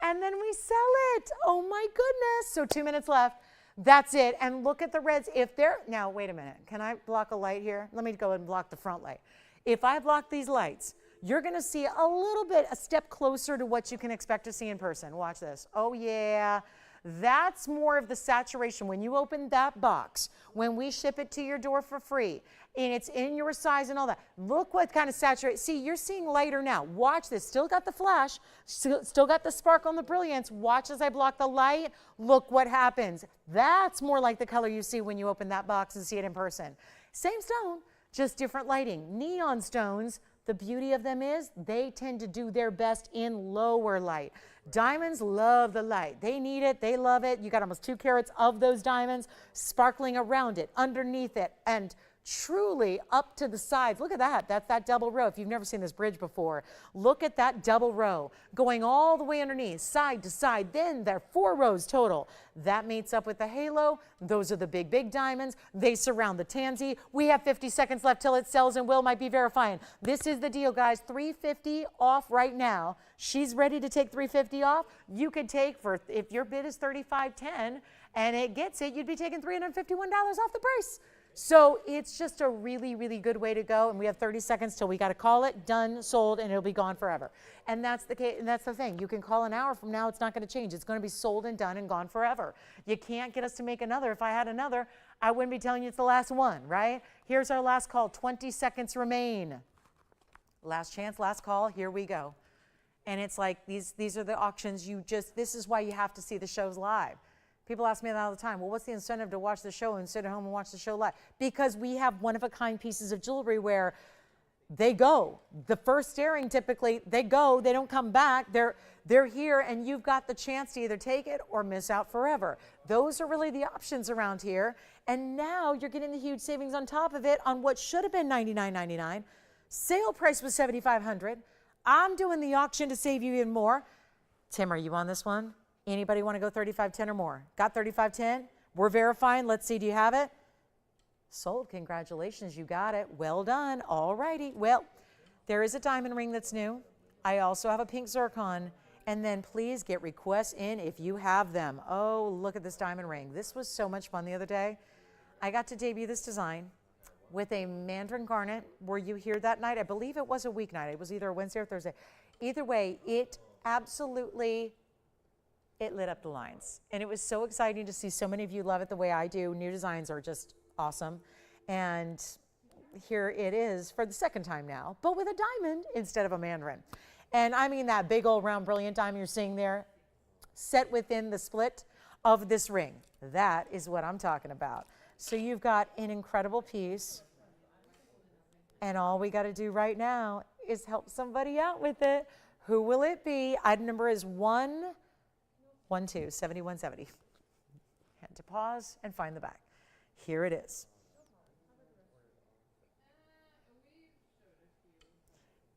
and then we sell it. Oh my goodness. So 2 minutes left. That's it. And look at the reds. If they're, now wait a minute. Can I block a light here? Let me go ahead and block the front light. If I block these lights, you're going to see a little bit, a step closer to what you can expect to see in person. Watch this. Oh yeah. That's more of the saturation. When you open that box, when we ship it to your door for free, and it's in your size and all that, look what kind of saturate. See, you're seeing lighter now. Watch this. Still got the flash, still got the sparkle and the brilliance. Watch as I block the light. Look what happens. That's more like the color you see when you open that box and see it in person. Same stone, just different lighting. Neon stones, the beauty of them is they tend to do their best in lower light. Diamonds love the light. They need it. They love it. You got almost 2 carats of those diamonds sparkling around it, underneath it, and truly up to the sides. Look at that. That's that double row. If you've never seen this bridge before, look at that double row going all the way underneath, side to side. Then there are 4 rows total. That meets up with the halo. Those are the big, big diamonds. They surround the tansy. We have 50 seconds left till it sells, and Will might be verifying. This is the deal, guys. $350 off right now. She's ready to take $350 off. You could take, for if your bid is $35.10 and it gets it, you'd be taking $351 off the price. So it's just a really, really good way to go. And we have 30 seconds till we got to call it, done, sold, and it'll be gone forever. And that's the case, and that's the thing. You can call an hour from now, it's not going to change. It's going to be sold and done and gone forever. You can't get us to make another. If I had another, I wouldn't be telling you it's the last one, right? Here's our last call. 20 seconds remain. Last chance, last call. Here we go. And it's like these are the auctions. This is why you have to see the shows live. People ask me that all the time. Well, what's the incentive to watch the show and sit at home and watch the show live? Because we have one-of-a-kind pieces of jewelry where they go. The first airing, typically, they go. They don't come back. They're here, and you've got the chance to either take it or miss out forever. Those are really the options around here. And now you're getting the huge savings on top of it on what should have been $99.99. Sale price was $7,500. I'm doing the auction to save you even more. Tim, are you on this one? Anybody want to go $35.10 or more? Got $35.10? We're verifying. Let's see. Do you have it? Sold. Congratulations. You got it. Well done. All righty. Well, there is a diamond ring that's new. I also have a pink zircon. And then please get requests in if you have them. Oh, look at this diamond ring. This was so much fun the other day. I got to debut this design with a mandarin garnet. Were you here that night? I believe it was a weeknight. It was either a Wednesday or Thursday. Either way, it absolutely... it lit up the lines. And it was so exciting to see so many of you love it the way I do. New designs are just awesome. And here it is for the second time now, but with a diamond instead of a mandarin. And I mean that big old round brilliant diamond you're seeing there, set within the split of this ring. That is what I'm talking about. So you've got an incredible piece. And all we got to do right now is help somebody out with it. Who will it be? Item number is 7170. Had to pause and find the back. Here it is.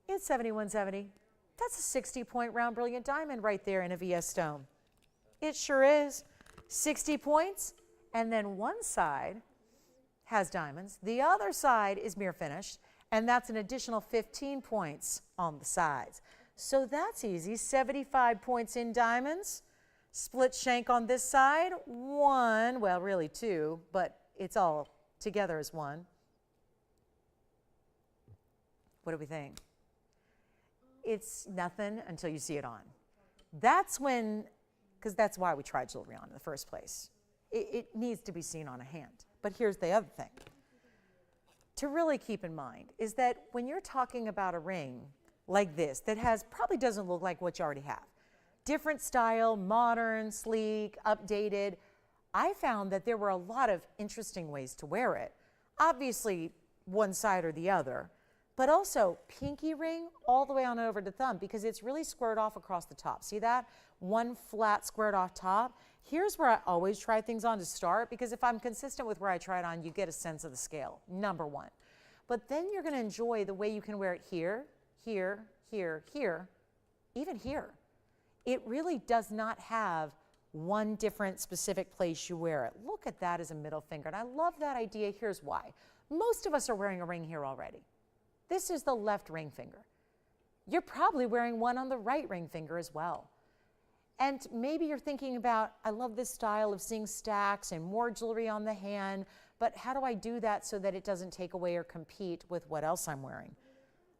It's 7170. That's a 60-point round brilliant diamond right there in a VS stone. It sure is. 60 points, and then one side has diamonds. The other side is mirror finished, and that's an additional 15 points on the sides. So that's easy. 75 points in diamonds. Split shank on this side, 1, well, really 2, but it's all together as 1. What do we think? It's nothing until you see it on. That's when, because that's why we tried jewelry on in the first place. It needs to be seen on a hand. But here's the other thing to really keep in mind is that when you're talking about a ring like this that probably doesn't look like what you already have, different style, modern, sleek, updated, I found that there were a lot of interesting ways to wear it. Obviously, one side or the other, but also pinky ring all the way on over to thumb because it's really squared off across the top. See that? One flat squared off top. Here's where I always try things on to start because if I'm consistent with where I try it on, you get a sense of the scale, number one. But then you're going to enjoy the way you can wear it here, here, here, here, even here. It really does not have one different specific place you wear it. Look at that as a middle finger, and I love that idea. Here's why. Most of us are wearing a ring here already. This is the left ring finger. You're probably wearing one on the right ring finger as well. And maybe you're thinking about, I love this style of seeing stacks and more jewelry on the hand, but how do I do that so that it doesn't take away or compete with what else I'm wearing?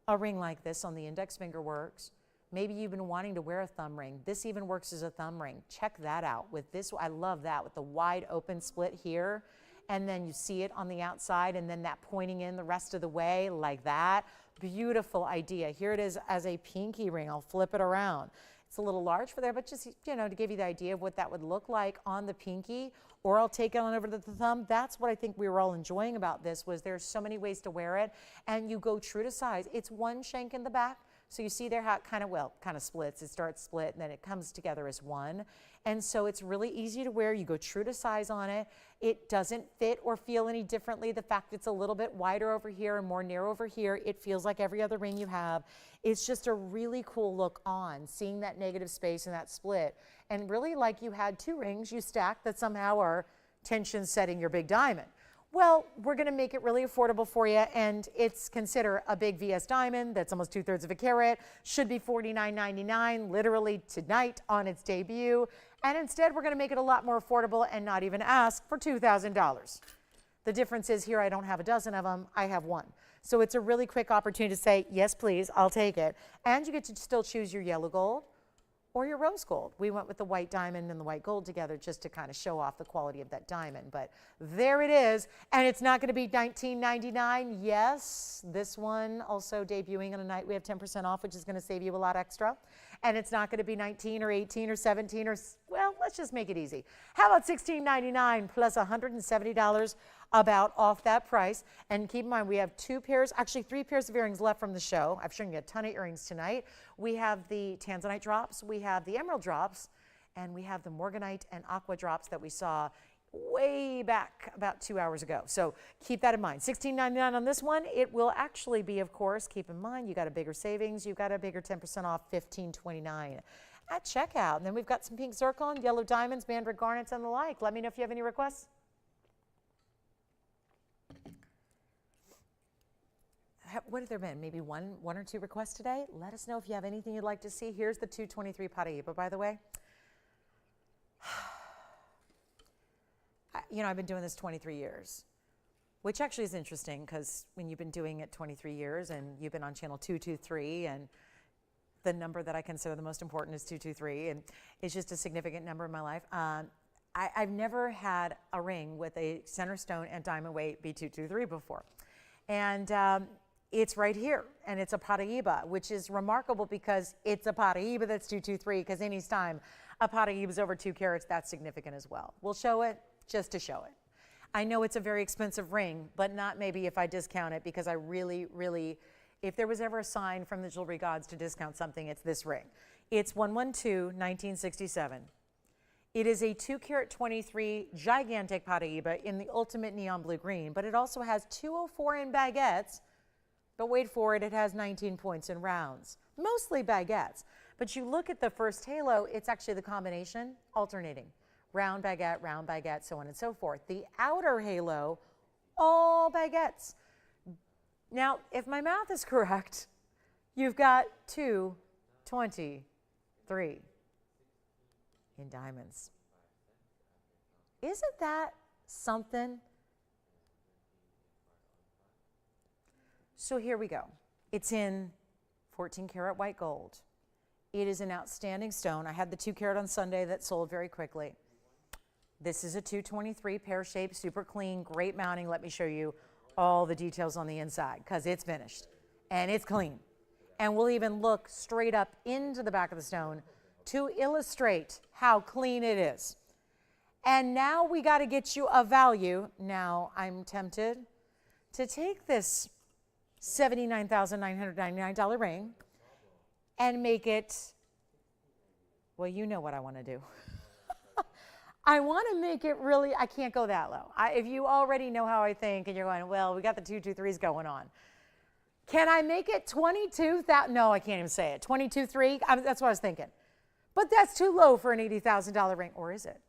A ring like this on the index finger works. Maybe you've been wanting to wear a thumb ring. This even works as a thumb ring. Check that out. With this, I love that with the wide open split here. And then you see it on the outside and then that pointing in the rest of the way like that. Beautiful idea. Here it is as a pinky ring. I'll flip it around. It's a little large for there, but just, you know, to give you the idea of what that would look like on the pinky, or I'll take it on over to the thumb. That's what I think we were all enjoying about this was there's so many ways to wear it and you go true to size. It's one shank in the back. So you see there how it kind of splits. It starts split and then it comes together as one. And so it's really easy to wear. You go true to size on it. It doesn't fit or feel any differently. The fact it's a little bit wider over here and more narrow over here, it feels like every other ring you have. It's just a really cool look on, seeing that negative space and that split. And really like you had two rings you stacked that somehow are tension setting your big diamond. Well, we're going to make it really affordable for you, and it's consider a big VS diamond that's almost 2/3 of a carat, should be $49.99 literally tonight on its debut, and instead we're going to make it a lot more affordable and not even ask for $2,000. The difference is here I don't have a dozen of them, I have one. So it's a really quick opportunity to say, yes please, I'll take it, and you get to still choose your yellow gold or your rose gold. We went with the white diamond and the white gold together just to kind of show off the quality of that diamond. But there it is, and it's not going to be $19.99. Yes, this one also debuting on a night we have 10% off, which is going to save you a lot extra. And it's not going to be 19 or 18 or 17 or, well, let's just make it easy. How about $16.99 plus $170 about off that price? And keep in mind, we have actually 3 pairs of earrings left from the show. I've shown you a ton of earrings tonight. We have the Tanzanite drops, we have the emerald drops, and we have the Morganite and aqua drops that we saw way back about 2 hours ago. So keep that in mind. $16.99 on this one. It will actually be, of course, keep in mind, you got a bigger savings, you've got a bigger 10% off, $15.29 at checkout. And then we've got some pink zircon, yellow diamonds, mandarin garnets, and the like. Let me know if you have any requests. What have there been? Maybe one or two requests today? Let us know if you have anything you'd like to see. Here's the 223 Pobiba, by the way. You know, I've been doing this 23 years, which actually is interesting because when you've been doing it 23 years and you've been on channel 223 and the number that I consider the most important is 223 and it's just a significant number in my life. I've never had a ring with a center stone and diamond weight be 223 before. And it's right here, and it's a Pobiba, which is remarkable because it's a Pobiba that's 223, because any time a Pobiba is over 2 carats, that's significant as well. We'll show it just to show it. I know it's a very expensive ring, but not maybe if I discount it, because I really, really, if there was ever a sign from the jewelry gods to discount something, it's this ring. It's 112, 1967. It is a 2 carat 23 gigantic Pobiba in the ultimate neon blue green, but it also has 204 in baguettes, but wait for it, it has 19 points in rounds, mostly baguettes. But you look at the first halo, it's actually the combination alternating. Round baguette, so on and so forth. The outer halo, all baguettes. Now, if my math is correct, you've got 223. in diamonds. Isn't that something? So here we go. It's in 14 karat white gold. It is an outstanding stone. I had the 2 carat on Sunday that sold very quickly. This is a 223 pear shape, super clean, great mounting. Let me show you all the details on the inside because it's finished and it's clean. And we'll even look straight up into the back of the stone to illustrate how clean it is. And now we got to get you a value. Now I'm tempted to take this $79,999 ring and make it, well, you know what I want to do. I want to make it really, I can't go that low. If you already know how I think and you're going, well, we got the 223s going on. Can I make it 22,000? No, I can't even say it. 22.3, that's what I was thinking. But that's too low for an $80,000 ring, or is it?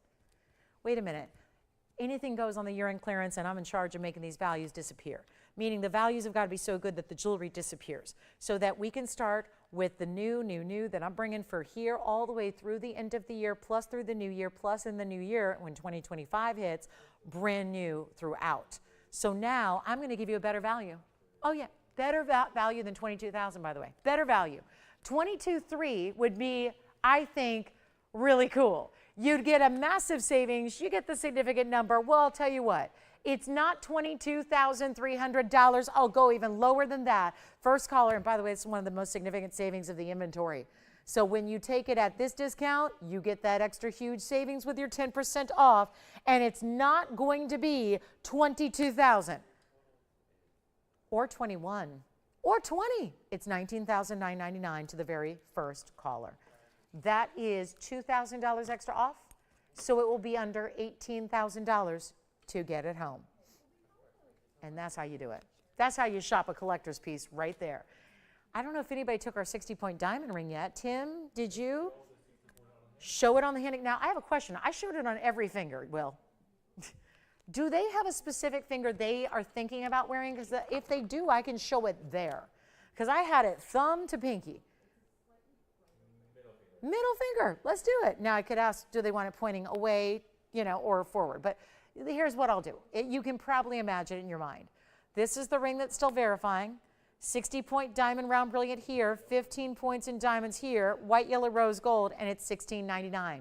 Wait a minute. Anything goes on the year-end clearance, and I'm in charge of making these values disappear. Meaning the values have got to be so good that the jewelry disappears, so that we can start with the new that I'm bringing for here all the way through the end of the year, plus through the new year, plus in the new year when 2025 hits, brand new throughout. So now I'm going to give you a better value. Oh yeah, better value than 22,000, by the way. Better value. 22.3 would be, I think, really cool. You'd get a massive savings. You get the significant number. Well, I'll tell you what. It's not $22,300. I'll go even lower than that. First caller, and by the way, it's one of the most significant savings of the inventory. So when you take it at this discount, you get that extra huge savings with your 10% off, and it's not going to be $22,000 or $21,000 or $20,000. It's $19,999 to the very first caller. That is $2,000 extra off, so it will be under $18,000 to get it home. And that's how you do it. That's how you shop a collector's piece right there. I don't know if anybody took our 60-point diamond ring yet. Tim, did you? Show it on the hand. Now, I have a question. I showed it on every finger. Well, do they have a specific finger they are thinking about wearing? Because if they do, I can show it there. Because I had it thumb to pinky. Middle finger. Let's do it. Now, I could ask, do they want it pointing away, or forward? But here's what I'll do. You can probably imagine it in your mind. This is the ring that's still verifying. 60-point diamond round brilliant here, 15 points in diamonds here, white, yellow, rose, gold, and it's $16.99.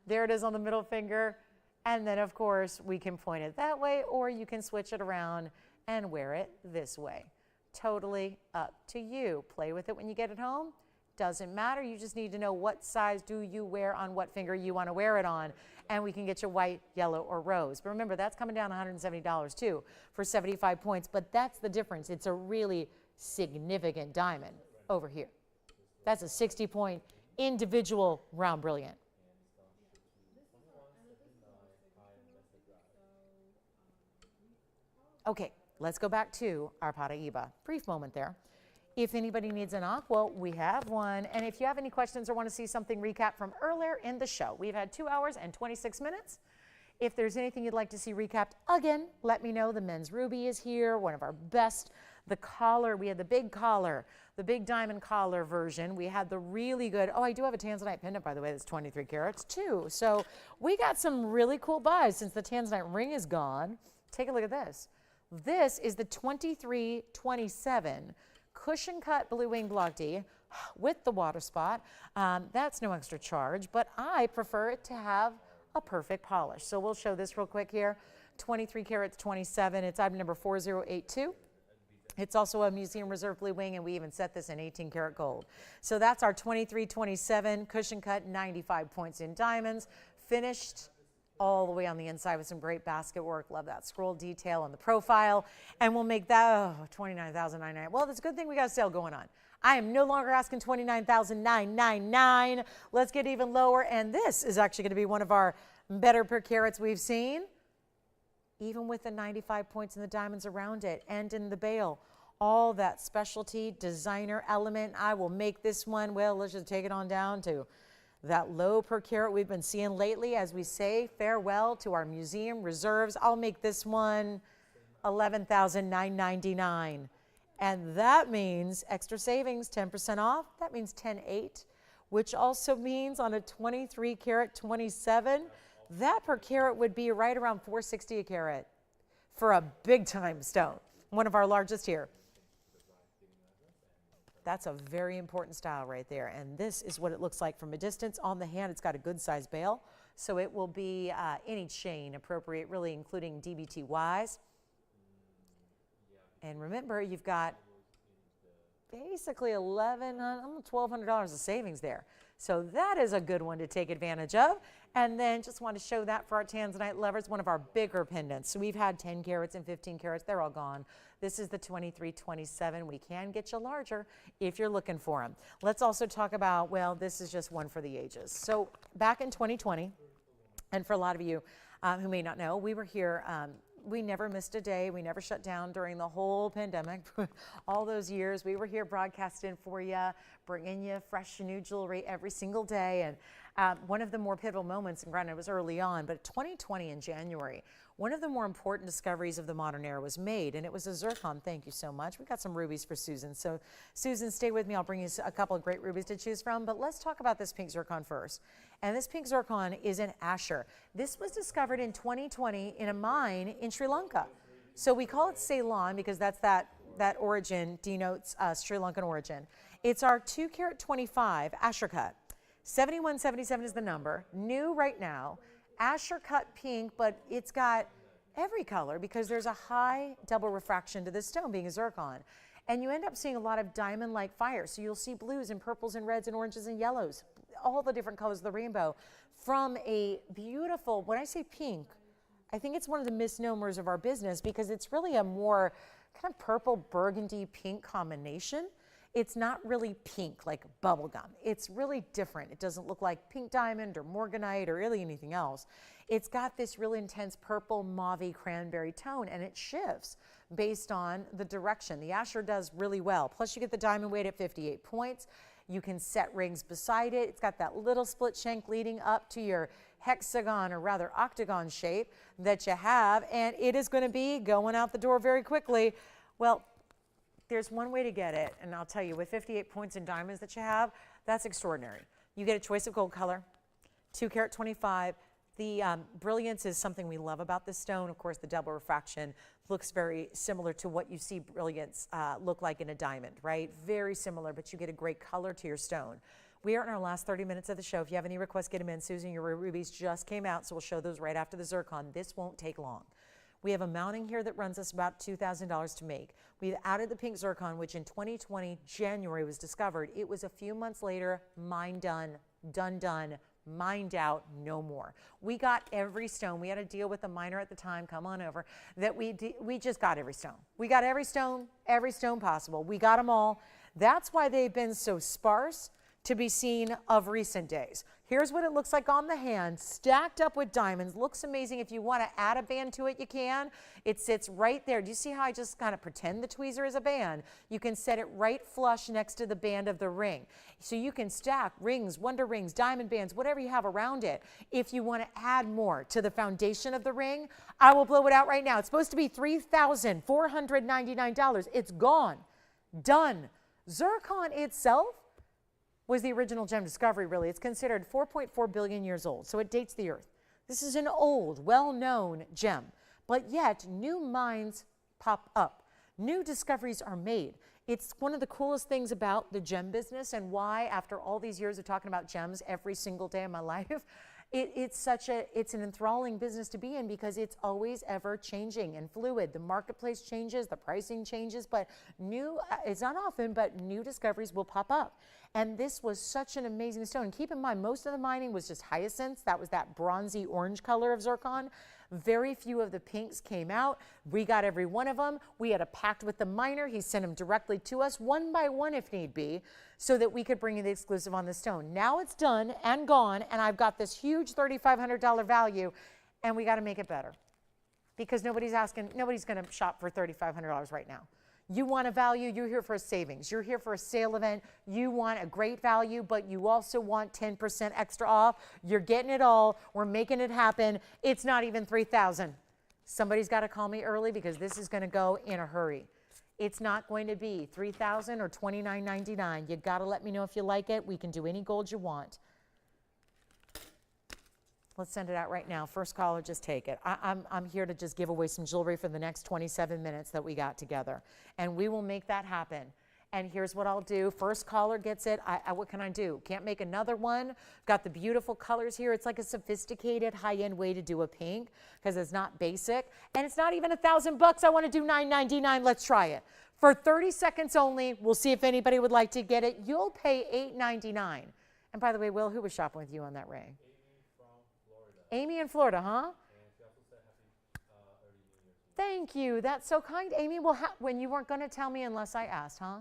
There it is on the middle finger. And then, of course, we can point it that way, or you can switch it around and wear it this way. Totally up to you. Play with it when you get it home. Doesn't matter. You just need to know what size do you wear on what finger you want to wear it on, and we can get you white, yellow, or rose. But remember, that's coming down $170 too for 75 points, but that's the difference. It's a really significant diamond over here. That's a 60-point individual round brilliant. Okay, let's go back to our Pobiba. Brief moment there. If anybody needs an aqua, we have one. And if you have any questions or want to see something recap from earlier in the show, we've had 2 hours and 26 minutes. If there's anything you'd like to see recapped, again, let me know. The men's ruby is here, one of our best. The collar, we had the big collar, the big diamond collar version. We had the really good, I do have a Tanzanite pendant, by the way, that's 23 carats too. So we got some really cool buys since the Tanzanite ring is gone. Take a look at this. This is the 2327 cushion cut blue wing block D with the water spot. That's no extra charge, but I prefer it to have a perfect polish. So we'll show this real quick here. 23 carats 27, it's item number 4082. It's also a museum reserve blue wing, and we even set this in 18 karat gold. So that's our 2327 cushion cut, 95 points in diamonds, finished all the way on the inside with some great basket work. Love that scroll detail on the profile. And we'll make that $29,999. Well, it's a good thing we got a sale going on. I am no longer asking $29,999. Let's get even lower. And this is actually going to be one of our better per carats we've seen, even with the 95 points in the diamonds around it and in the bail. All that specialty designer element. I will make this one, well, let's just take it on down to that low per carat we've been seeing lately as we say farewell to our museum reserves. I'll make this one $11,999. And that means extra savings, 10% off. That means 10.8, which also means on a 23 karat 27, that per carat would be right around 460 a carat for a big time stone, one of our largest here. That's a very important style right there. And this is what it looks like from a distance. On the hand, it's got a good size bail. So it will be any chain appropriate, really including DBTYs. And remember, you've got basically $1,200 of savings there. So that is a good one to take advantage of. And then just want to show that for our Tanzanite lovers, one of our bigger pendants. So we've had 10 carats and 15 carats. They're all gone. This is the 23, 27. We can get you larger if you're looking for them. Let's also talk about, well, this is just one for the ages. So back in 2020, and for a lot of you who may not know, we were here. We never missed a day. We never shut down during the whole pandemic. All those years, we were here broadcasting for you, bringing you fresh new jewelry every single day. And one of the more pivotal moments, and granted it was early on, but 2020 in January, one of the more important discoveries of the modern era was made, and it was a zircon. Thank you so much. We got some rubies for Susan. So Susan, stay with me. I'll bring you a couple of great rubies to choose from, but let's talk about this pink zircon first. And this pink zircon is an Asher. This was discovered in 2020 in a mine in Sri Lanka. So we call it Ceylon because that's that origin denotes Sri Lankan origin. It's our 2 karat 25 Asher cut. 7177 is the number. New right now. Asher cut pink, but it's got every color because there's a high double refraction to this stone being a zircon. And you end up seeing a lot of diamond-like fire. So you'll see blues and purples and reds and oranges and yellows, all the different colors of the rainbow from a beautiful, when I say pink, I think it's one of the misnomers of our business because it's really a more kind of purple burgundy pink combination. It's not really pink like bubblegum. It's really different. It doesn't look like pink diamond or morganite or really anything else. It's got this really intense purple, mauve, cranberry tone, and it shifts based on the direction. The Asher does really well. Plus you get the diamond weight at 58 points. You can set rings beside it. It's got that little split shank leading up to your hexagon or rather octagon shape that you have, and it is going to be going out the door very quickly. Well, there's one way to get it, and I'll tell you, with 58 points in diamonds that you have, that's extraordinary. You get a choice of gold color, 2 karat 25. The brilliance is something we love about this stone. Of course, the double refraction looks very similar to what you see brilliance look like in a diamond, right? Very similar, but you get a great color to your stone. We are in our last 30 minutes of the show. If you have any requests, get them in. Susan, your rubies just came out, so we'll show those right after the zircon. This won't take long. We have a mounting here that runs us about $2,000 to make. We've added the pink zircon, which in 2020, January was discovered. It was a few months later, mine done, done, mined out, no more. We got every stone. We had a deal with the miner at the time, come on over, that we just got every stone. We got every stone possible. We got them all. That's why they've been so sparse to be seen of recent days. Here's what it looks like on the hand, stacked up with diamonds. Looks amazing. If you want to add a band to it, you can. It sits right there. Do you see how I just kind of pretend the tweezer is a band? You can set it right flush next to the band of the ring. So you can stack rings, wonder rings, diamond bands, whatever you have around it. If you want to add more to the foundation of the ring, I will blow it out right now. It's supposed to be $3,499. It's gone. Done. Zircon itself was the original gem discovery, really. It's considered 4.4 billion years old, so it dates the Earth. This is an old, well-known gem, but yet new mines pop up. New discoveries are made. It's one of the coolest things about the gem business and why, after all these years of talking about gems every single day of my life, it's an enthralling business to be in because it's always ever changing and fluid. The marketplace changes, the pricing changes, but it's not often, but new discoveries will pop up. And this was such an amazing stone. Keep in mind, most of the mining was just hyacinths. That was that bronzy orange color of zircon. Very few of the pinks came out. We got every one of them. We had a pact with the miner. He sent them directly to us, one by one if need be, so that we could bring you the exclusive on the stone. Now it's done and gone, and I've got this huge $3,500 value, and we got to make it better because nobody's going to shop for $3,500 right now. You want a value, you're here for a savings. You're here for a sale event. You want a great value, but you also want 10% extra off. You're getting it all. We're making it happen. It's not even $3,000. Somebody's got to call me early because this is going to go in a hurry. It's not going to be $3,000 or $29.99. You got to let me know if you like it. We can do any gold you want. Let's send it out right now. First caller, just take it. I'm here to just give away some jewelry for the next 27 minutes that we got together. And we will make that happen. And here's what I'll do. First caller gets it. What can I do? Can't make another one. Got the beautiful colors here. It's like a sophisticated high-end way to do a pink because it's not basic. And it's not even $1,000. I want to do $9.99. Let's try it. For 30 seconds only, we'll see if anybody would like to get it. You'll pay $8.99. And by the way, Will, who was shopping with you on that ring? Amy in Florida, huh? And she also said happy early New Year. Thank you. That's so kind, Amy. Well, when you weren't going to tell me unless I asked, huh?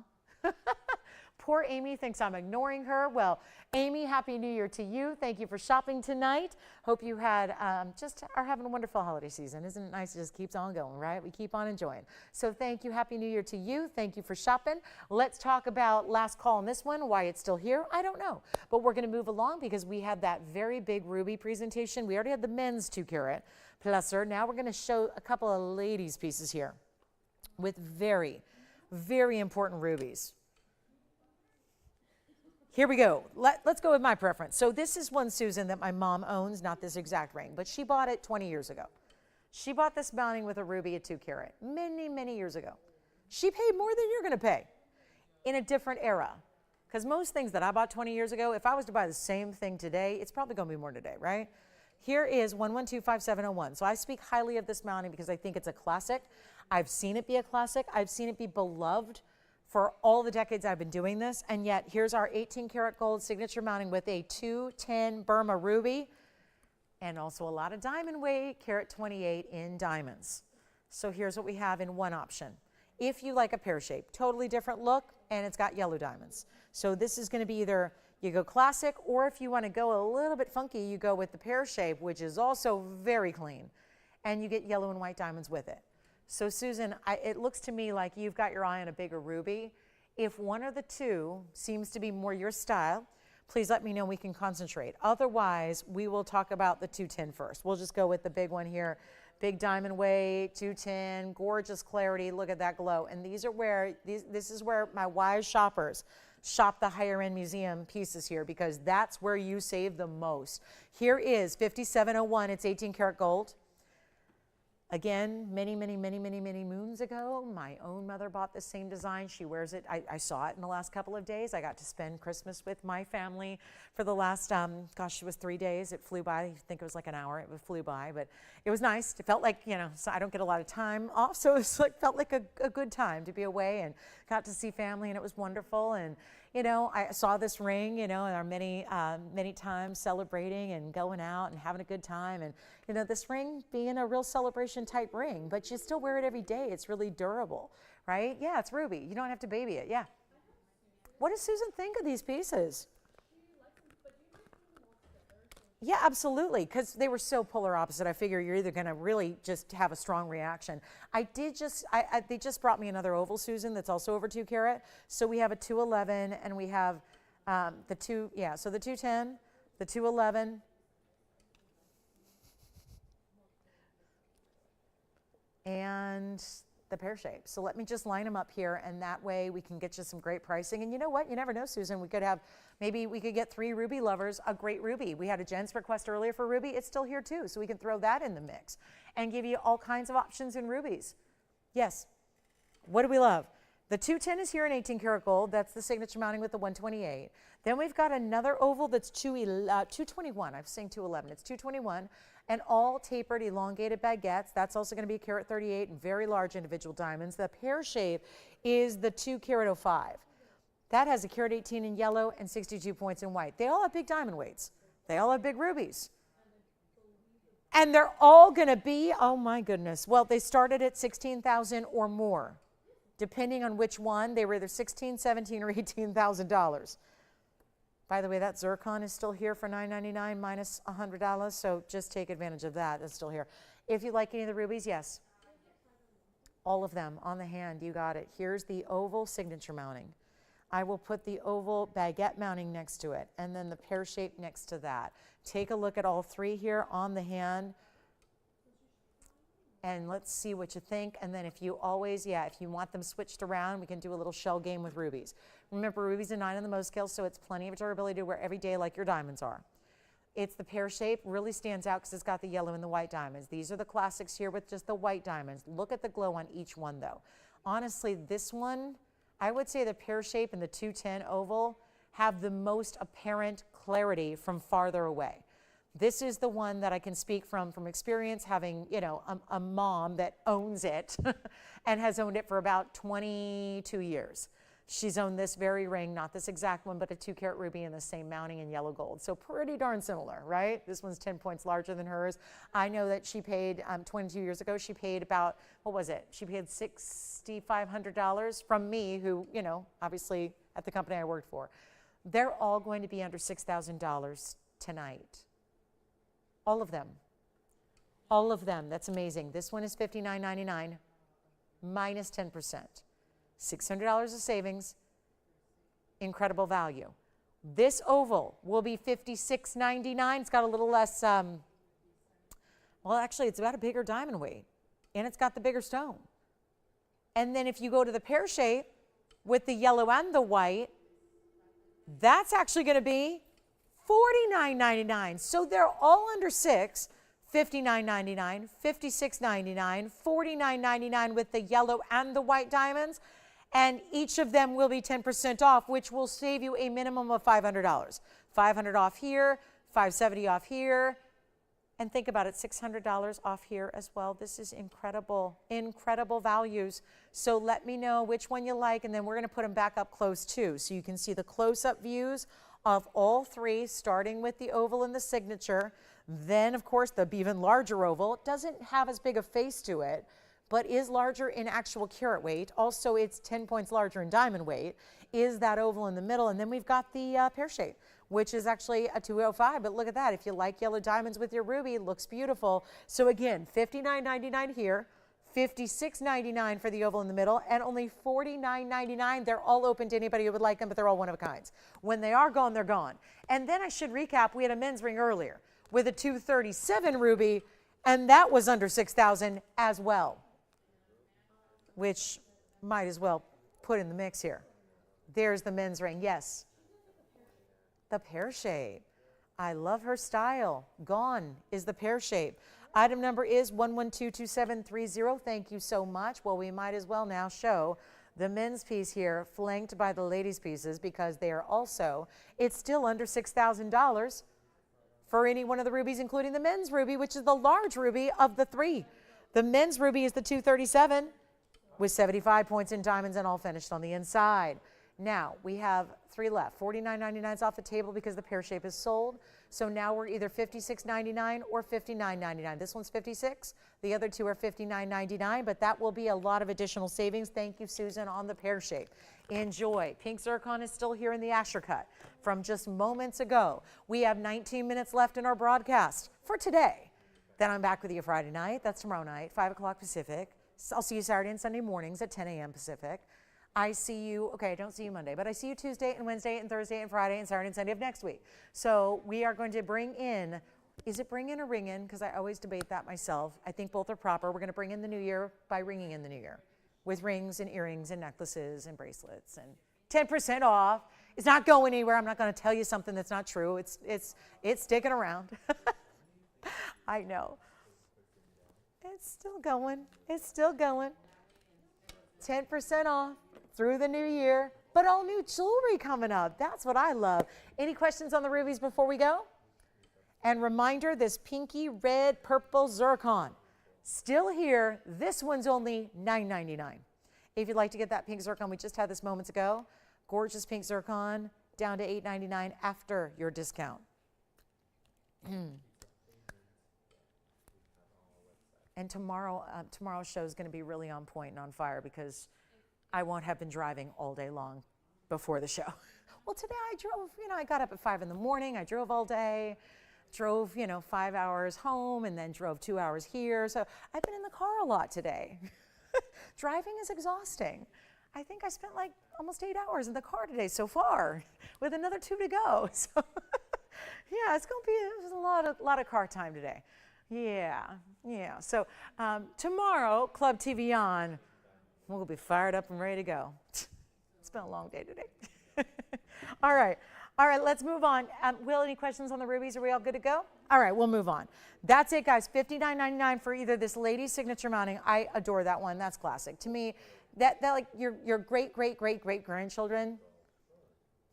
Poor Amy thinks I'm ignoring her. Well, Amy, happy New Year to you. Thank you for shopping tonight. Hope you had just are having a wonderful holiday season. Isn't it nice? It just keeps on going, right? We keep on enjoying. So thank you. Happy New Year to you. Thank you for shopping. Let's talk about last call on this one. Why it's still here, I don't know. But we're going to move along because we had that very big ruby presentation. We already had the men's 2-carat pluser. Now we're going to show a couple of ladies' pieces here with very, very important rubies. Here we go. Let's go with my preference. So this is one, Susan, that my mom owns, not this exact ring, but she bought it 20 years ago. She bought this mounting with a ruby at 2-carat many, many years ago. She paid more than you're going to pay in a different era. Because most things that I bought 20 years ago, if I was to buy the same thing today, it's probably going to be more today, right? Here is 1125701. So I speak highly of this mounting because I think it's a classic. I've seen it be a classic. I've seen it be beloved for all the decades I've been doing this, and yet here's our 18-karat gold signature mounting with a 210 Burma ruby and also a lot of diamond weight, carat 28 in diamonds. So here's what we have in one option. If you like a pear shape, totally different look, and it's got yellow diamonds. So this is going to be either you go classic, or if you want to go a little bit funky, you go with the pear shape, which is also very clean, and you get yellow and white diamonds with it. So Susan, it looks to me like you've got your eye on a bigger ruby. If one of the two seems to be more your style, please let me know, we can concentrate. Otherwise, we will talk about the 210 first. We'll just go with the big one here. Big diamond weight, 210, gorgeous clarity, look at that glow. And these are where, this is where my wise shoppers shop the higher end museum pieces here, because that's where you save the most. Here is 5701, it's 18 karat gold. Again, many, many, many, many, many moons ago, my own mother bought the same design. She wears it. I saw it in the last couple of days. I got to spend Christmas with my family for the last, gosh, it was 3 days. It flew by. I think it was like an hour. It flew by, but it was nice. It felt like, you know, so I don't get a lot of time off, so it felt like a good time to be away and got to see family, and it was wonderful. And, you know, I saw this ring, you know, in our many times celebrating and going out and having a good time. And, you know, this ring being a real celebration type ring, but you still wear it every day. It's really durable, right? Yeah, it's ruby. You don't have to baby it. Yeah. What does Susan think of these pieces? Yeah, absolutely, because they were so polar opposite. I figure you're either going to really just have a strong reaction. They just brought me another oval, Susan, that's also over 2 karat. So we have a 211, and we have so the 210, the 211, and the pear shape. So let me just line them up here, and that way we can get you some great pricing. And you know what? You never know, Susan. We could have, maybe we could get 3 ruby lovers a great ruby. We had a Jen's request earlier for ruby. It's still here too, so we can throw that in the mix and give you all kinds of options in rubies. Yes. What do we love? The 210 is here in 18 karat gold. That's the signature mounting with the 128. Then we've got another oval that's 221. I'm saying 211. It's 221. And all tapered, elongated baguettes. That's also going to be carat 38 and very large individual diamonds. The pear shape is the 2 karat 05. That has a carat 18 in yellow and 62 points in white. They all have big diamond weights. They all have big rubies. And they're all going to be, oh my goodness. Well, they started at 16,000 or more. Depending on which one, they were either $16,000, $17,000, or $18,000. By the way, that zircon is still here for $9.99 minus $100, so just take advantage of that. It's still here. If you like any of the rubies, yes. All of them on the hand, you got it. Here's the oval signature mounting. I will put the oval baguette mounting next to it, and then the pear shape next to that. Take a look at all 3 here on the hand. and let's see what you think. And then if you always, if you want them switched around, we can do a little shell game with rubies. Remember, rubies are 9 on the Mohs scale, so it's plenty of durability to wear every day like your diamonds are. It's the pear shape, really stands out because it's got the yellow and the white diamonds. These are the classics here with just the white diamonds. Look at the glow on each one though. Honestly, this one, I would say the pear shape and the 210 oval have the most apparent clarity from farther away. This is the one that I can speak from experience, having, you know, a mom that owns it and has owned it for about 22 years. She's owned this very ring, not this exact one, but a 2-carat ruby in the same mounting in yellow gold. So pretty darn similar, right? This one's 10 points larger than hers. I know that she paid, 22 years ago, she paid about, what was it? She paid $6,500 from me, who, you know, obviously at the company I worked for. They're all going to be under $6,000 tonight. All of them. All of them. That's amazing. This one is $59.99 minus 10%. $600 of savings, incredible value. This oval will be $56.99. It's got a little less, well, actually, it's about a bigger diamond weight, and it's got the bigger stone. And then if you go to the pear shape with the yellow and the white, that's actually going to be $49.99. So they're all under $6. $59.99, $56.99, $49.99 with the yellow and the white diamonds. And each of them will be 10% off, which will save you a minimum of $500. $500 off here, $570 off here. And think about it, $600 off here as well. This is incredible, incredible values. So let me know which one you like, and then we're going to put them back up close too. So you can see the close-up views of all three, starting with the oval and the signature. Then, of course, the even larger oval. It doesn't have as big a face to it, but is larger in actual carat weight. Also, it's 10 points larger in diamond weight, is that oval in the middle. And then we've got the pear shape, which is actually a 205. But look at that. If you like yellow diamonds with your ruby, it looks beautiful. So again, $59.99 here, $56.99 for the oval in the middle, and only $49.99. They're all open to anybody who would like them, but they're all one of a kinds. When they are gone, they're gone. And then I should recap, we had a men's ring earlier with a 237 ruby, and that was under $6,000 as well, which might as well put in the mix here. There's the men's ring, yes. The pear shape. I love her style. Gone is the pear shape. Item number is 1122730. Thank you so much. Well, we might as well now show the men's piece here, flanked by the ladies' pieces, because they are also, it's still under $6,000 for any one of the rubies, including the men's ruby, which is the large ruby of the three. The men's ruby is the 237 with 75 points in diamonds and all finished on the inside. Now, we have three left. $49.99 is off the table because the pear shape is sold. So now we're either $56.99 or $59.99. This one's $56. The other two are $59.99, but that will be a lot of additional savings. Thank you, Susan, on the pear shape. Enjoy. Pink zircon is still here in the Asher cut from just moments ago. We have 19 minutes left in our broadcast for today. Then I'm back with you Friday night. That's tomorrow night, 5 o'clock Pacific. I'll see you Saturday and Sunday mornings at 10 a.m. Pacific. I see you, okay, I don't see you Monday, but I see you Tuesday and Wednesday and Thursday and Friday and Saturday and Sunday of next week. So we are going to bring in, is it bring in or ring in? Because I always debate that myself. I think both are proper. We're going to bring in the new year by ringing in the new year with rings and earrings and necklaces and bracelets and 10% off. It's not going anywhere. I'm not going to tell you something that's not true. It's sticking around. I know. It's still going. It's still going. 10% off through the new year, but all new jewelry coming up. That's what I love. Any questions on the rubies before we go? And reminder, this pinky red purple zircon, still here. This one's only $9.99. If you'd like to get that pink zircon, we just had this moments ago. Gorgeous pink zircon, down to $8.99 after your discount. And tomorrow's show is going to be really on point and on fire because I won't have been driving all day long before the show. Well, today I drove, I got up at 5 in the morning. I drove all day, drove, 5 hours home and then drove 2 hours here. So I've been in the car a lot today. Driving is exhausting. I think I spent like almost 8 hours in the car today so far with another 2 to go. So yeah, it's going to be a lot of car time today. Yeah, yeah. So tomorrow, Club TVON, we'll be fired up and ready to go. It's been a long day today. All right. All right, let's move on. Will, any questions on the rubies? Are we all good to go? All right, we'll move on. That's it, guys. $59.99 for either this lady's signature mounting. I adore that one. That's classic. To me, that like your great-great-great-great-grandchildren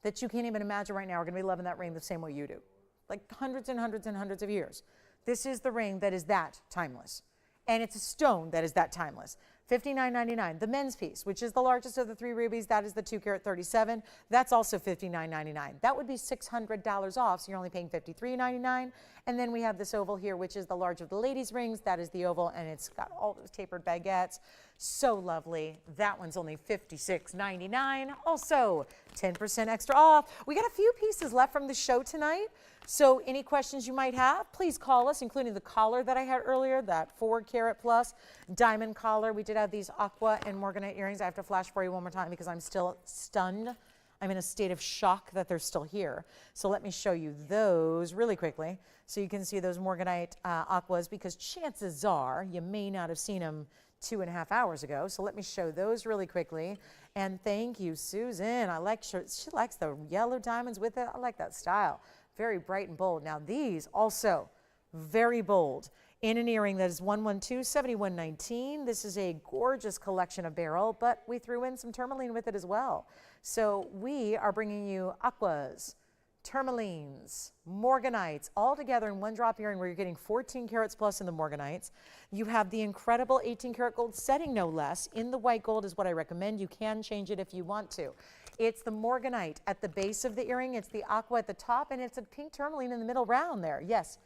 that you can't even imagine right now are going to be loving that ring the same way you do. Like hundreds and hundreds and hundreds of years. This is the ring that is that timeless. And it's a stone that is that timeless. $59.99. The men's piece, which is the largest of the 3 rubies, that is the 2 carat 37. That's also $59.99. That would be $600 off, so you're only paying $53.99. And then we have this oval here, which is the large of the ladies' rings. That is the oval, and it's got all those tapered baguettes. So lovely. That one's only $56.99. Also, 10% extra off. We got a few pieces left from the show tonight. So any questions you might have, please call us, including the collar that I had earlier, that 4 carat plus diamond collar. We did have these aqua and Morganite earrings. I have to flash for you one more time because I'm still stunned. I'm in a state of shock that they're still here. So let me show you those really quickly so you can see those Morganite aquas, because chances are you may not have seen them 2.5 hours ago. So let me show those really quickly. And thank you, Susan. I like she likes the yellow diamonds with it. I like that style. Very bright and bold. Now these also very bold in an earring that is 112-7119. This is a gorgeous collection of beryl, but we threw in some tourmaline with it as well. So we are bringing you aquas, tourmalines, morganites, all together in one drop earring where you're getting 14 carats plus in the morganites. You have the incredible 18 karat gold setting, no less. In the white gold is what I recommend. You can change it if you want to. It's the Morganite at the base of the earring. It's the aqua at the top, and it's a pink tourmaline in the middle round there. Yes.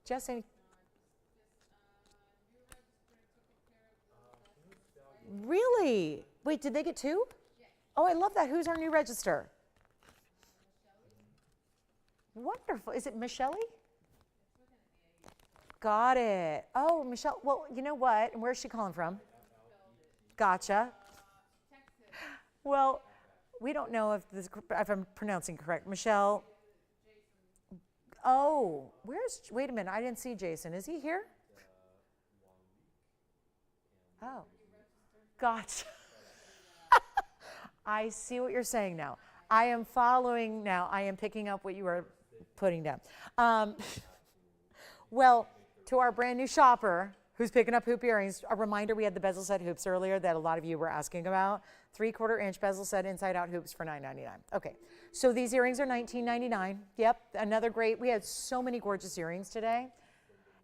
Jess, any? Really? Wait, did they get 2? Oh, I love that. Who's our new register? Wonderful. Is it Michelle? Got it. Oh, Michelle. Well, you know what? And where's she calling from? Gotcha. Well, we don't know if I'm pronouncing correct. Michelle. Oh, wait a minute. I didn't see Jason. Is he here? Oh, gotcha. I see what you're saying now. I am following now. I am picking up what you are putting down. Well, to our brand new shopper who's picking up hoop earrings, a reminder, we had the bezel set hoops earlier that a lot of you were asking about. 3/4 inch bezel set inside out hoops for $9.99. Okay, so these earrings are $19.99. Yep, another great. We had so many gorgeous earrings today.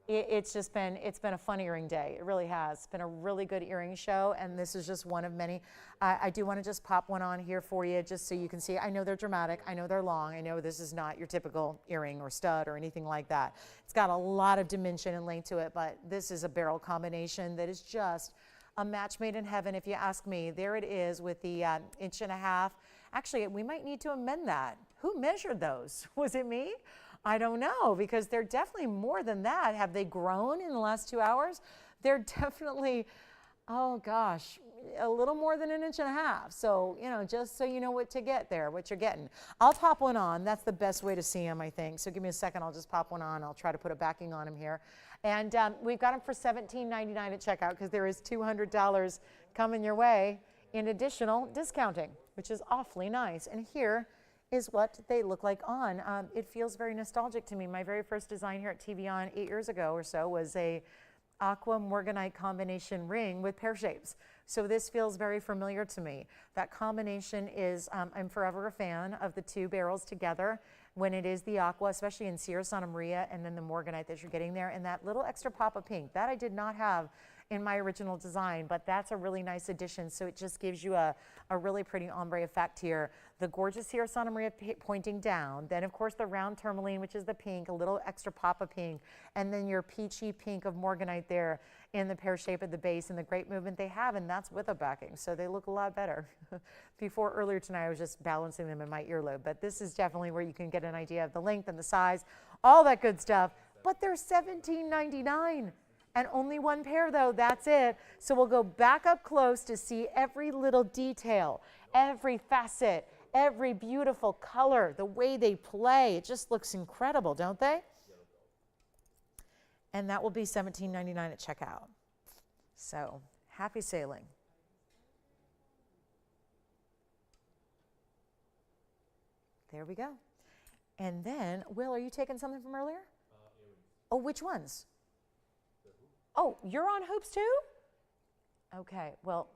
It's been a fun earring day. It really has. It's been a really good earring show, and this is just one of many. I do want to just pop one on here for you just so you can see. I know they're dramatic. I know they're long. I know this is not your typical earring or stud or anything like that. It's got a lot of dimension and length to it, but this is a beryl combination that is just a match made in heaven, if you ask me. There it is with the 1.5 inches. Actually, we might need to amend that. Who measured those? Was it me? I don't know, because they're definitely more than that. Have they grown in the last 2 hours? They're definitely, oh gosh, a little more than 1.5 inches. So, you know, just so you know what to get there, what you're getting. I'll pop one on. That's the best way to see them, I think. So give me a second. I'll just pop one on. I'll try to put a backing on him here. And we've got them for $17.99 at checkout, because there is $200 coming your way in additional discounting, which is awfully nice. And here is what they look like on. It feels very nostalgic to me. My very first design here at TVON 8 years ago or so was a aqua Morganite combination ring with pear shapes. So this feels very familiar to me. That combination is, I'm forever a fan of the 2 barrels together when it is the aqua, especially in Sierra Santa Maria, and then the Morganite that you're getting there, and that little extra pop of pink. That I did not have in my original design, but that's a really nice addition. So it just gives you a really pretty ombre effect here. The gorgeous Sierra Santa Maria pointing down, then of course the round tourmaline, which is the pink, a little extra pop of pink, and then your peachy pink of Morganite there in the pear shape at the base, and the great movement they have, and that's with a backing, so they look a lot better. Before, earlier tonight, I was just balancing them in my earlobe, but this is definitely where you can get an idea of the length and the size, all that good stuff, but they're $17.99. And only 1 pair though, that's it. So we'll go back up close to see every little detail, every facet, every beautiful color, the way they play. It just looks incredible, don't they? and that will be $17.99 at checkout. So happy sailing. There we go. And then, Will, are you taking something from earlier? Oh, which ones? Oh, you're on hoops too? Okay, well,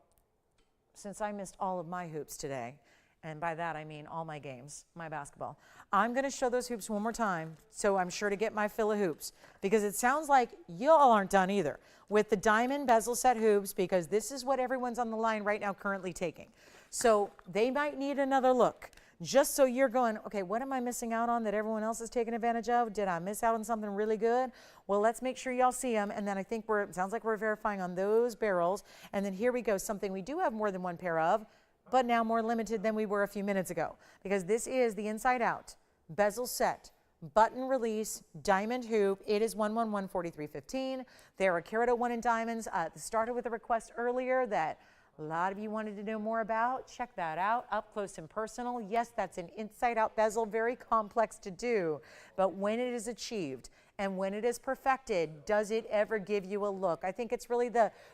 since I missed all of my hoops today, and by that I mean all my games, my basketball, I'm going to show those hoops one more time, so I'm sure to get my fill of hoops, because it sounds like y'all aren't done either with the diamond bezel set hoops, because this is what everyone's on the line right now currently taking. So they might need another look. Just so you're going, okay, what am I missing out on that everyone else is taking advantage of? Did I miss out on something really good? Well, let's make sure y'all see them. And then I think it sounds like we're verifying on those barrels. And then here we go, something we do have more than one pair of, but now more limited than we were a few minutes ago. Because this is the inside out bezel set, button release, diamond hoop. It is 111-4315. They're a carat 01 in diamonds. Started with a request earlier that a lot of you wanted to know more about. Check that out, up close and personal. Yes, that's an inside-out bezel, very complex to do, but when it is achieved and when it is perfected, does it ever give you a look? I think it's really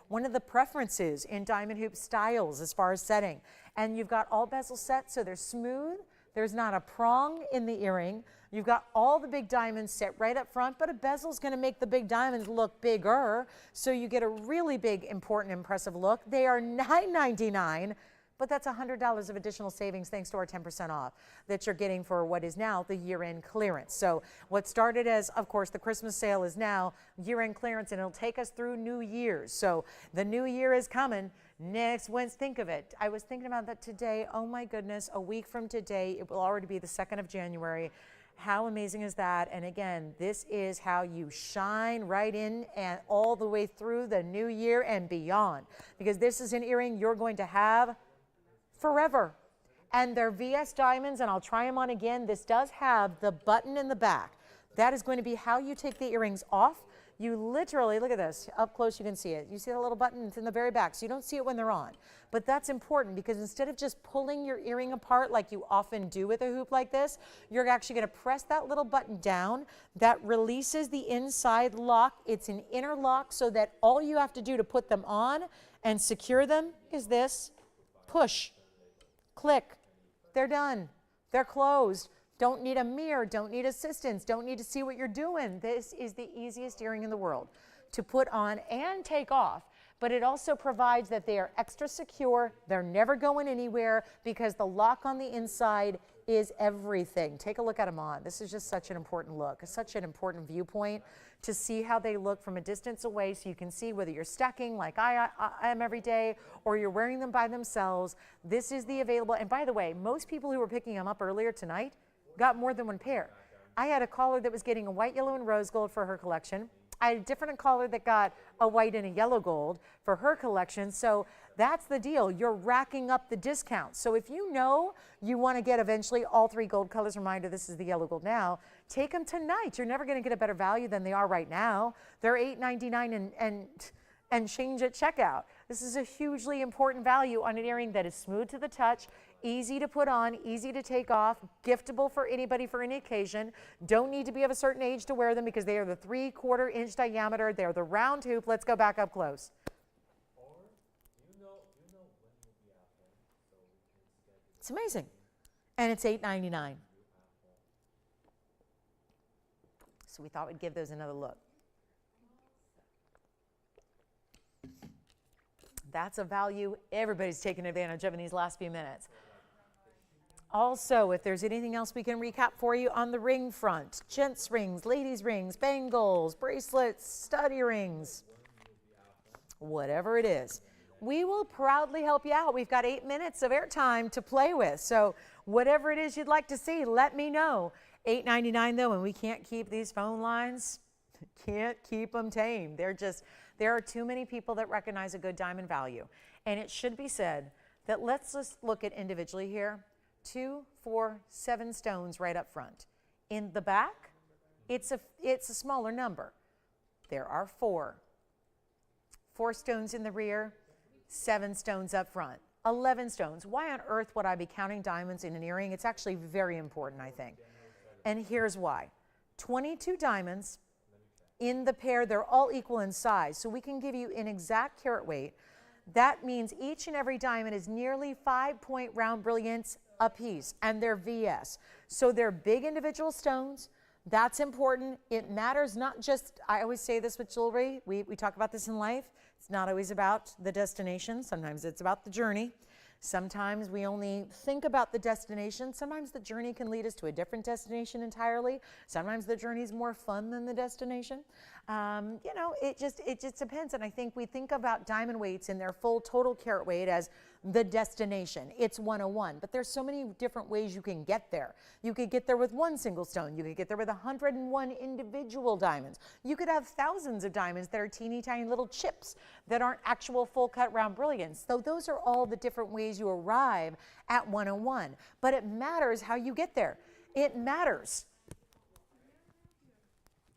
one of the preferences in diamond hoop styles as far as setting. And you've got all bezel sets, so they're smooth. There's not a prong in the earring. You've got all the big diamonds set right up front, but a bezel is going to make the big diamonds look bigger, so you get a really big, important, impressive look. They are $9.99, but that's $100 of additional savings thanks to our 10% off that you're getting for what is now the year-end clearance. So what started as, of course, the Christmas sale is now year-end clearance, and it'll take us through New Year's. So the new year is coming. Next Wednesday, think of it. I was thinking about that today. Oh my goodness, a week from today, it will already be the 2nd of January. How amazing is that? And again, this is how you shine right in and all the way through the new year and beyond. Because this is an earring you're going to have forever. And they're VS diamonds, and I'll try them on again. This does have the button in the back. That is going to be how you take the earrings off. You literally, look at this, up close you can see it. You see the little button, it's in the very back, so you don't see it when they're on. But that's important because instead of just pulling your earring apart like you often do with a hoop like this, you're actually gonna press that little button down. That releases the inside lock. It's an inner lock so that all you have to do to put them on and secure them is this, push, click, they're done, they're closed. Don't need a mirror, don't need assistance, don't need to see what you're doing. This is the easiest earring in the world to put on and take off, but it also provides that they are extra secure. They're never going anywhere because the lock on the inside is everything. Take a look at them on. This is just such an important look, such an important viewpoint to see how they look from a distance away so you can see whether you're stacking like I am every day or you're wearing them by themselves. This is the available, and by the way, most people who were picking them up earlier tonight got more than one pair. I had a caller that was getting a white, yellow, and rose gold for her collection. I had a different caller that got a white and a yellow gold for her collection. So that's the deal. You're racking up the discounts. So if you know you want to get eventually all 3 gold colors, reminder, this is the yellow gold now, take them tonight. You're never going to get a better value than they are right now. They're $8.99 and change at checkout. This is a hugely important value on an earring that is smooth to the touch, easy to put on, easy to take off, giftable for anybody for any occasion. Don't need to be of a certain age to wear them because they are the 3/4 inch diameter. They're the round hoop. Let's go back up close. It's amazing. And it's $8.99. So we thought we'd give those another look. That's a value everybody's taking advantage of in these last few minutes. Also, if there's anything else we can recap for you on the ring front, gents rings, ladies rings, bangles, bracelets, stud earrings, whatever it is, we will proudly help you out. We've got 8 minutes of airtime to play with. So whatever it is you'd like to see, let me know. $8.99 though, and we can't keep these phone lines, can't keep them tame. There are too many people that recognize a good diamond value. And it should be said that let's just look at individually here. 2, 4, 7 stones right up front. In the back, it's a smaller number. There are 4. 4 stones in the rear, 7 stones up front. 11 stones. Why on earth would I be counting diamonds in an earring? It's actually very important, I think. And here's why. 22 diamonds, in the pair. They're all equal in size. So we can give you an exact carat weight. That means each and every diamond is nearly 5-point round brilliance a piece, and they're VS. So they're big individual stones. That's important. It matters not just, I always say this with jewelry, we talk about this in life. It's not always about the destination. Sometimes it's about the journey. Sometimes we only think about the destination. Sometimes the journey can lead us to a different destination entirely. Sometimes the journey is more fun than the destination. You know, it just depends. And I think we think about diamond weights in their full total carat weight as the destination. It's 101, but there's so many different ways you can get there. You could get there with one single stone. You could get there with 101 individual diamonds. You could have thousands of diamonds that are teeny tiny little chips that aren't actual full cut round brilliance. So those are all the different ways you arrive at 101, but it matters how you get there. It matters,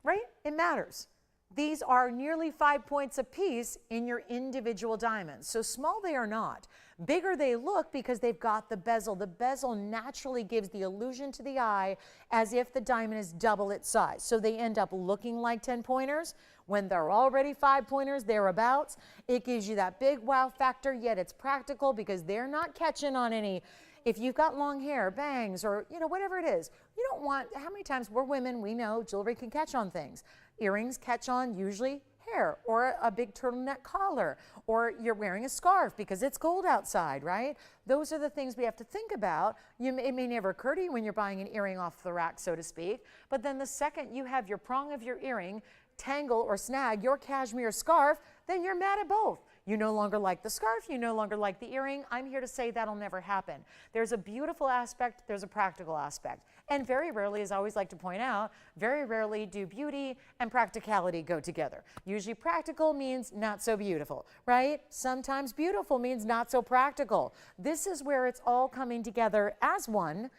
right? It matters. These are nearly 5 points apiece in your individual diamonds. So small they are not. Bigger they look because they've got the bezel. The bezel naturally gives the illusion to the eye as if the diamond is double its size. So they end up looking like 10-pointers when they're already 5-pointers, thereabouts. It gives you that big wow factor, yet it's practical because they're not catching on any. If you've got long hair, bangs, or you know, whatever it is, you don't want, how many times we're women, we know jewelry can catch on things. Earrings catch on usually hair or a big turtleneck collar, or you're wearing a scarf because it's cold outside, right? Those are the things we have to think about. It may never occur to you when you're buying an earring off the rack, so to speak, but then the second you have your prong of your earring tangle or snag your cashmere scarf, then you're mad at both. You no longer like the scarf, you no longer like the earring. I'm here to say that'll never happen. There's a beautiful aspect, there's a practical aspect. And very rarely, as I always like to point out, very rarely do beauty and practicality go together. Usually practical means not so beautiful, right? Sometimes beautiful means not so practical. This is where it's all coming together as one,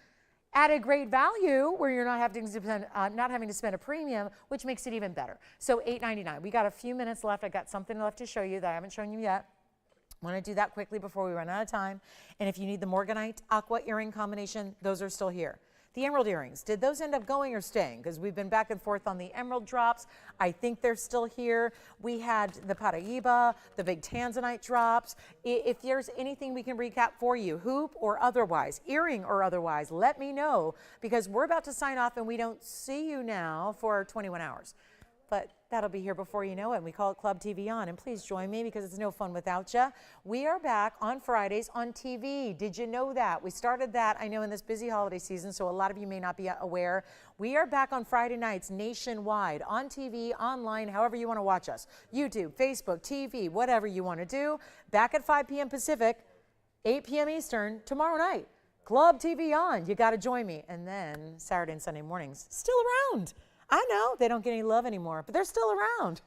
at a great value where you're not having to spend a premium, which makes it even better. So $8.99. We got a few minutes left. I got something left to show you that I haven't shown you yet. I want to do that quickly before we run out of time. And if you need the Morganite aqua earring combination, those are still here. The emerald earrings, did those end up going or staying? Because we've been back and forth on the emerald drops. I think they're still here. We had the Pobiba, the big Tanzanite drops. If there's anything we can recap for you, hoop or otherwise, earring or otherwise, let me know, because we're about to sign off and we don't see you now for 21 hours. But that'll be here before you know it. We call it Club TVON. And please join me because it's no fun without you. We are back on Fridays on TV. Did you know that? We started that, I know, in this busy holiday season, so a lot of you may not be aware. We are back on Friday nights nationwide, on TV, online, however you want to watch us. YouTube, Facebook, TV, whatever you want to do. Back at 5 p.m. Pacific, 8 p.m. Eastern, tomorrow night. Club TVON. You got to join me. And then Saturday and Sunday mornings, still around. I know they don't get any love anymore, but they're still around.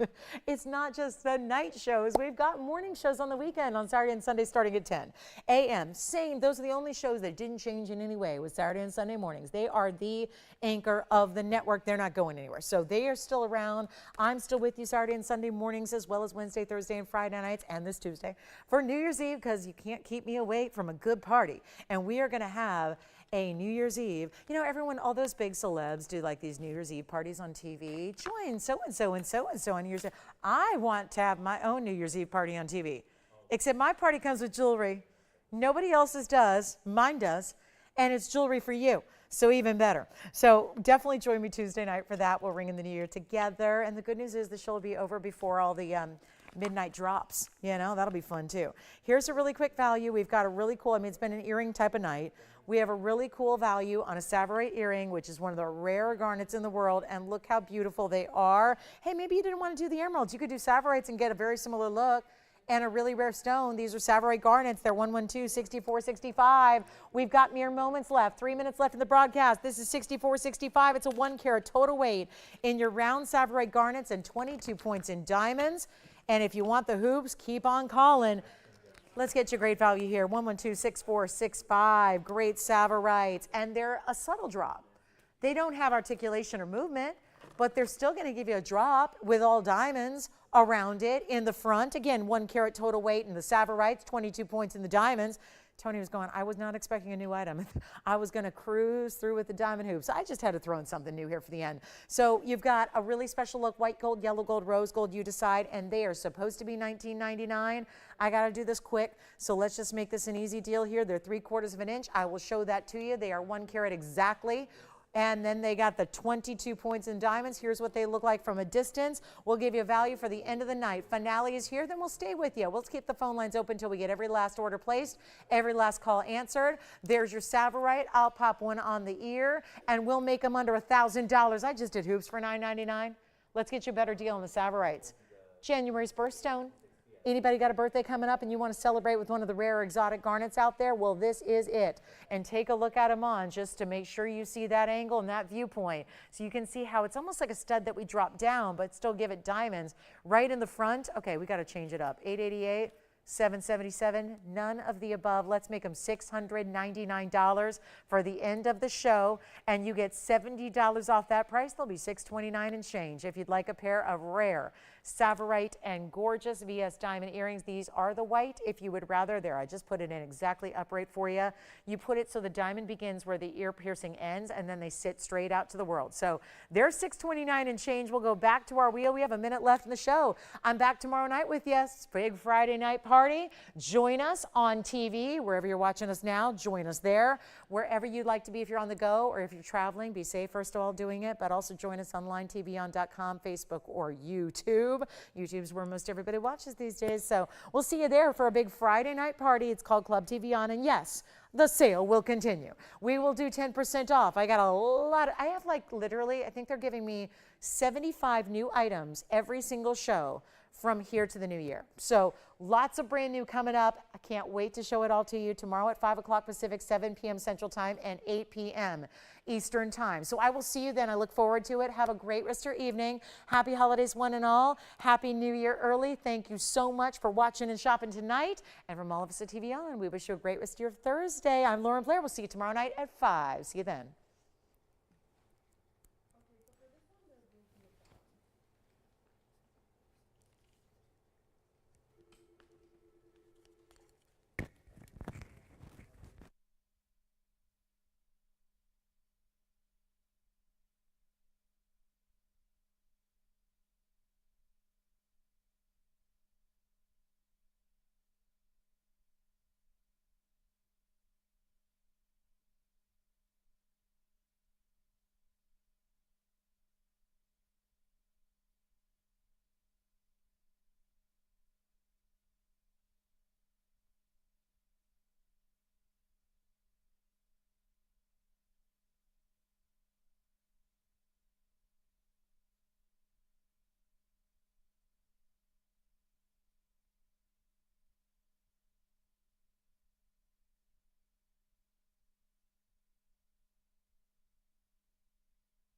It's not just the night shows. We've got morning shows on the weekend on Saturday and Sunday starting at 10 a.m. Same, those are the only shows that didn't change in any way with Saturday and Sunday mornings. They are the anchor of the network. They're not going anywhere. So they are still around. I'm still with you Saturday and Sunday mornings, as well as Wednesday, Thursday, and Friday nights, and this Tuesday for New Year's Eve, because you can't keep me awake from a good party. And we are going to have a New Year's Eve. You know, everyone, all those big celebs do like these New Year's Eve parties on TV. Join so-and-so and so-and-so on New Year's Eve. I want to have my own New Year's Eve party on TV, except my party comes with jewelry. Nobody else's does. Mine does. And it's jewelry for you. So even better. So definitely join me Tuesday night for that. We'll ring in the new year together. And the good news is the show will be over before all the midnight drops. You know, that'll be fun too. Here's a really quick value. We've got a really cool, I mean, it's been an earring type of night. We have a really cool value on a Savorite earring, which is one of the rare garnets in the world, and look how beautiful they are. Hey, maybe you didn't want to do the emeralds. You could do Savorites and get a very similar look. And a really rare stone. These are Savorite garnets. They're 112, 64, 65. We've got mere moments left. 3 minutes left in the broadcast. This is 64, 65. It's a 1 carat total weight in your round Savorite garnets and 22 points in diamonds. And if you want the hoops, keep on calling. Let's get you great value here. 112, 64, 65. Great Savorites. And they're a subtle drop. They don't have articulation or movement, but they're still going to give you a drop with all diamonds around it in the front. Again, 1 carat total weight in the Savorites, 22 points in the diamonds. Tony was going, I was not expecting a new item. I was going to cruise through with the diamond hoops. I just had to throw in something new here for the end. So you've got a really special look, white gold, yellow gold, rose gold, you decide, and they are supposed to be $19.99. I got to do this quick, so let's just make this an easy deal here. They're 3/4 of an inch. I will show that to you. They are 1 carat exactly. And then they got the 22 points in diamonds. Here's what they look like from a distance. We'll give you a value for the end of the night. Finale is here, then we'll stay with you. We'll keep the phone lines open until we get every last order placed, every last call answered. There's your Savorite. I'll pop one on the ear, and we'll make them under $1,000. I just did hoops for $9.99. Let's get you a better deal on the Savorites. January's birthstone. Anybody got a birthday coming up and you want to celebrate with one of the rare exotic garnets out there? Well, this is it. And take a look at them on just to make sure you see that angle and that viewpoint. So you can see how it's almost like a stud that we drop down, but still give it diamonds right in the front. Okay, we got to change it up. 888. 777, none of the above. Let's make them $699 for the end of the show, and you get $70 off that price. They'll be $629 and change. If you'd like a pair of rare Savorite and gorgeous VS diamond earrings, these are the white. If you would rather, there, I just put it in exactly upright for you. You put it so the diamond begins where the ear piercing ends, and then they sit straight out to the world. So they're $629 and change. We'll go back to our wheel. We have a minute left in the show. I'm back tomorrow night with you. Big Friday night party. Join us on TV, wherever you're watching us now. Join us there. Wherever you'd like to be, if you're on the go or if you're traveling, be safe first of all doing it, but also join us online, TVON.com, Facebook, or YouTube. YouTube's where most everybody watches these days. So we'll see you there for a big Friday night party. It's called Club TVON, and yes, the sale will continue. We will do 10% off. I got a lot. I have like literally, I think they're giving me 75 new items every single show from here to the new year. So lots of brand new coming up. I can't wait to show it all to you tomorrow at 5 o'clock Pacific, 7 p.m. Central Time, and 8 p.m. Eastern Time. So I will see you then. I look forward to it. Have a great rest of your evening. Happy holidays, one and all. Happy New Year early. Thank you so much for watching and shopping tonight. And from all of us at TVON, we wish you a great rest of your Thursday. I'm Lauren Blair. We'll see you tomorrow night at 5. See you then.